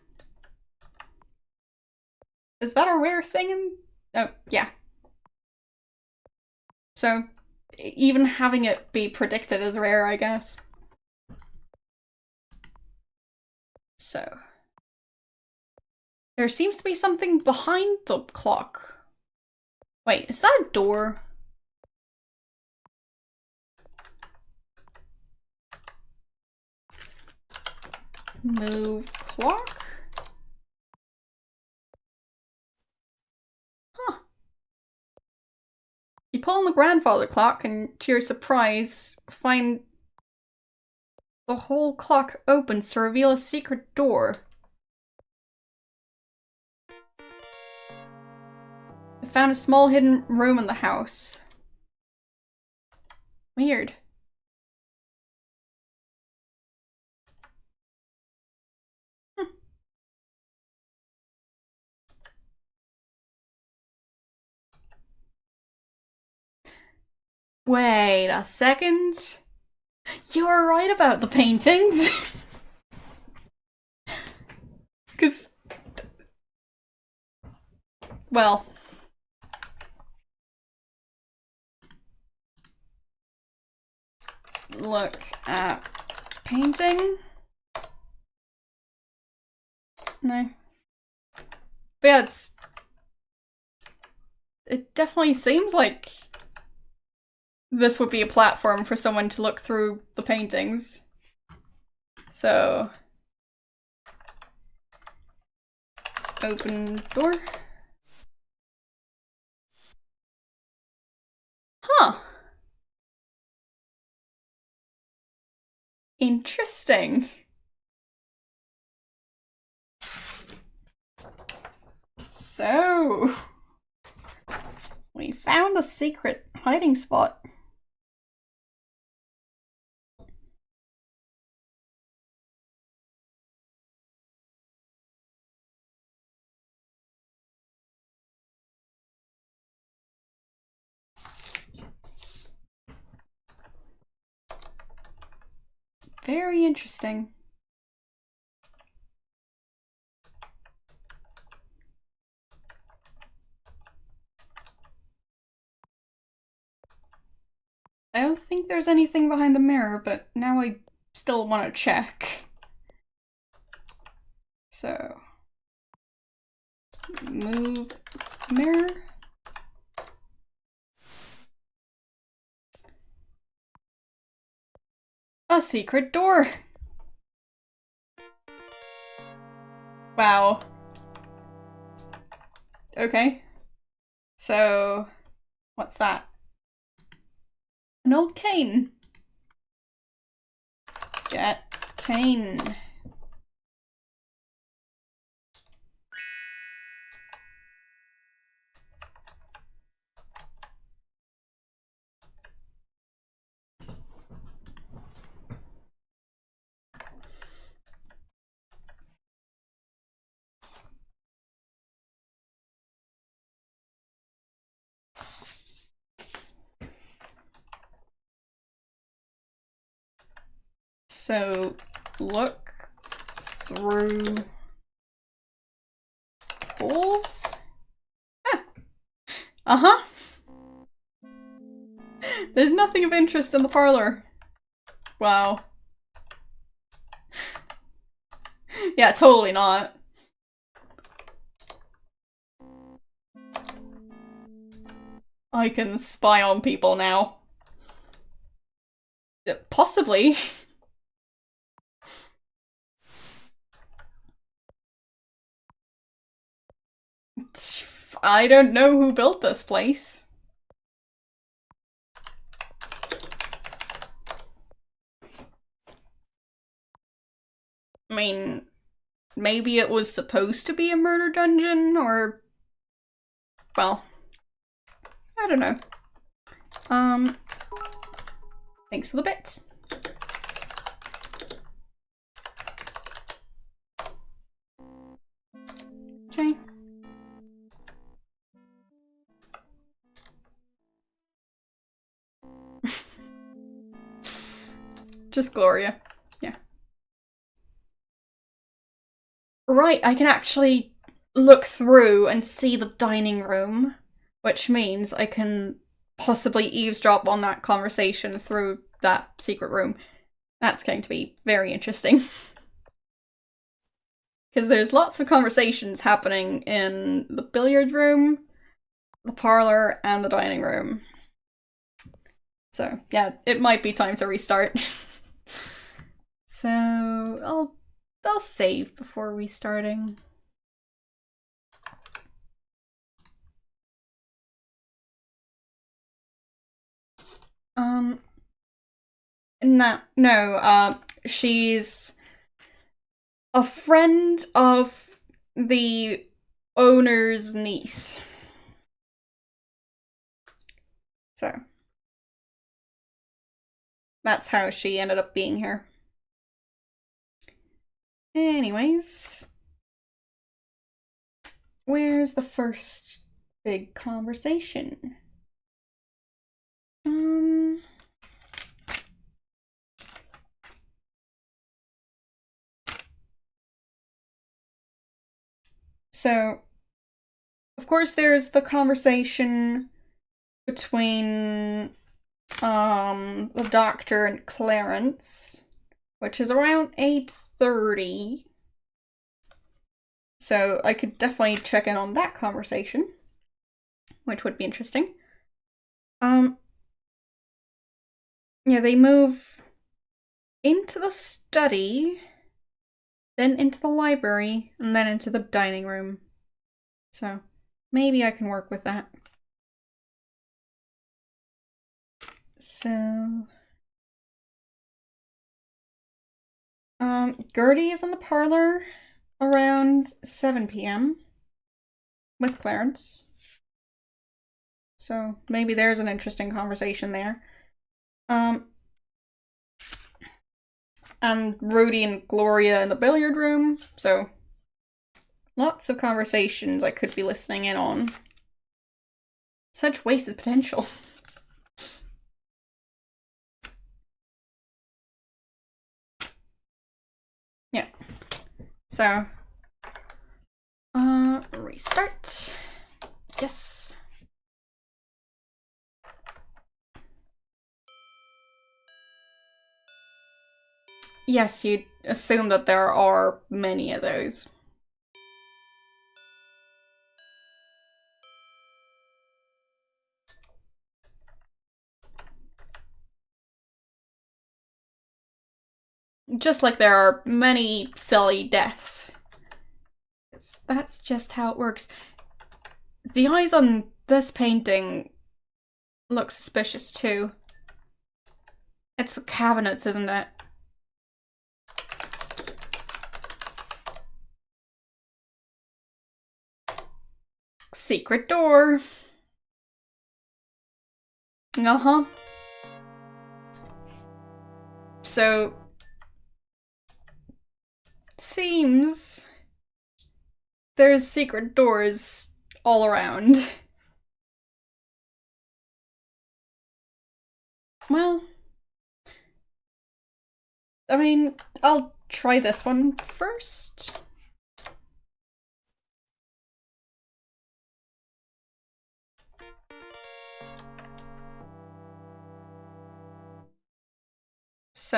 Is that a rare thing in... Oh, yeah. So, even having it be predicted is rare, I guess. So... There seems to be something behind the clock. Wait, is that a door? Move clock? Huh. You pull on the grandfather clock and, to your surprise, find the whole clock opens to reveal a secret door. I found a small hidden room in the house. Weird. Wait a second. You were right about the paintings. Because, well, look at painting. No. But yeah, it definitely seems like this would be a platform for someone to look through the paintings. So, open door. Huh. Interesting. So, we found a secret hiding spot. Very interesting. I don't think there's anything behind the mirror, but now I still want to check. So, move mirror. A secret door. Wow. Okay. So, what's that? An old cane. Get cane. So, look through holes? Ah. Uh-huh. There's nothing of interest in the parlor. Wow. Yeah, totally not. I can spy on people now. Possibly. I don't know who built this place. I mean, maybe it was supposed to be a murder dungeon, or... well, I don't know. Thanks for the bits. Okay. Just Gloria. Yeah. Right, I can actually look through and see the dining room, which means I can possibly eavesdrop on that conversation through that secret room. That's going to be very interesting. Because there's lots of conversations happening in the billiard room, the parlor, and the dining room. So, yeah, it might be time to restart. So, I'll I'll save before restarting. No, she's a friend of the owner's niece. So, that's how she ended up being here. Anyways, where's the first big conversation? So, of course, there's the conversation between the doctor and Clarence, which is around 8:30. So I could definitely check in on that conversation, which would be interesting. Yeah, they move into the study, then into the library, and then into the dining room. So maybe I can work with that. So Gertie is in the parlor around 7 p.m. with Clarence. So maybe there's an interesting conversation there. And Rudy and Gloria in the billiard room, so lots of conversations I could be listening in on. Such wasted potential. Yeah. So, restart. Yes. Yes, you'd assume that there are many of those. Just like there are many silly deaths. That's just how it works. The eyes on this painting look suspicious too. It's the cabinets, isn't it? Secret door. Uh-huh. So, it seems there's secret doors all around. Well, I mean, I'll try this one first. So,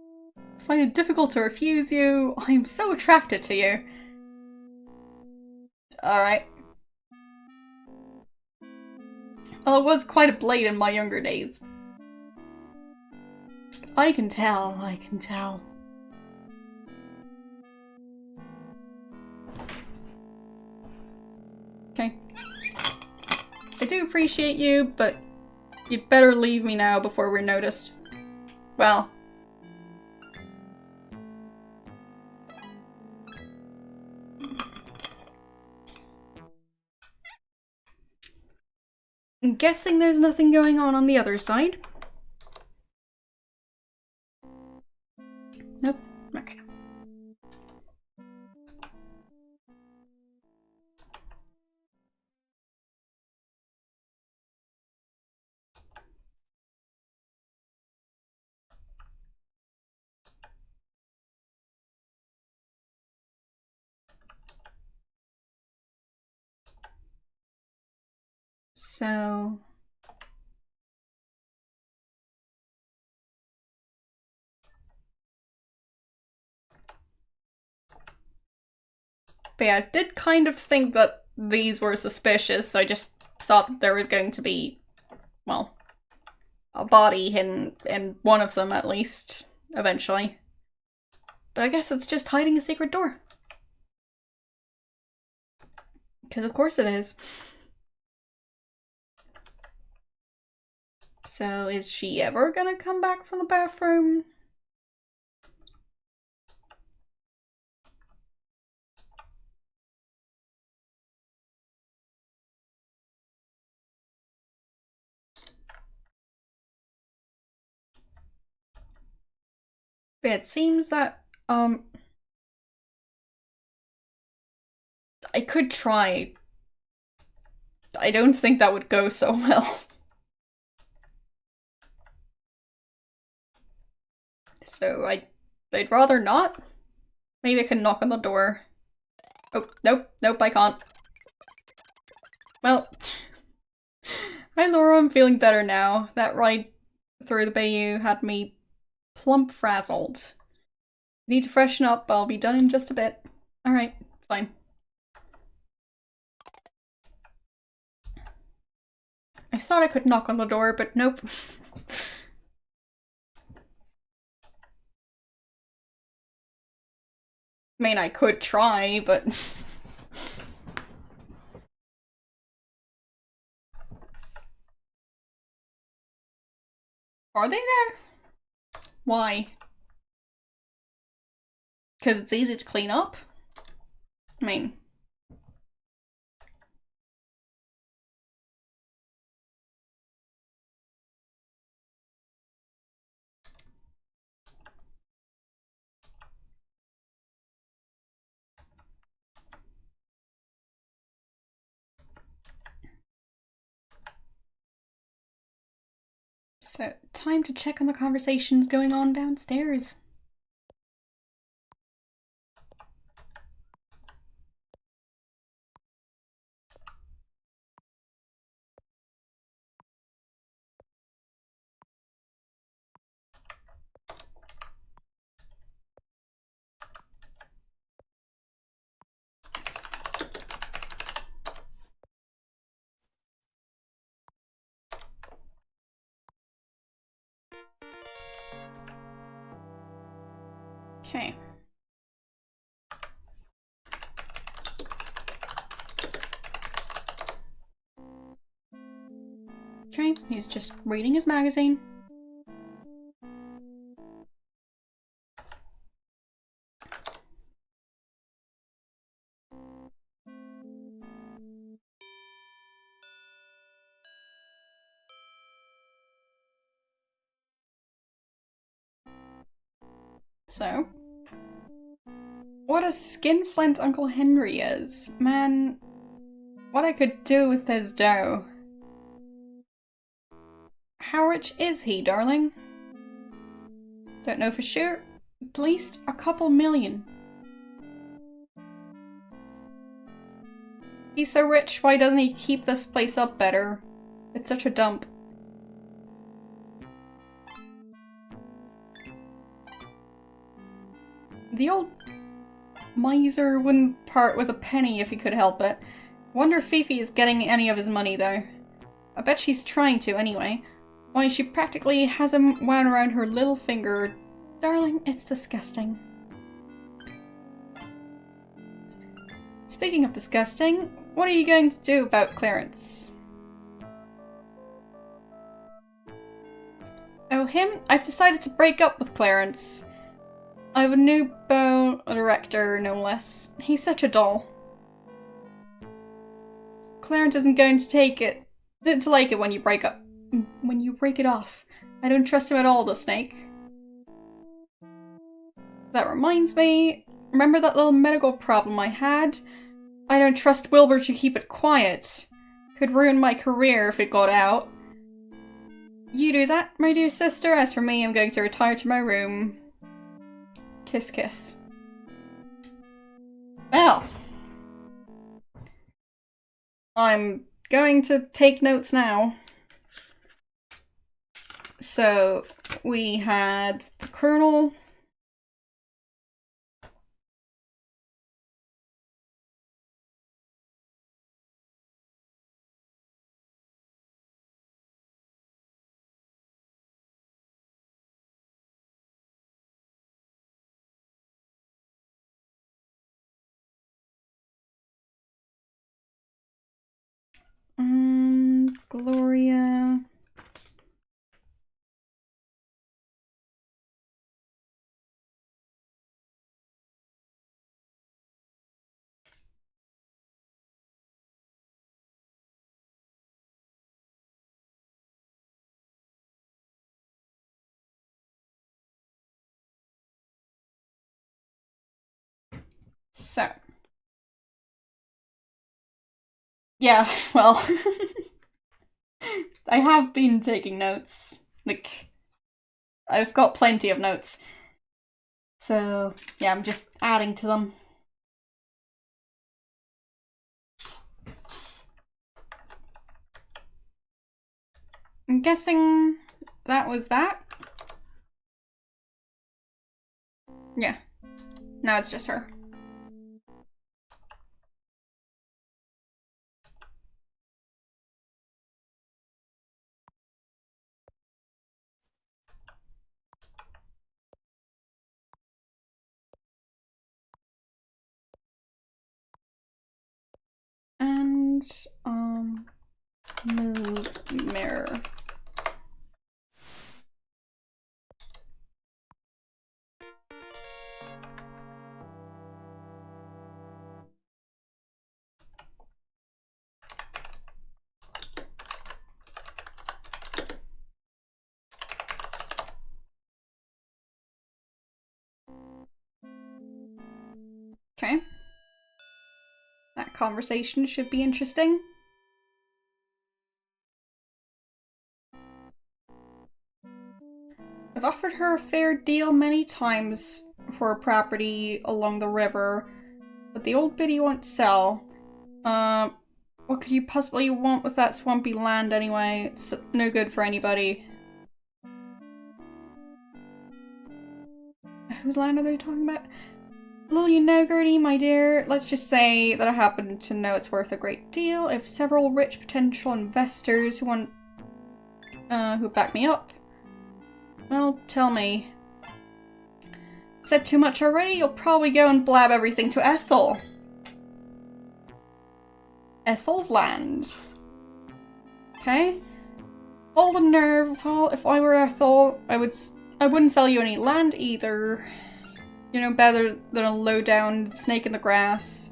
I find it difficult to refuse you. I am so attracted to you. Alright. Well, it was quite a blade in my younger days. I can tell, I can tell. Okay. I do appreciate you, but you'd better leave me now before we're noticed. Well. I'm guessing there's nothing going on the other side. Nope. Okay. So... But yeah, I did kind of think that these were suspicious, so I just thought that there was going to be, well, a body in one of them at least, eventually. But I guess it's just hiding a secret door. Because of course it is. So is she ever gonna come back from the bathroom? It seems that, I could try. I don't think that would go so well. So I'd rather not. Maybe I can knock on the door. Oh, nope, nope, I can't. Well, hi Laura, I'm feeling better now. That ride through the bayou had me plump frazzled. Need to freshen up, I'll be done in just a bit. Alright, fine. I thought I could knock on the door, but nope. I mean, I could try, but... Are they there? Why? Because it's easy to clean up? I mean... So, time to check on the conversations going on downstairs. Okay. Okay, he's just reading his magazine. So, what a skinflint Uncle Henry is. Man, what I could do with his dough. How rich is he, darling? Don't know for sure. At least a couple million. He's so rich, why doesn't he keep this place up better? It's such a dump. The old miser wouldn't part with a penny if he could help it. Wonder if Fifi is getting any of his money, though. I bet she's trying to, anyway. Why, she practically has him wound around her little finger. Darling, it's disgusting. Speaking of disgusting, what are you going to do about Clarence? Oh, him? I've decided to break up with Clarence. I have a new beau director, no less. He's such a doll. Clarence isn't going to like it when you break it off. I don't trust him at all, the snake. That reminds me, remember that little medical problem I had? I don't trust Wilbur to keep it quiet. Could ruin my career if it got out. You do that, my dear sister. As for me, I'm going to retire to my room. Kiss, kiss. Well. I'm going to take notes now. So, we had the Colonel. Gloria. So. Yeah, well, I have been taking notes. Like, I've got plenty of notes. So, yeah, I'm just adding to them. I'm guessing that was that? Yeah. Now it's just her. And, move mirror. Okay. That conversation should be interesting. I've offered her a fair deal many times for a property along the river, but the old biddy won't sell. What could you possibly want with that swampy land anyway? It's no good for anybody. Whose land are they talking about? Little you know, Gertie, my dear, let's just say that I happen to know it's worth a great deal. I have several rich potential investors who want, who back me up. Well, tell me. Said too much already? You'll probably go and blab everything to Ethel. Ethel's land. Okay. All the nerve. Well, if I were Ethel, I wouldn't sell you any land either. You know better than a low-down snake in the grass.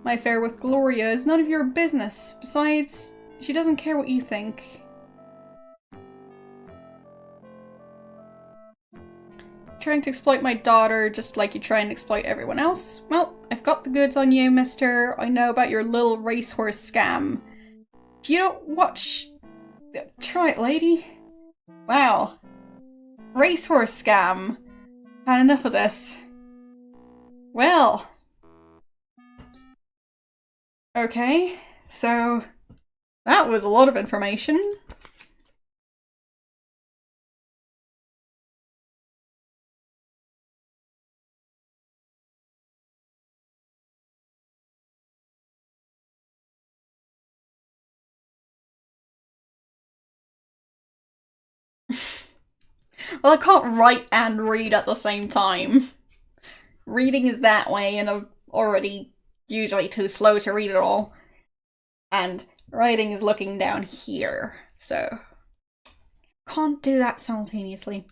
My affair with Gloria is none of your business. Besides, she doesn't care what you think. Trying to exploit my daughter just like you try and exploit everyone else? Well, I've got the goods on you, mister. I know about your little racehorse scam. If you don't watch... Try it, lady. Wow. Racehorse scam. Had enough of this. Well. Okay, so that was a lot of information. Well, I can't write and read at the same time. Reading is that way, and I'm already usually too slow to read it all. And writing is looking down here, so can't do that simultaneously.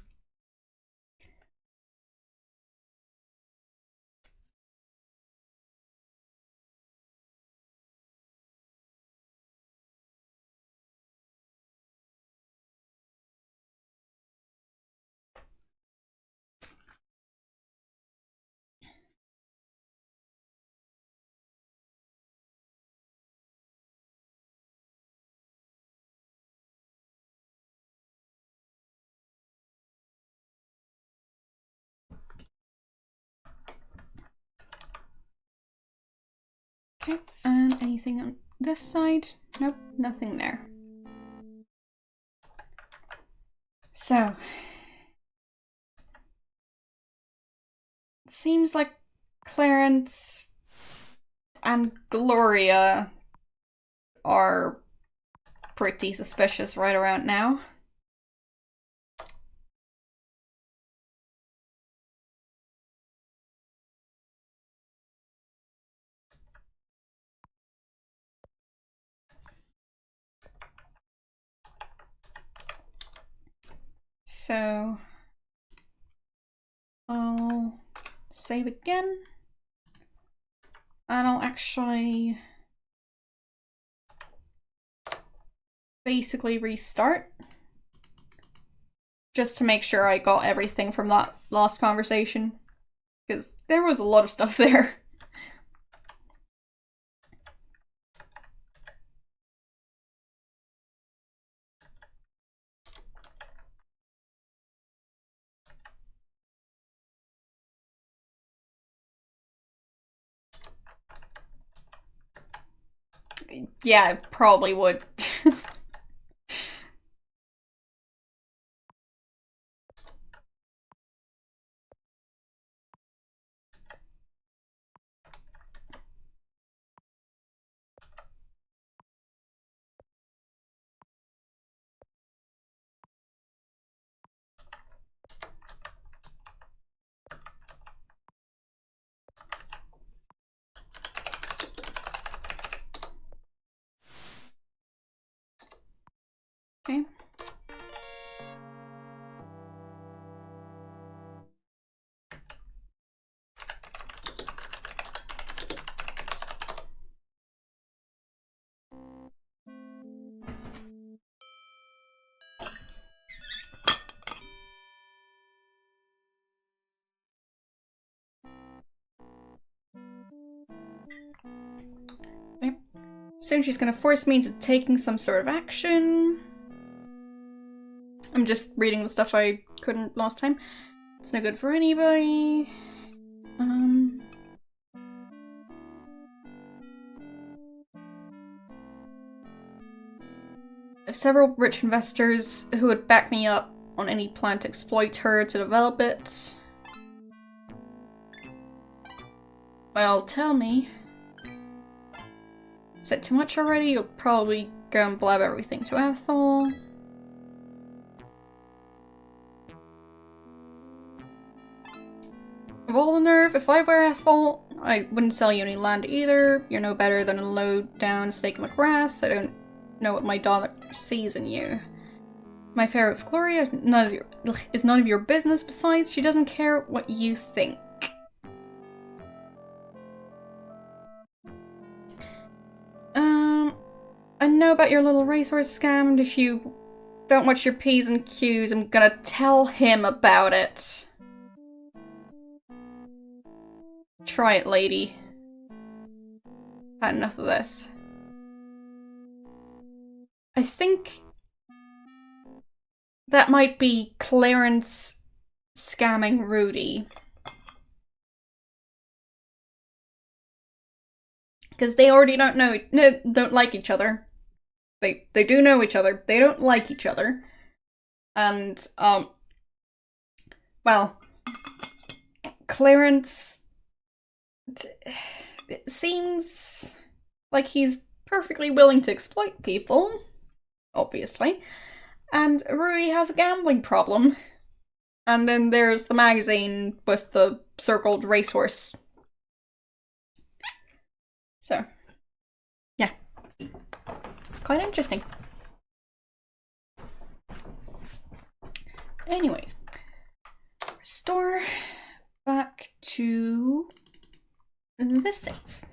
Okay, and anything on this side? Nope, nothing there. So, it seems like Clarence and Gloria are pretty suspicious right around now. So I'll save again, and I'll actually basically restart just to make sure I got everything from that last conversation, because there was a lot of stuff there. Yeah, I probably would. Okay. Okay. Soon she's gonna force me into taking some sort of action. I'm just reading the stuff I couldn't last time. It's no good for anybody. I have several rich investors who would back me up on any plan to exploit her to develop it. Well, tell me. Is it too much already? You'll probably go and blab everything to Ethel. Of all the nerve, if I were Ethel, I wouldn't sell you any land either. You're no better than a low-down snake in the grass. I don't know what my daughter sees in you. My affair with Gloria is none of your business. Besides, she doesn't care what you think. I know about your little racehorse scam, and if you don't watch your P's and Q's, I'm gonna tell him about it. Try it, lady. Had enough of this. I think that might be Clarence scamming Rudy. Because they already don't like each other. They do know each other. They don't like each other. And, well, Clarence, it seems like he's perfectly willing to exploit people, obviously. And Rudy has a gambling problem. And then there's the magazine with the circled racehorse. So, yeah. It's quite interesting. Anyways, restore back to the safe.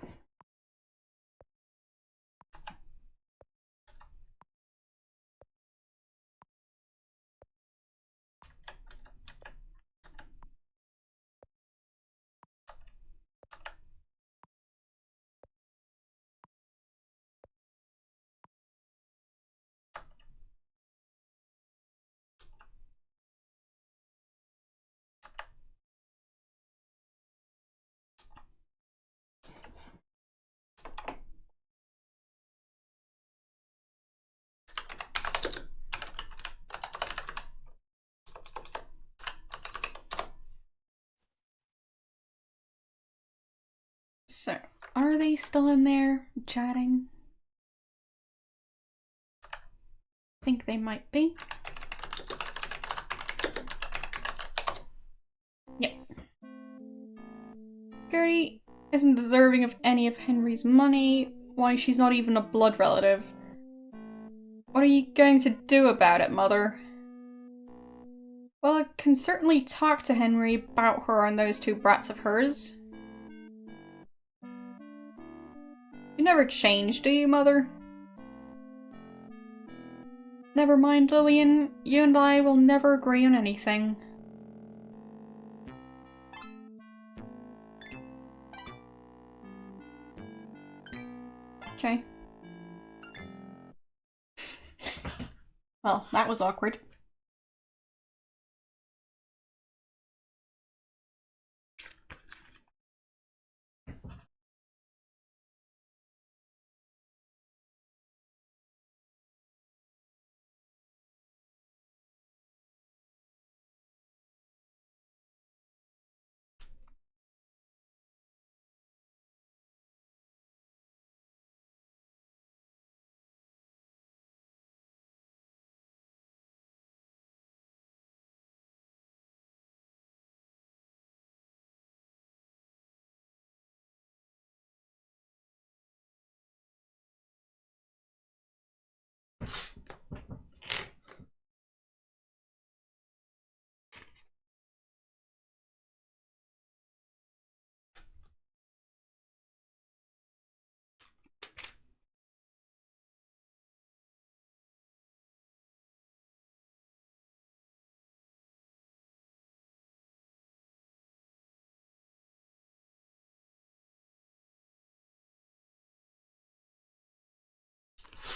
So, are they still in there chatting? I think they might be. Yep. Gertie isn't deserving of any of Henry's money. Why, she's not even a blood relative. What are you going to do about it, Mother? Well, I can certainly talk to Henry about her and those two brats of hers. You never change, do you, Mother? Never mind, Lillian. You and I will never agree on anything. Okay. Well, that was awkward.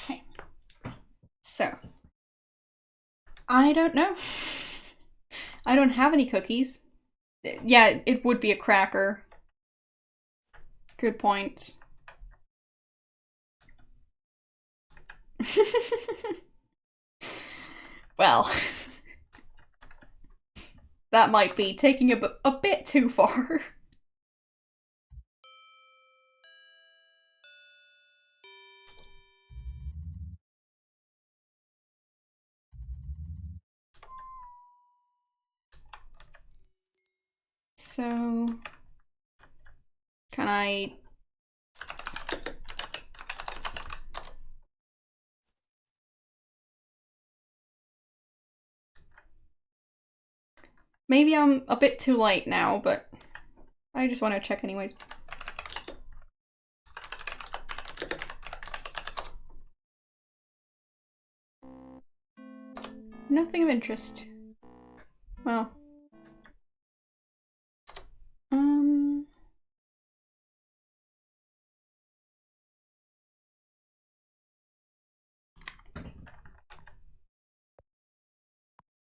Okay. So. I don't know. I don't have any cookies. Yeah, it would be a cracker. Good point. Well, that might be taking a bit too far. So, can I... Maybe I'm a bit too late now, but I just want to check anyways. Nothing of interest. Well.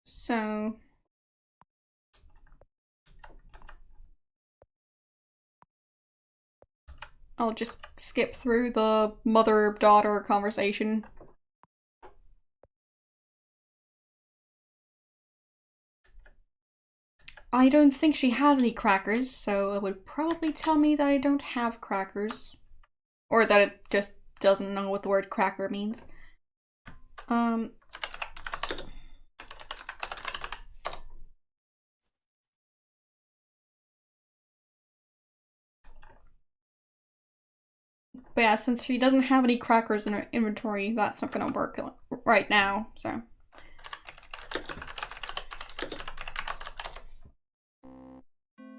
So... I'll just skip through the mother-daughter conversation. I don't think she has any crackers, so it would probably tell me that I don't have crackers. Or that it just doesn't know what the word cracker means. But yeah, since she doesn't have any crackers in her inventory, that's not gonna work right now, so.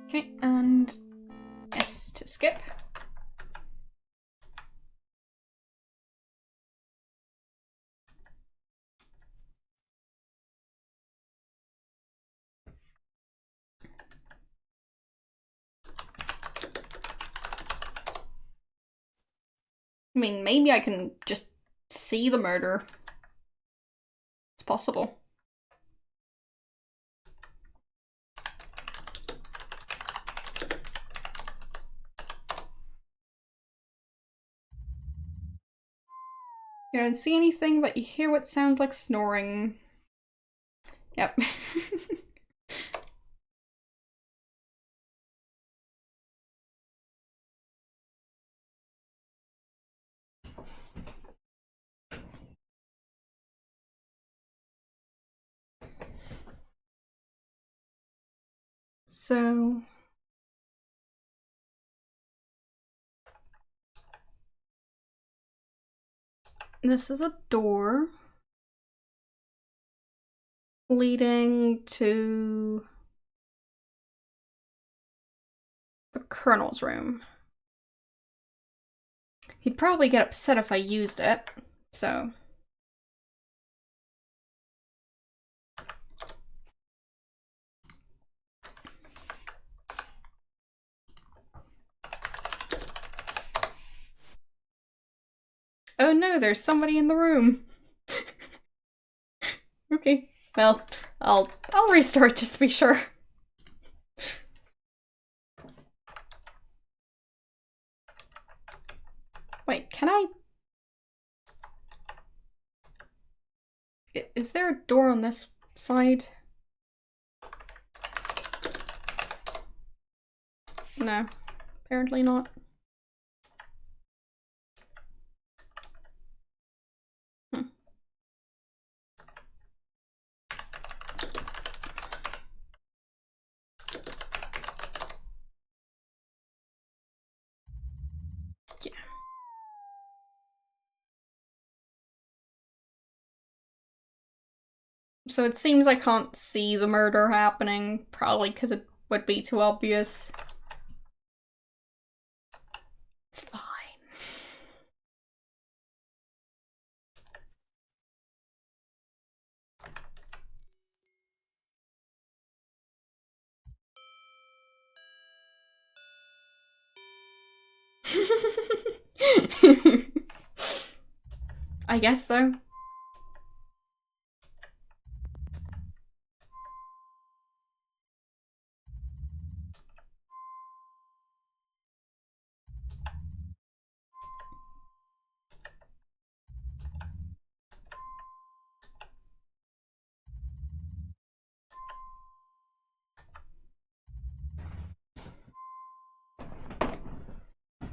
Okay, and S to skip. I mean, maybe I can just see the murder. It's possible. You don't see anything, but you hear what sounds like snoring. Yep. So... this is a door. leading to the Colonel's room. He'd probably get upset if I used it, so... Oh no, there's somebody in the room. Okay, well, I'll restart just to be sure. Wait, can I... Is there a door on this side? No, apparently not. So it seems I can't see the murder happening, probably because it would be too obvious. It's fine. I guess so.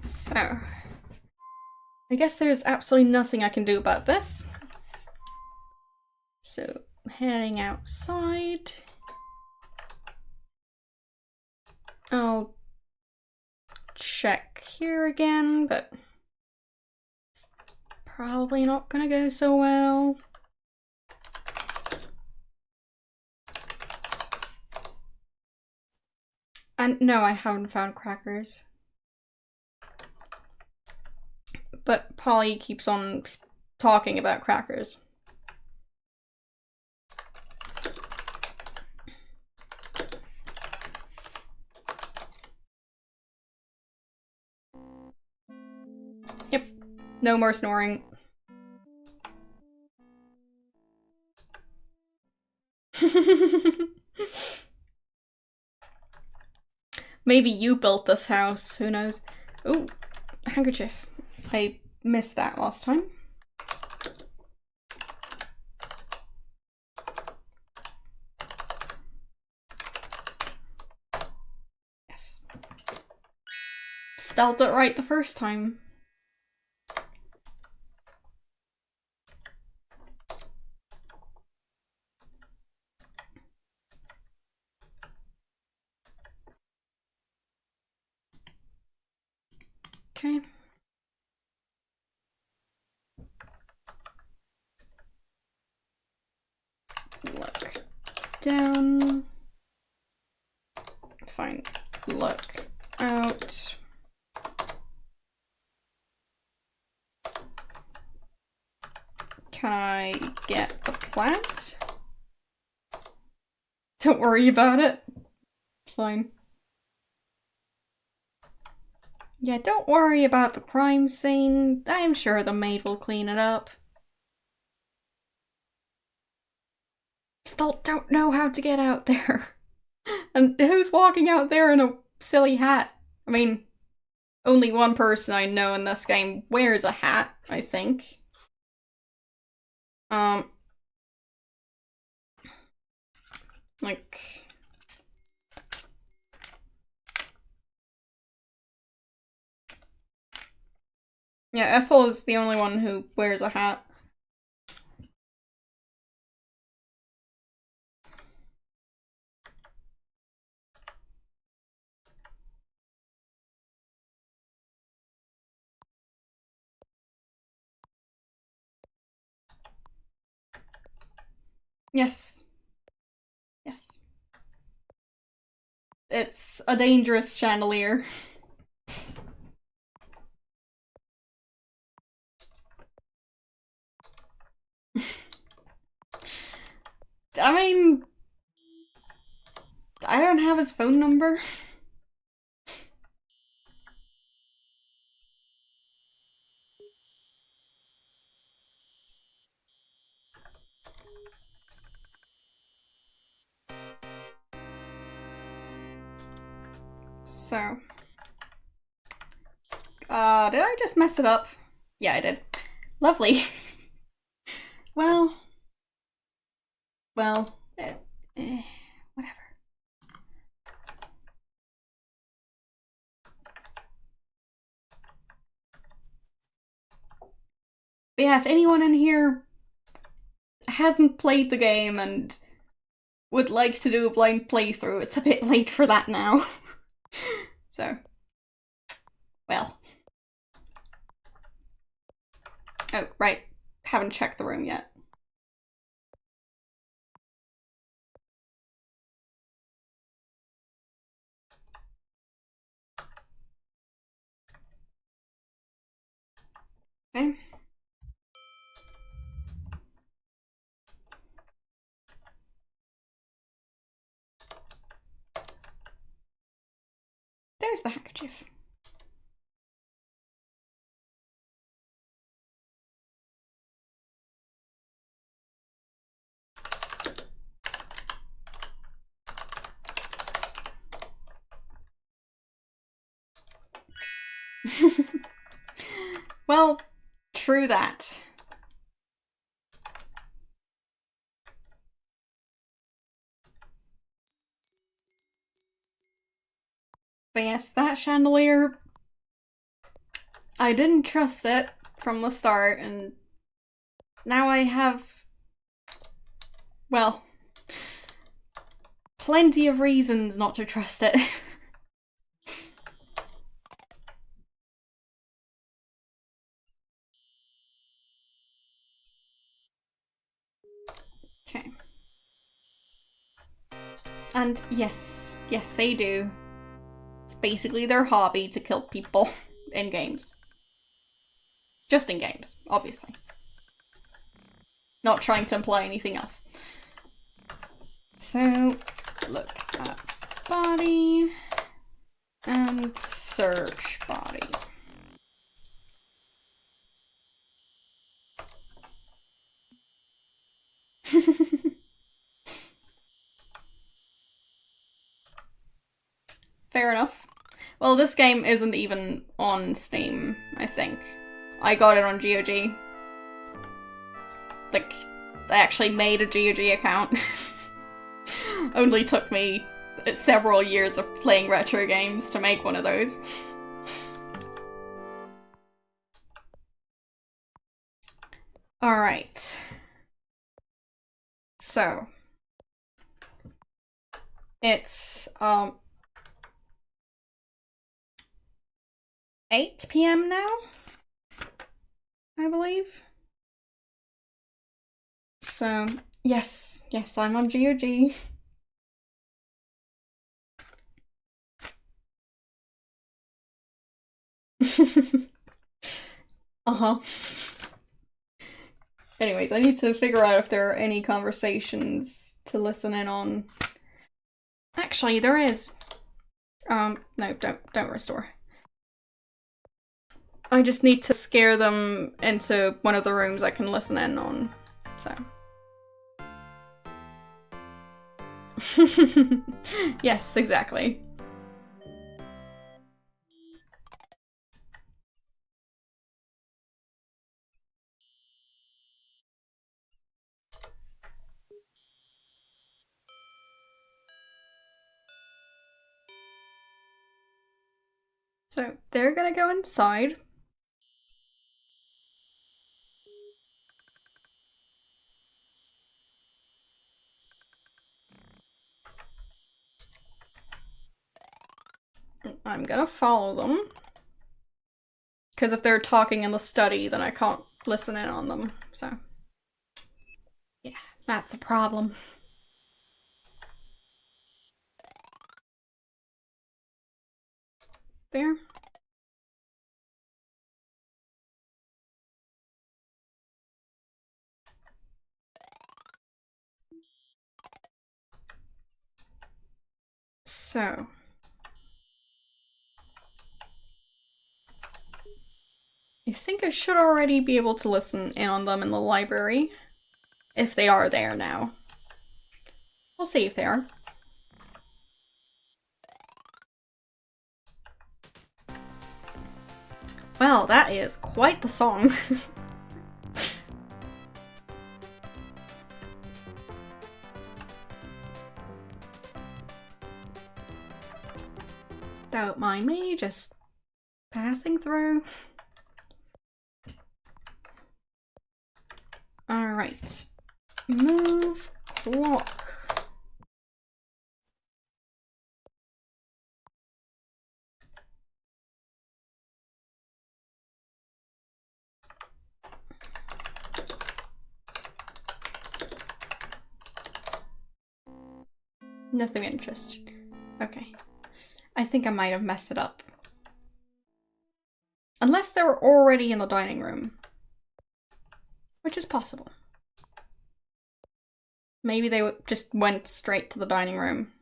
So, I guess there's absolutely nothing I can do about this. So, heading outside. I'll check here again, but it's probably not gonna go so well. And no, I haven't found crackers. But Polly keeps on talking about crackers. Yep, no more snoring. Maybe you built this house, who knows? Ooh, handkerchief. I missed that last time. Yes. Spelled it right the first time. Okay. Look down. Fine. Look out. Can I get a plant? Don't worry about it. Fine. Yeah, don't worry about the crime scene. I'm sure the maid will clean it up. Still don't know how to get out there. And who's walking out there in a silly hat? I mean, only one person I know in this game wears a hat, I think. Like... Yeah, Ethel is the only one who wears a hat. Yes. Yes. It's a dangerous chandelier. I mean, I don't have his phone number. So, did I just mess it up? Yeah, I did. Lovely. Well, whatever. But yeah, if anyone in here hasn't played the game and would like to do a blind playthrough, it's a bit late for that now. So, well. Oh, right. Haven't checked the room yet. Okay. There's the handkerchief. Well, true that. But yes, that chandelier, I didn't trust it from the start, and now I have, well, plenty of reasons not to trust it. Okay. And yes, they do. It's basically their hobby to kill people in games. Just in games, obviously. Not trying to imply anything else. So, look at body and search body. Fair enough. Well, this game isn't even on Steam, I think. I got it on GOG. Like, I actually made a GOG account. Only took me several years of playing retro games to make one of those. Alright. So. It's, 8 PM now? I believe. So, yes, I'm on GOG. Uh-huh. Anyways, I need to figure out if there are any conversations to listen in on. Actually, there is. No, don't restore. I just need to scare them into one of the rooms I can listen in on, so. Yes, exactly. So they're gonna go inside. I'm gonna follow them. Because if they're talking in the study, then I can't listen in on them, so. Yeah, that's a problem. there. So. I think I should already be able to listen in on them in the library. If they are there now. We'll see if they are. Well, that is quite the song. Don't mind me, just passing through. Alright. Move clock. Nothing of interest. Okay. I think I might have messed it up. Unless they were already in the dining room. Which is possible. Maybe they just went straight to the dining room.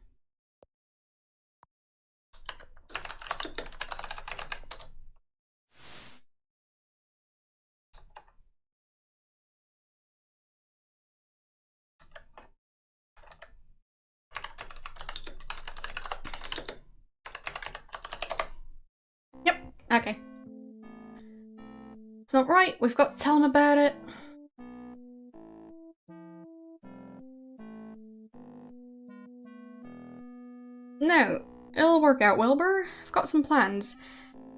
Yep, okay. It's not right, we've got to tell him about it. No, it'll work out, Wilbur. I've got some plans.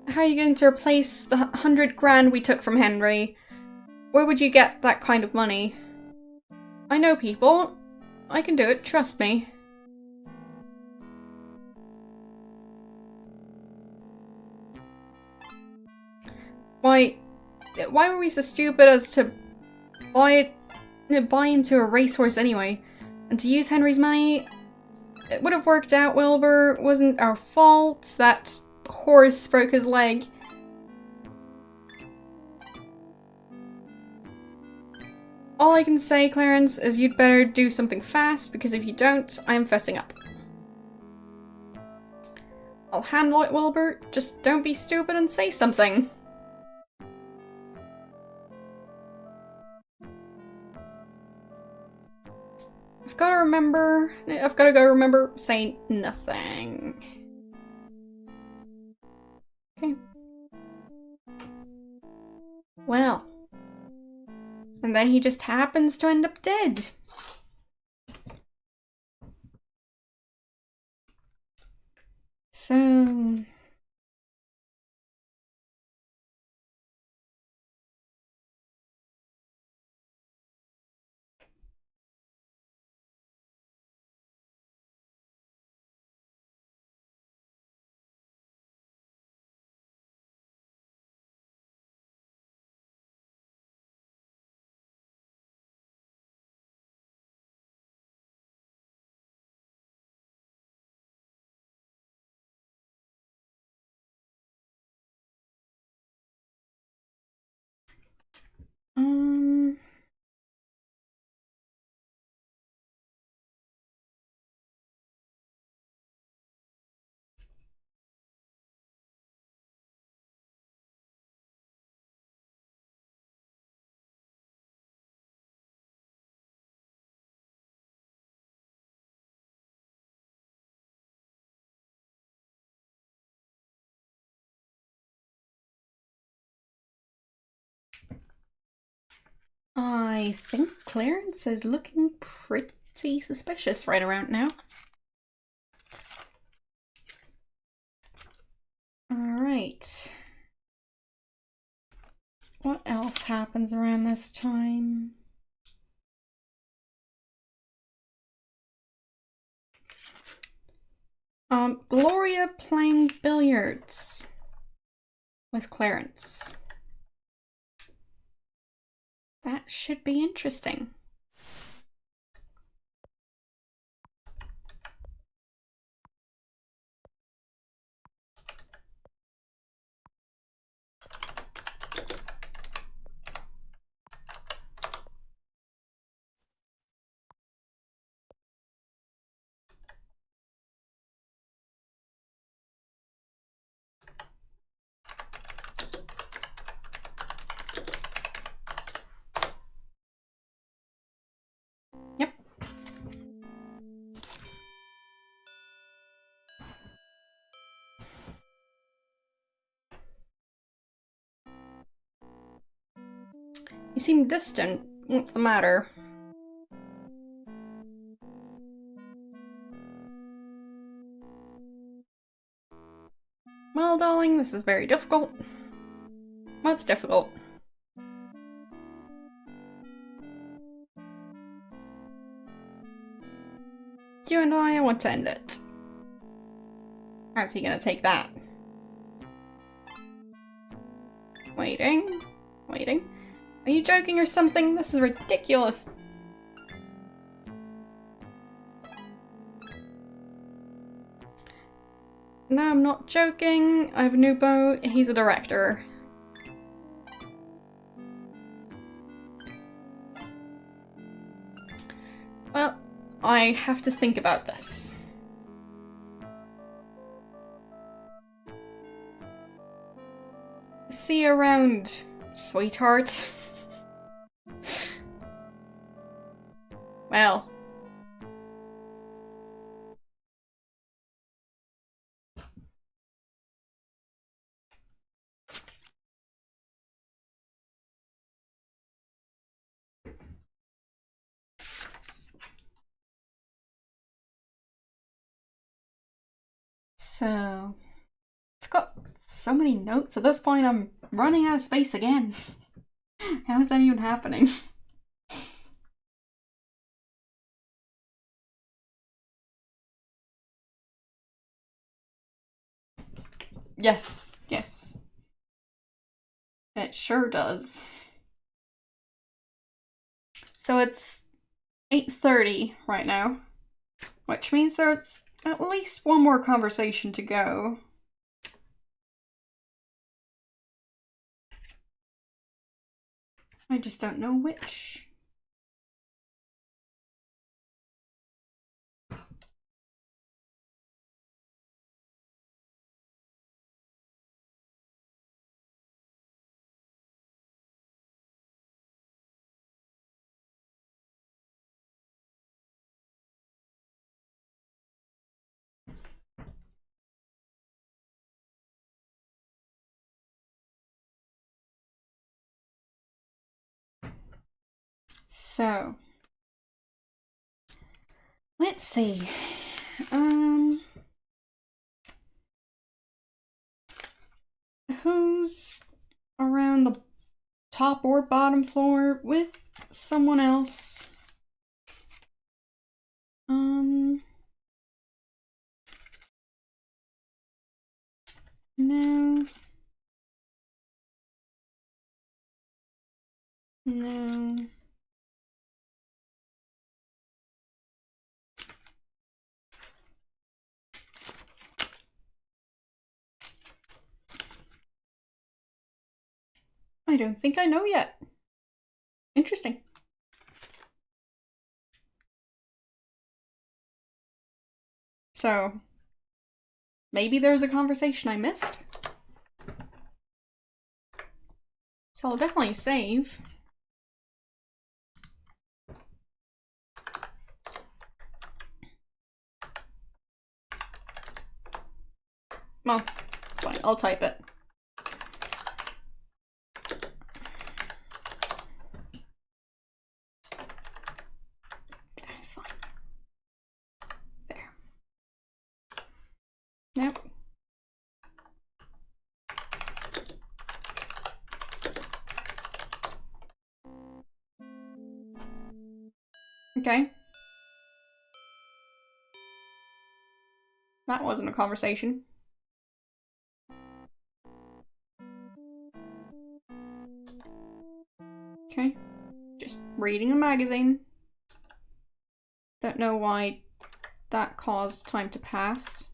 How are you going to replace the 100 grand we took from Henry? Where would you get that kind of money? I know people. I can do it, trust me. Why were we so stupid as to buy into a racehorse anyway? And to use Henry's money? It would have worked out, Wilbur. It wasn't our fault. That horse broke his leg. All I can say, Clarence, is you'd better do something fast, because if you don't, I'm fessing up. I'll handle it, Wilbur. Just don't be stupid and say something. I've got to go remember, say nothing. Okay. Well. And then he just happens to end up dead. So... I think Clarence is looking pretty suspicious right around now. Alright. What else happens around this time? Gloria playing billiards with Clarence. That should be interesting. You seem distant. What's the matter? Well, darling, this is very difficult. What's difficult? You and I want to end it. How's he gonna take that? Waiting. Waiting. Are you joking or something? This is ridiculous. No, I'm not joking. I have a new beau. He's a director. Well, I have to think about this. See you around, sweetheart. Well. So, I've got so many notes. At this point, I'm running out of space again. How is that even happening? Yes, yes. It sure does. So it's 8:30 right now, which means there's at least one more conversation to go. I just don't know which. So, let's see. Who's around the top or bottom floor with someone else? No. No. I don't think I know yet. Interesting. So, maybe there's a conversation I missed. So I'll definitely save. Well, fine, I'll type it. Fine. There. Nope. Okay. That wasn't a conversation. Okay. Just reading a magazine. Don't know why that caused time to pass.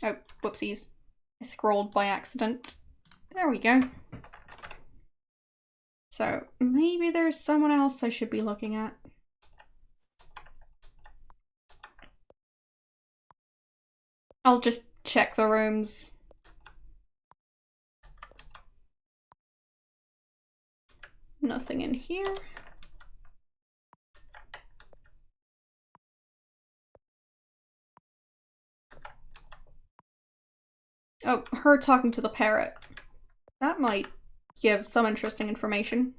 Oh, whoopsies. I scrolled by accident. There we go. So, maybe there's someone else I should be looking at. I'll just check the rooms. Nothing in here. Oh, her talking to the parrot. That might give some interesting information.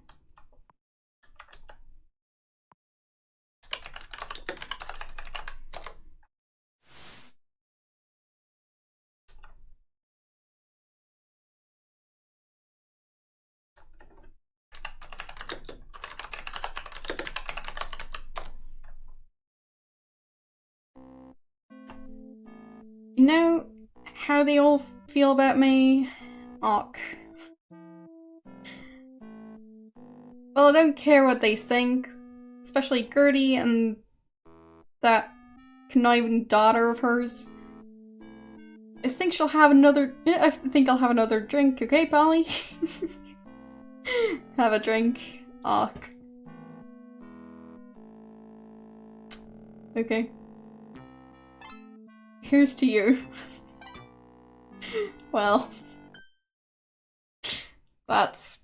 You know how they all feel about me? Awk. Well, I don't care what they think, especially Gertie and that conniving daughter of hers. I think she'll have another- I think I'll have another drink, okay, Polly? Have a drink. Awk. Okay. Here's to you. Well, that's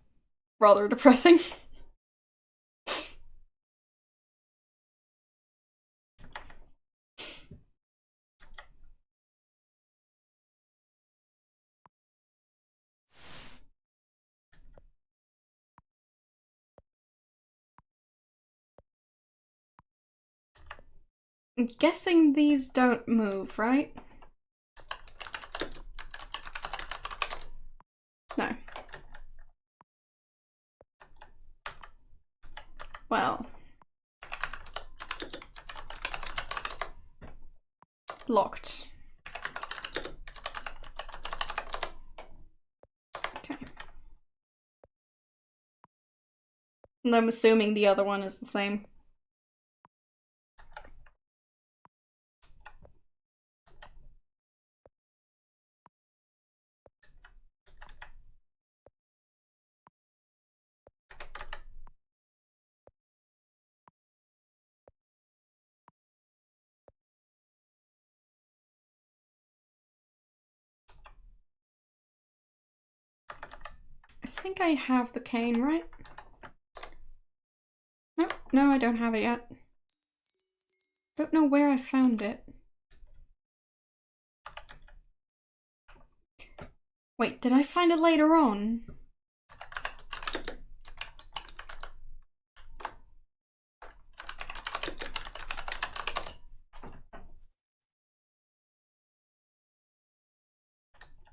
rather depressing. I'm guessing these don't move, right? No. Well. Locked. Okay. And I'm assuming the other one is the same. I think I have the cane, right? Nope, no, I don't have it yet. Don't know where I found it. Wait, did I find it later on?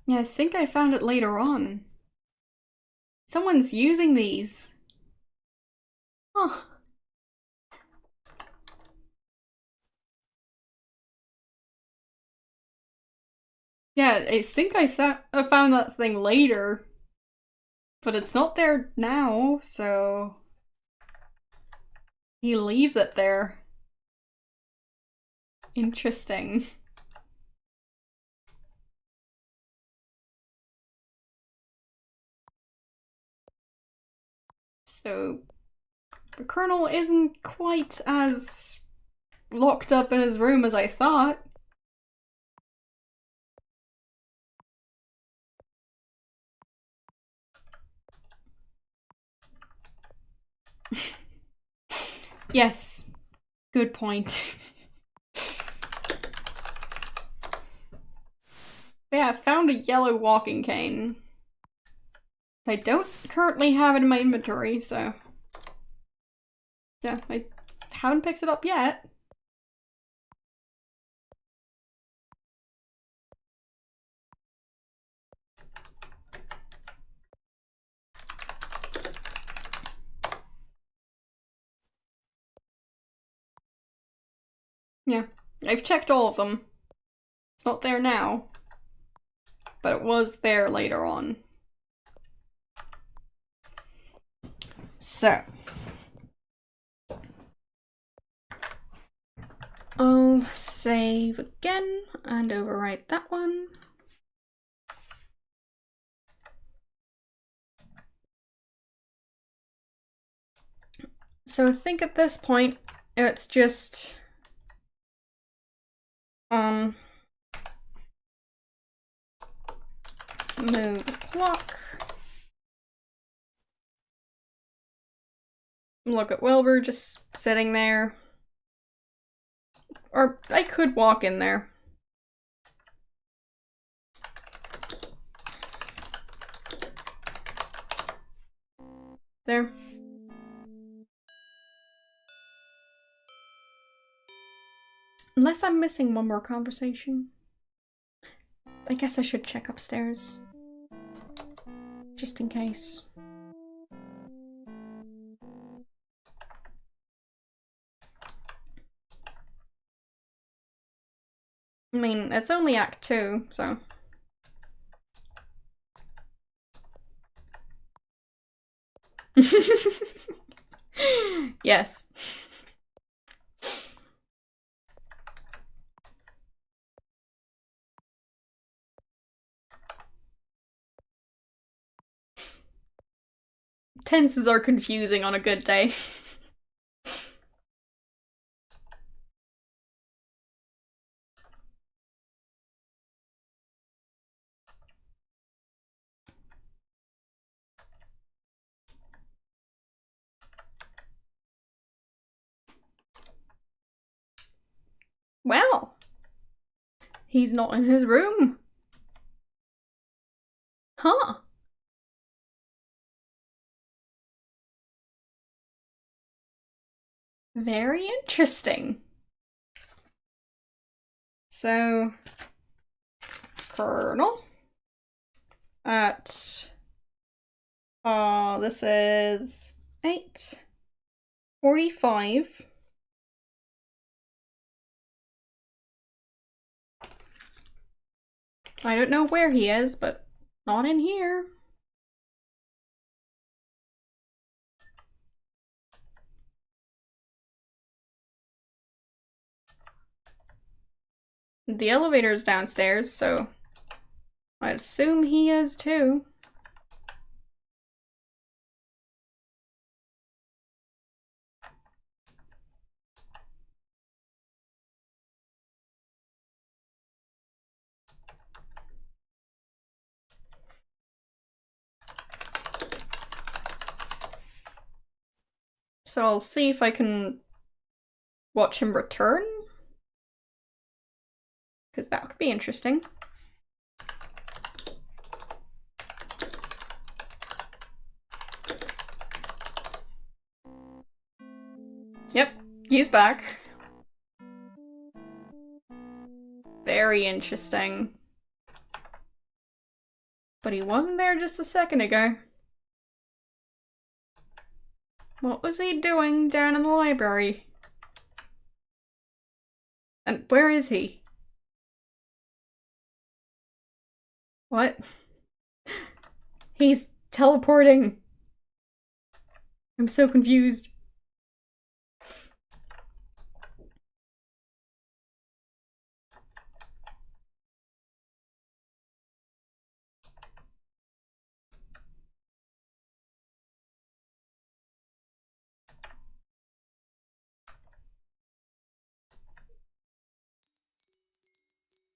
Yeah, I think I found it later on. Someone's using these. Huh. Yeah, I think I found that thing later. But it's not there now, so... He leaves it there. Interesting. So... The Colonel isn't quite as locked up in his room as I thought. Yes, good point. Yeah, I found a yellow walking cane. I don't currently have it in my inventory, so... Yeah, I haven't picked it up yet. Yeah, I've checked all of them. It's not there now, but it was there later on. So. I'll save again and overwrite that one. So I think at this point, it's just... move the clock. Look at Wilbur just sitting there. Or I could walk in there. There. Unless I'm missing one more conversation. I guess I should check upstairs. Just in case. I mean, it's only Act 2, so... Yes. Tenses are confusing on a good day. Well, he's not in his room. Huh. Very interesting. So, Colonel at this is 8:45. I don't know where he is, but not in here. The elevator is downstairs, so I'd assume he is too. So I'll see if I can watch him return, because that could be interesting. Yep, he's back. Very interesting. But he wasn't there just a second ago. What was he doing down in the library? And where is he? What? He's teleporting. I'm so confused.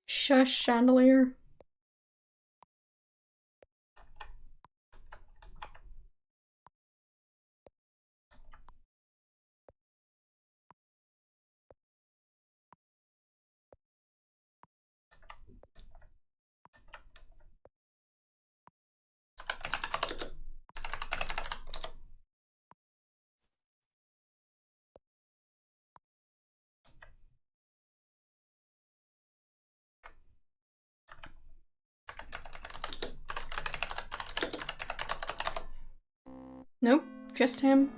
Shush, chandelier. Nope, just him.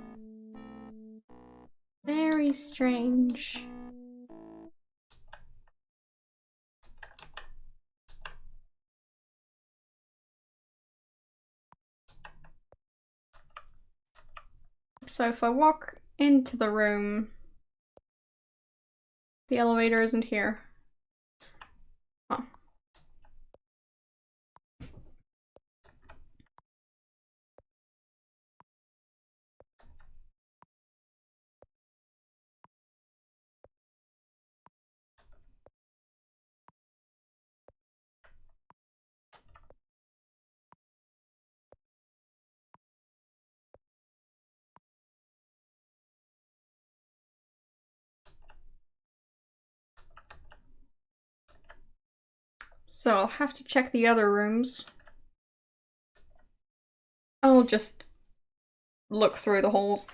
Very strange. So if I walk into the room, the elevator isn't here. Huh. So I'll have to check the other rooms. I'll just look through the holes.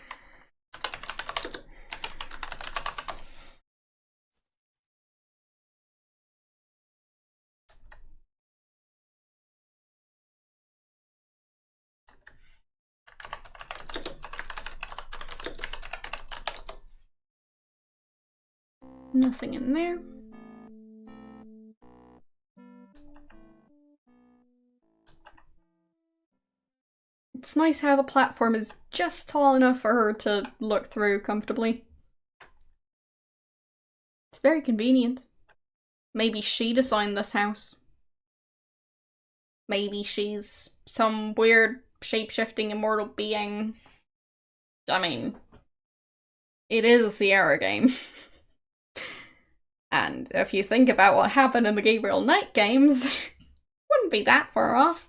Nothing in there. It's nice how the platform is just tall enough for her to look through comfortably. It's very convenient. Maybe she designed this house. Maybe she's some weird shape-shifting immortal being. I mean, it is a Sierra game. And if you think about what happened in the Gabriel Knight games, wouldn't be that far off.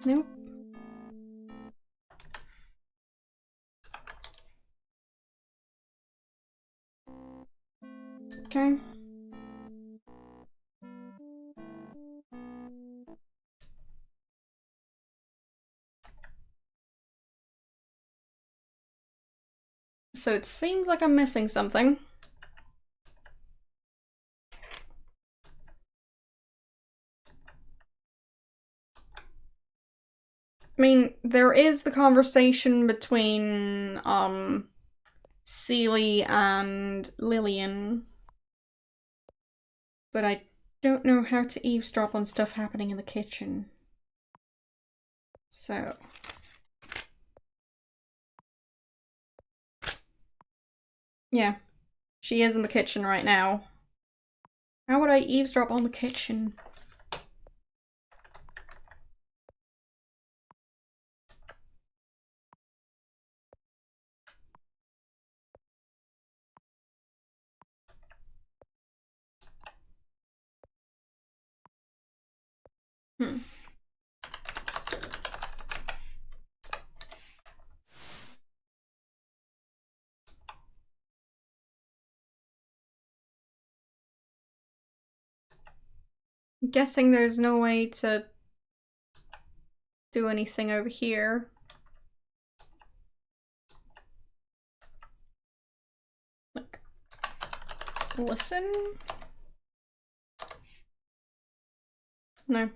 Nope. Okay. So it seems like I'm missing something. I mean, there is the conversation between, Seely and Lillian. But I don't know how to eavesdrop on stuff happening in the kitchen. So... yeah. She is in the kitchen right now. How would I eavesdrop on the kitchen? Hmm. I'm guessing there's no way to do anything over here. Like, listen? No.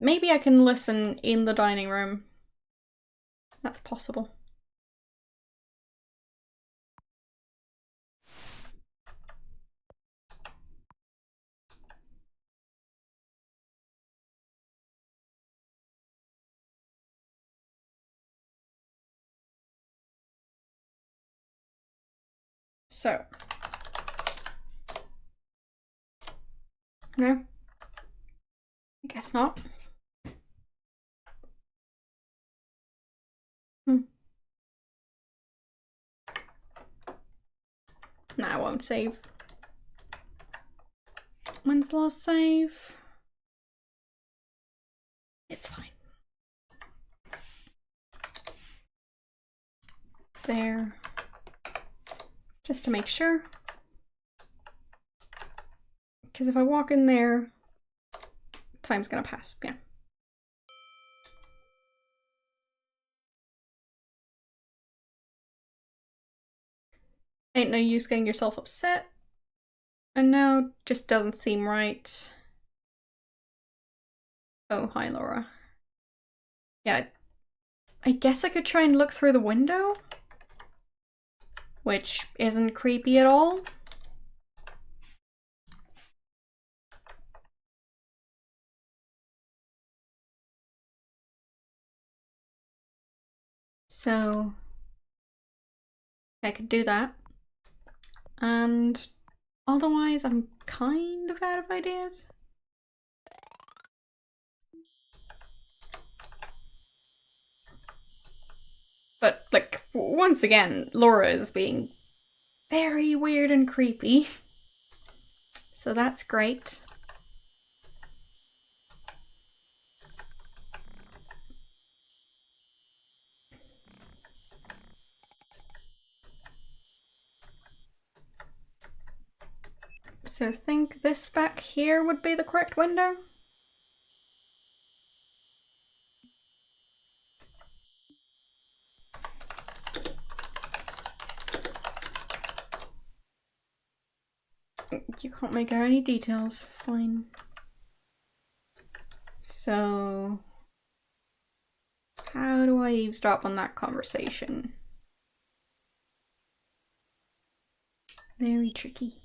Maybe I can listen in the dining room. That's possible. So. No? I guess not. Hmm. Nah, I won't save. When's the last save? It's fine. There. Just to make sure. Because if I walk in there, time's gonna pass, yeah. Ain't no use getting yourself upset. And now just doesn't seem right. Oh, hi, Laura. Yeah, I guess I could try and look through the window, which isn't creepy at all. So I could do that. And otherwise, I'm kind of out of ideas. But, like, once again, Laura is being very weird and creepy. So that's great. So I think this back here would be the correct window. You can't make out any details. Fine. So how do I eavesdrop on that conversation? Very tricky.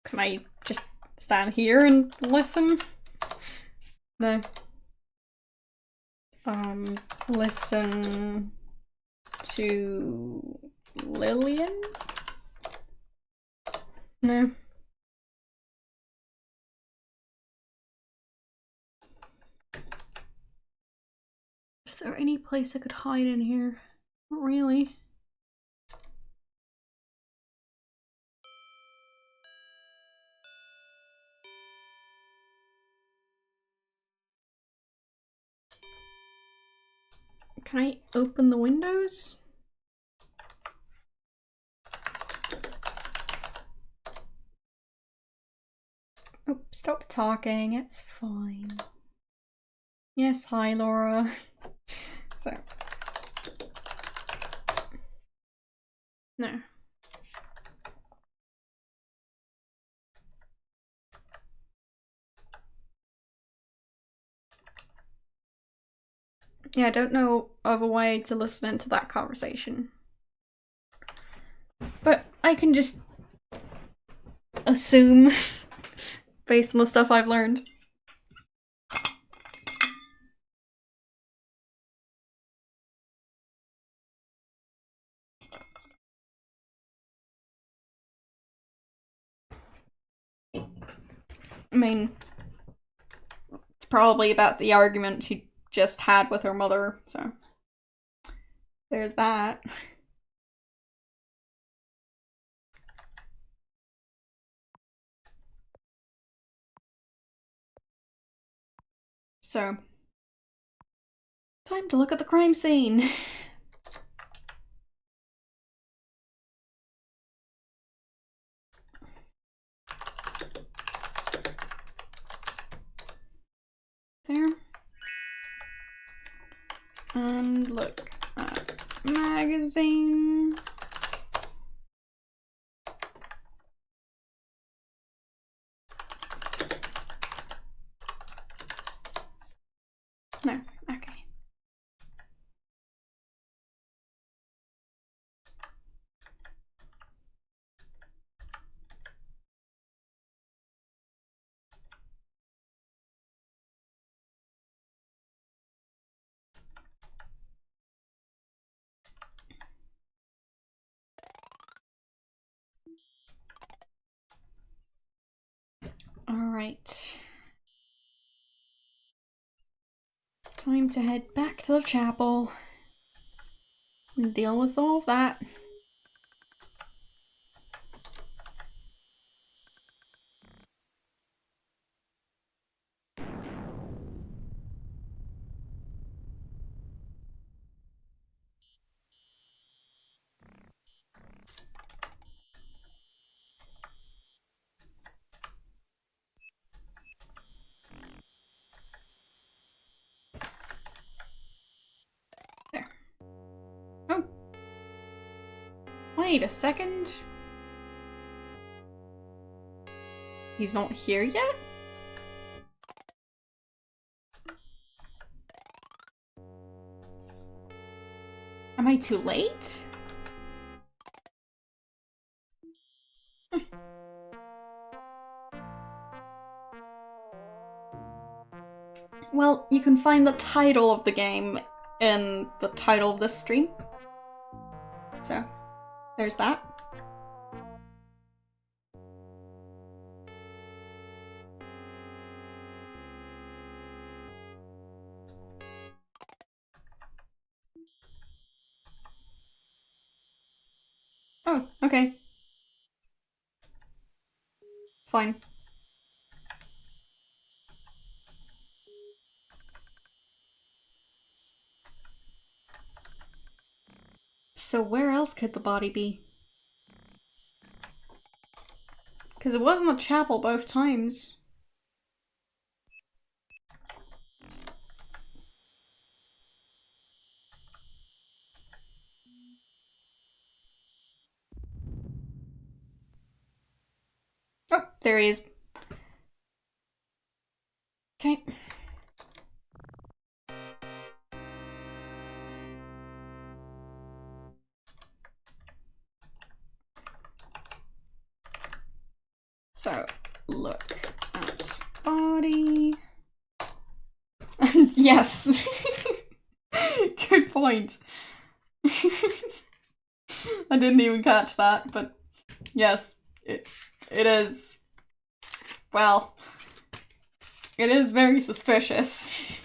Can I just stand here and listen? No. Listen to Lillian? No. Is there any place I could hide in here? Not really. Can I open the windows? Oh, stop talking, it's fine. Yes, hi Laura. So. No. Yeah, I don't know of a way to listen into that conversation. But I can just assume, based on the stuff I've learned. I mean, it's probably about the argument she just had with her mother, so there's that. So, time to look at the crime scene. There. And look at magazine. No, okay. Alright. Time to head back to the chapel and deal with all of that. There. Oh. Wait a second. He's not here yet? Am I too late? Well, you can find the title of the game in the title of this stream. So, there's that. Oh, okay. Fine. So where else could the body be? Because it was in the chapel both times. Oh, there he is. Okay. So, look at body. Yes! Good point. I didn't even catch that, but yes, it is. Well, it is very suspicious.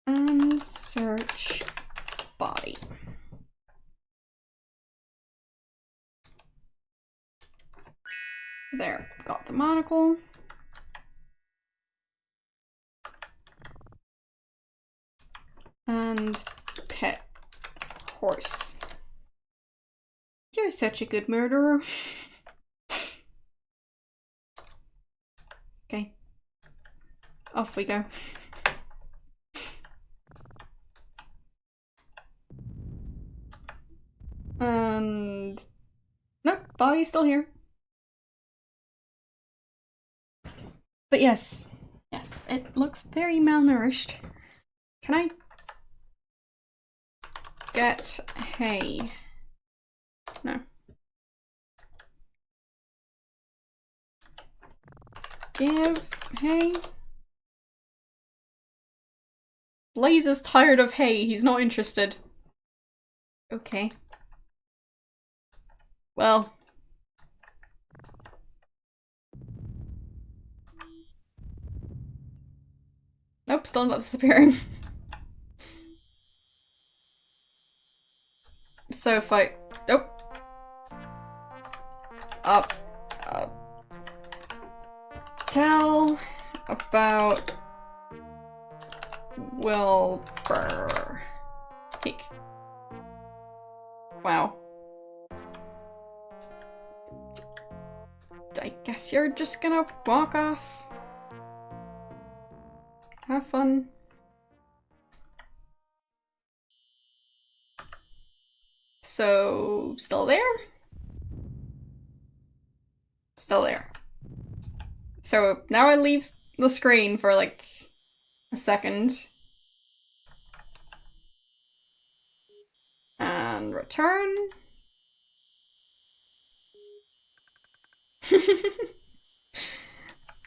And search body. There, got the monocle. And pet horse. You're such a good murderer. Okay. Off we go. And nope, body's still here. But yes, it looks very malnourished. Can I get hay? No. Give hay? Blaze is tired of hay, he's not interested. Okay. Well. Nope, still not disappearing. So if I... Nope. Up. Tell about Wilbur. Peek. Wow. I guess you're just gonna walk off. Have fun. So, still there? Still there. So now I leave the screen for like a second. And return.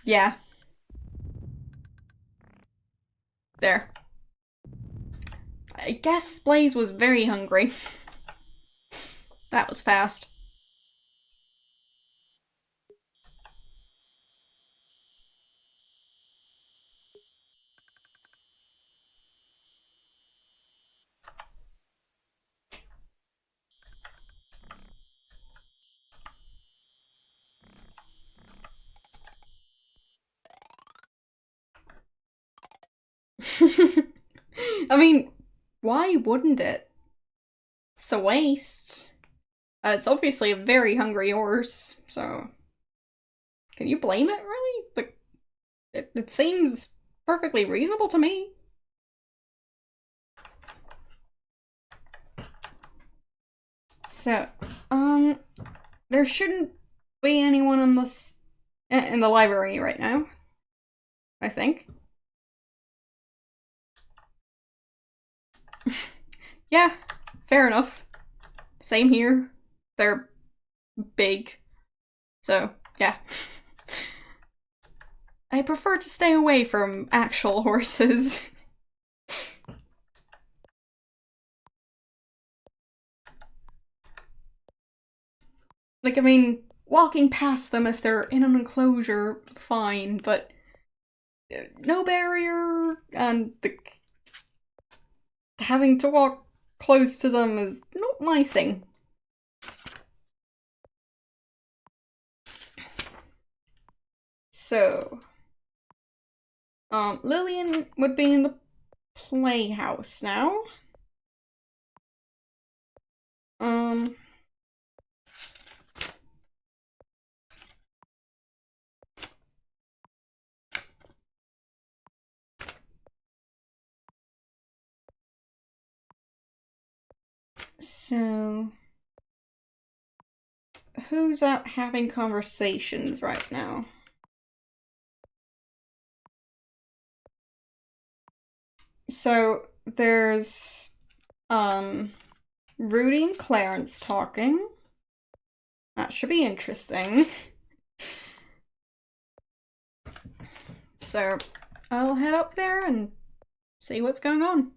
Yeah. There. I guess Blaze was very hungry. That was fast. I mean, why wouldn't it? It's a waste. It's obviously a very hungry horse, so... Can you blame it, really? Like, it seems perfectly reasonable to me. So, there shouldn't be anyone in the library right now, I think. Yeah, fair enough. Same here. They're big. So, yeah. I prefer to stay away from actual horses. Like, I mean, walking past them if they're in an enclosure, fine, but no barrier, and having to walk close to them is not my thing. So, Lillian would be in the playhouse now. So, who's out having conversations right now? So, there's, Rudy and Clarence talking. That should be interesting. So, I'll head up there and see what's going on.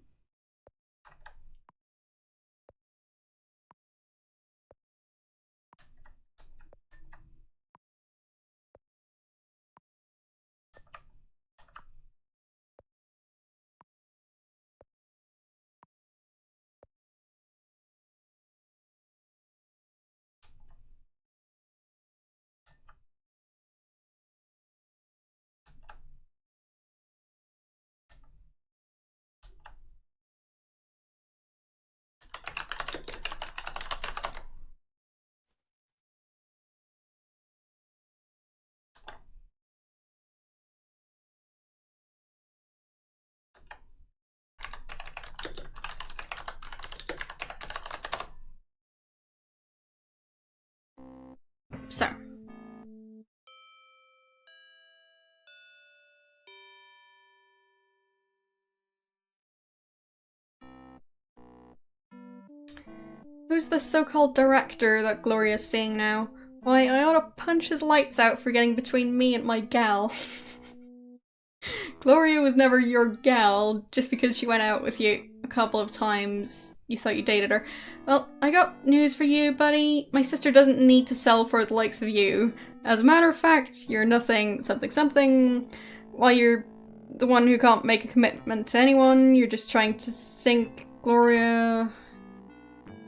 So, who's the so-called director that Gloria's seeing now? Why, I ought to punch his lights out for getting between me and my gal. Gloria was never your gal, just because she went out with you a couple of times. You thought you dated her. Well, I got news for you, buddy. My sister doesn't need to sell for the likes of you. As a matter of fact, you're nothing something. While you're the one who can't make a commitment to anyone, you're just trying to sink Gloria.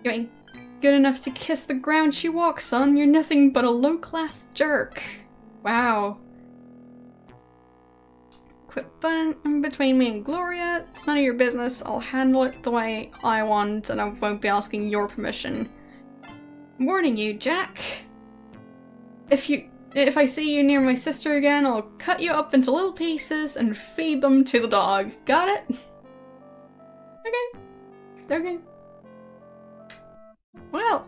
You ain't good enough to kiss the ground she walks on. You're nothing but a low-class jerk. Wow. Quit button in between me and Gloria. It's none of your business. I'll handle it the way I want, and I won't be asking your permission. I'm warning you, Jack. If I see you near my sister again, I'll cut you up into little pieces and feed them to the dog. Got it? Okay. Well.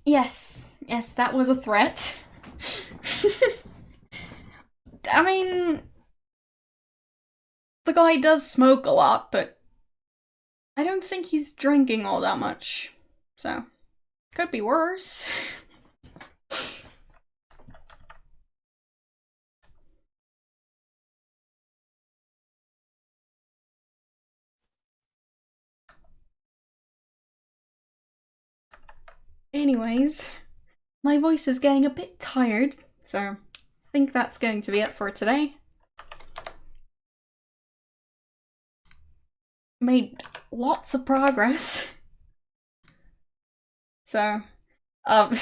Yes, that was a threat. I mean, the guy does smoke a lot, but I don't think he's drinking all that much. So, could be worse. Anyways, my voice is getting a bit tired, so think that's going to be it for today. Made lots of progress. So, that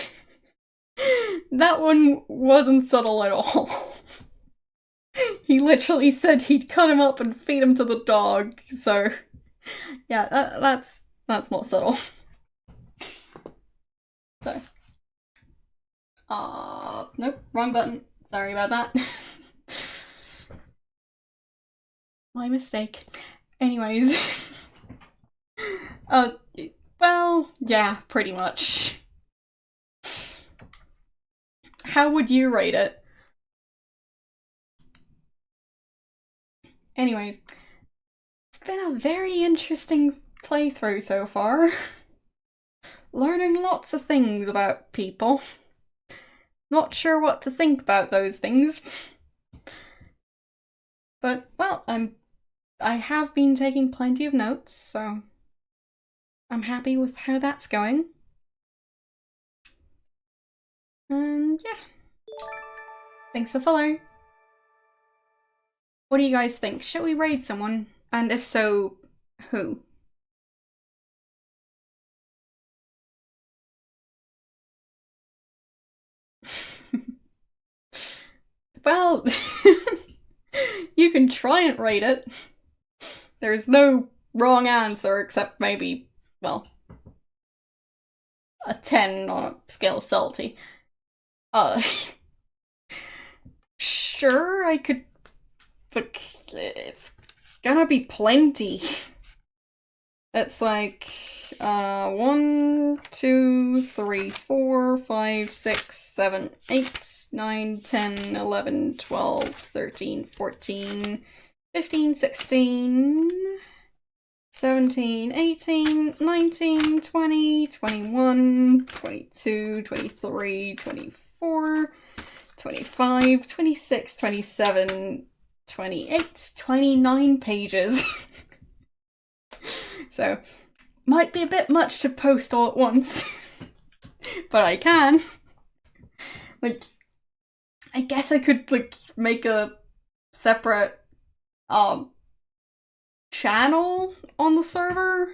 one wasn't subtle at all. He literally said he'd cut him up and feed him to the dog, so yeah, that's not subtle. So, nope, wrong button. Sorry about that. My mistake. Anyways, well, yeah, pretty much. How would you rate it? Anyways, it's been a very interesting playthrough so far. Learning lots of things about people. Not sure what to think about those things. But, well, I have been taking plenty of notes, so I'm happy with how that's going. And yeah. Thanks for following. What do you guys think? Should we raid someone? And if so, who? Well, you can try and raid it. There's no wrong answer except maybe, well, a 10 on a scale of salty. Sure, I could. Look, it's gonna be plenty. It's like, 1, 2, 3, 4, 5, 6, 7, 8, 9, 10, 11, 12, 13, 14, 15, 16, 17, 18, 19, 20, 21, 22, 23, 24, 25, 26, 27, 28, 29 pages. So, might be a bit much to post all at once, but I can. Like, I guess I could, like, make a separate, channel on the server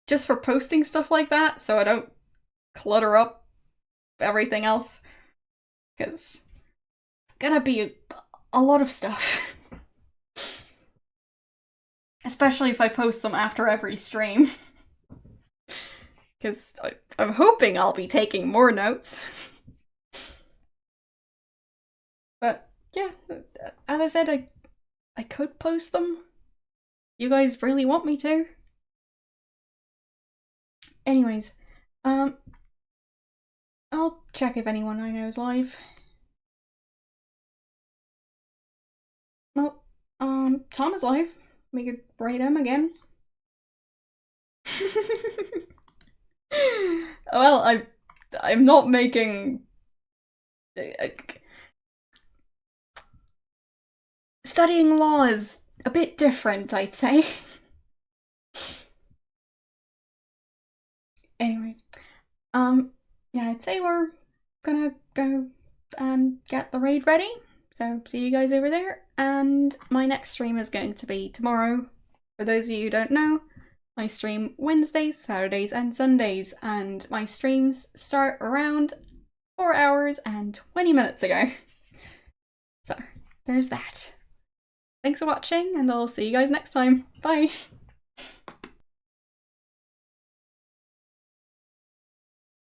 just for posting stuff like that, so I don't clutter up everything else, because it's gonna be a lot of stuff. Especially if I post them after every stream. Because I'm hoping I'll be taking more notes. But yeah, as I said, I could post them. You guys really want me to? Anyways, I'll check if anyone I know is live. Well, Tom is live. We could raid him again. Well, I'm not making... Studying law is a bit different, I'd say. Anyways, yeah, I'd say we're gonna go and get the raid ready. So, see you guys over there. And my next stream is going to be tomorrow. For those of you who don't know, I stream Wednesdays, Saturdays, and Sundays, and my streams start around 4 hours and 20 minutes ago. So, there's that. Thanks for watching, and I'll see you guys next time. Bye!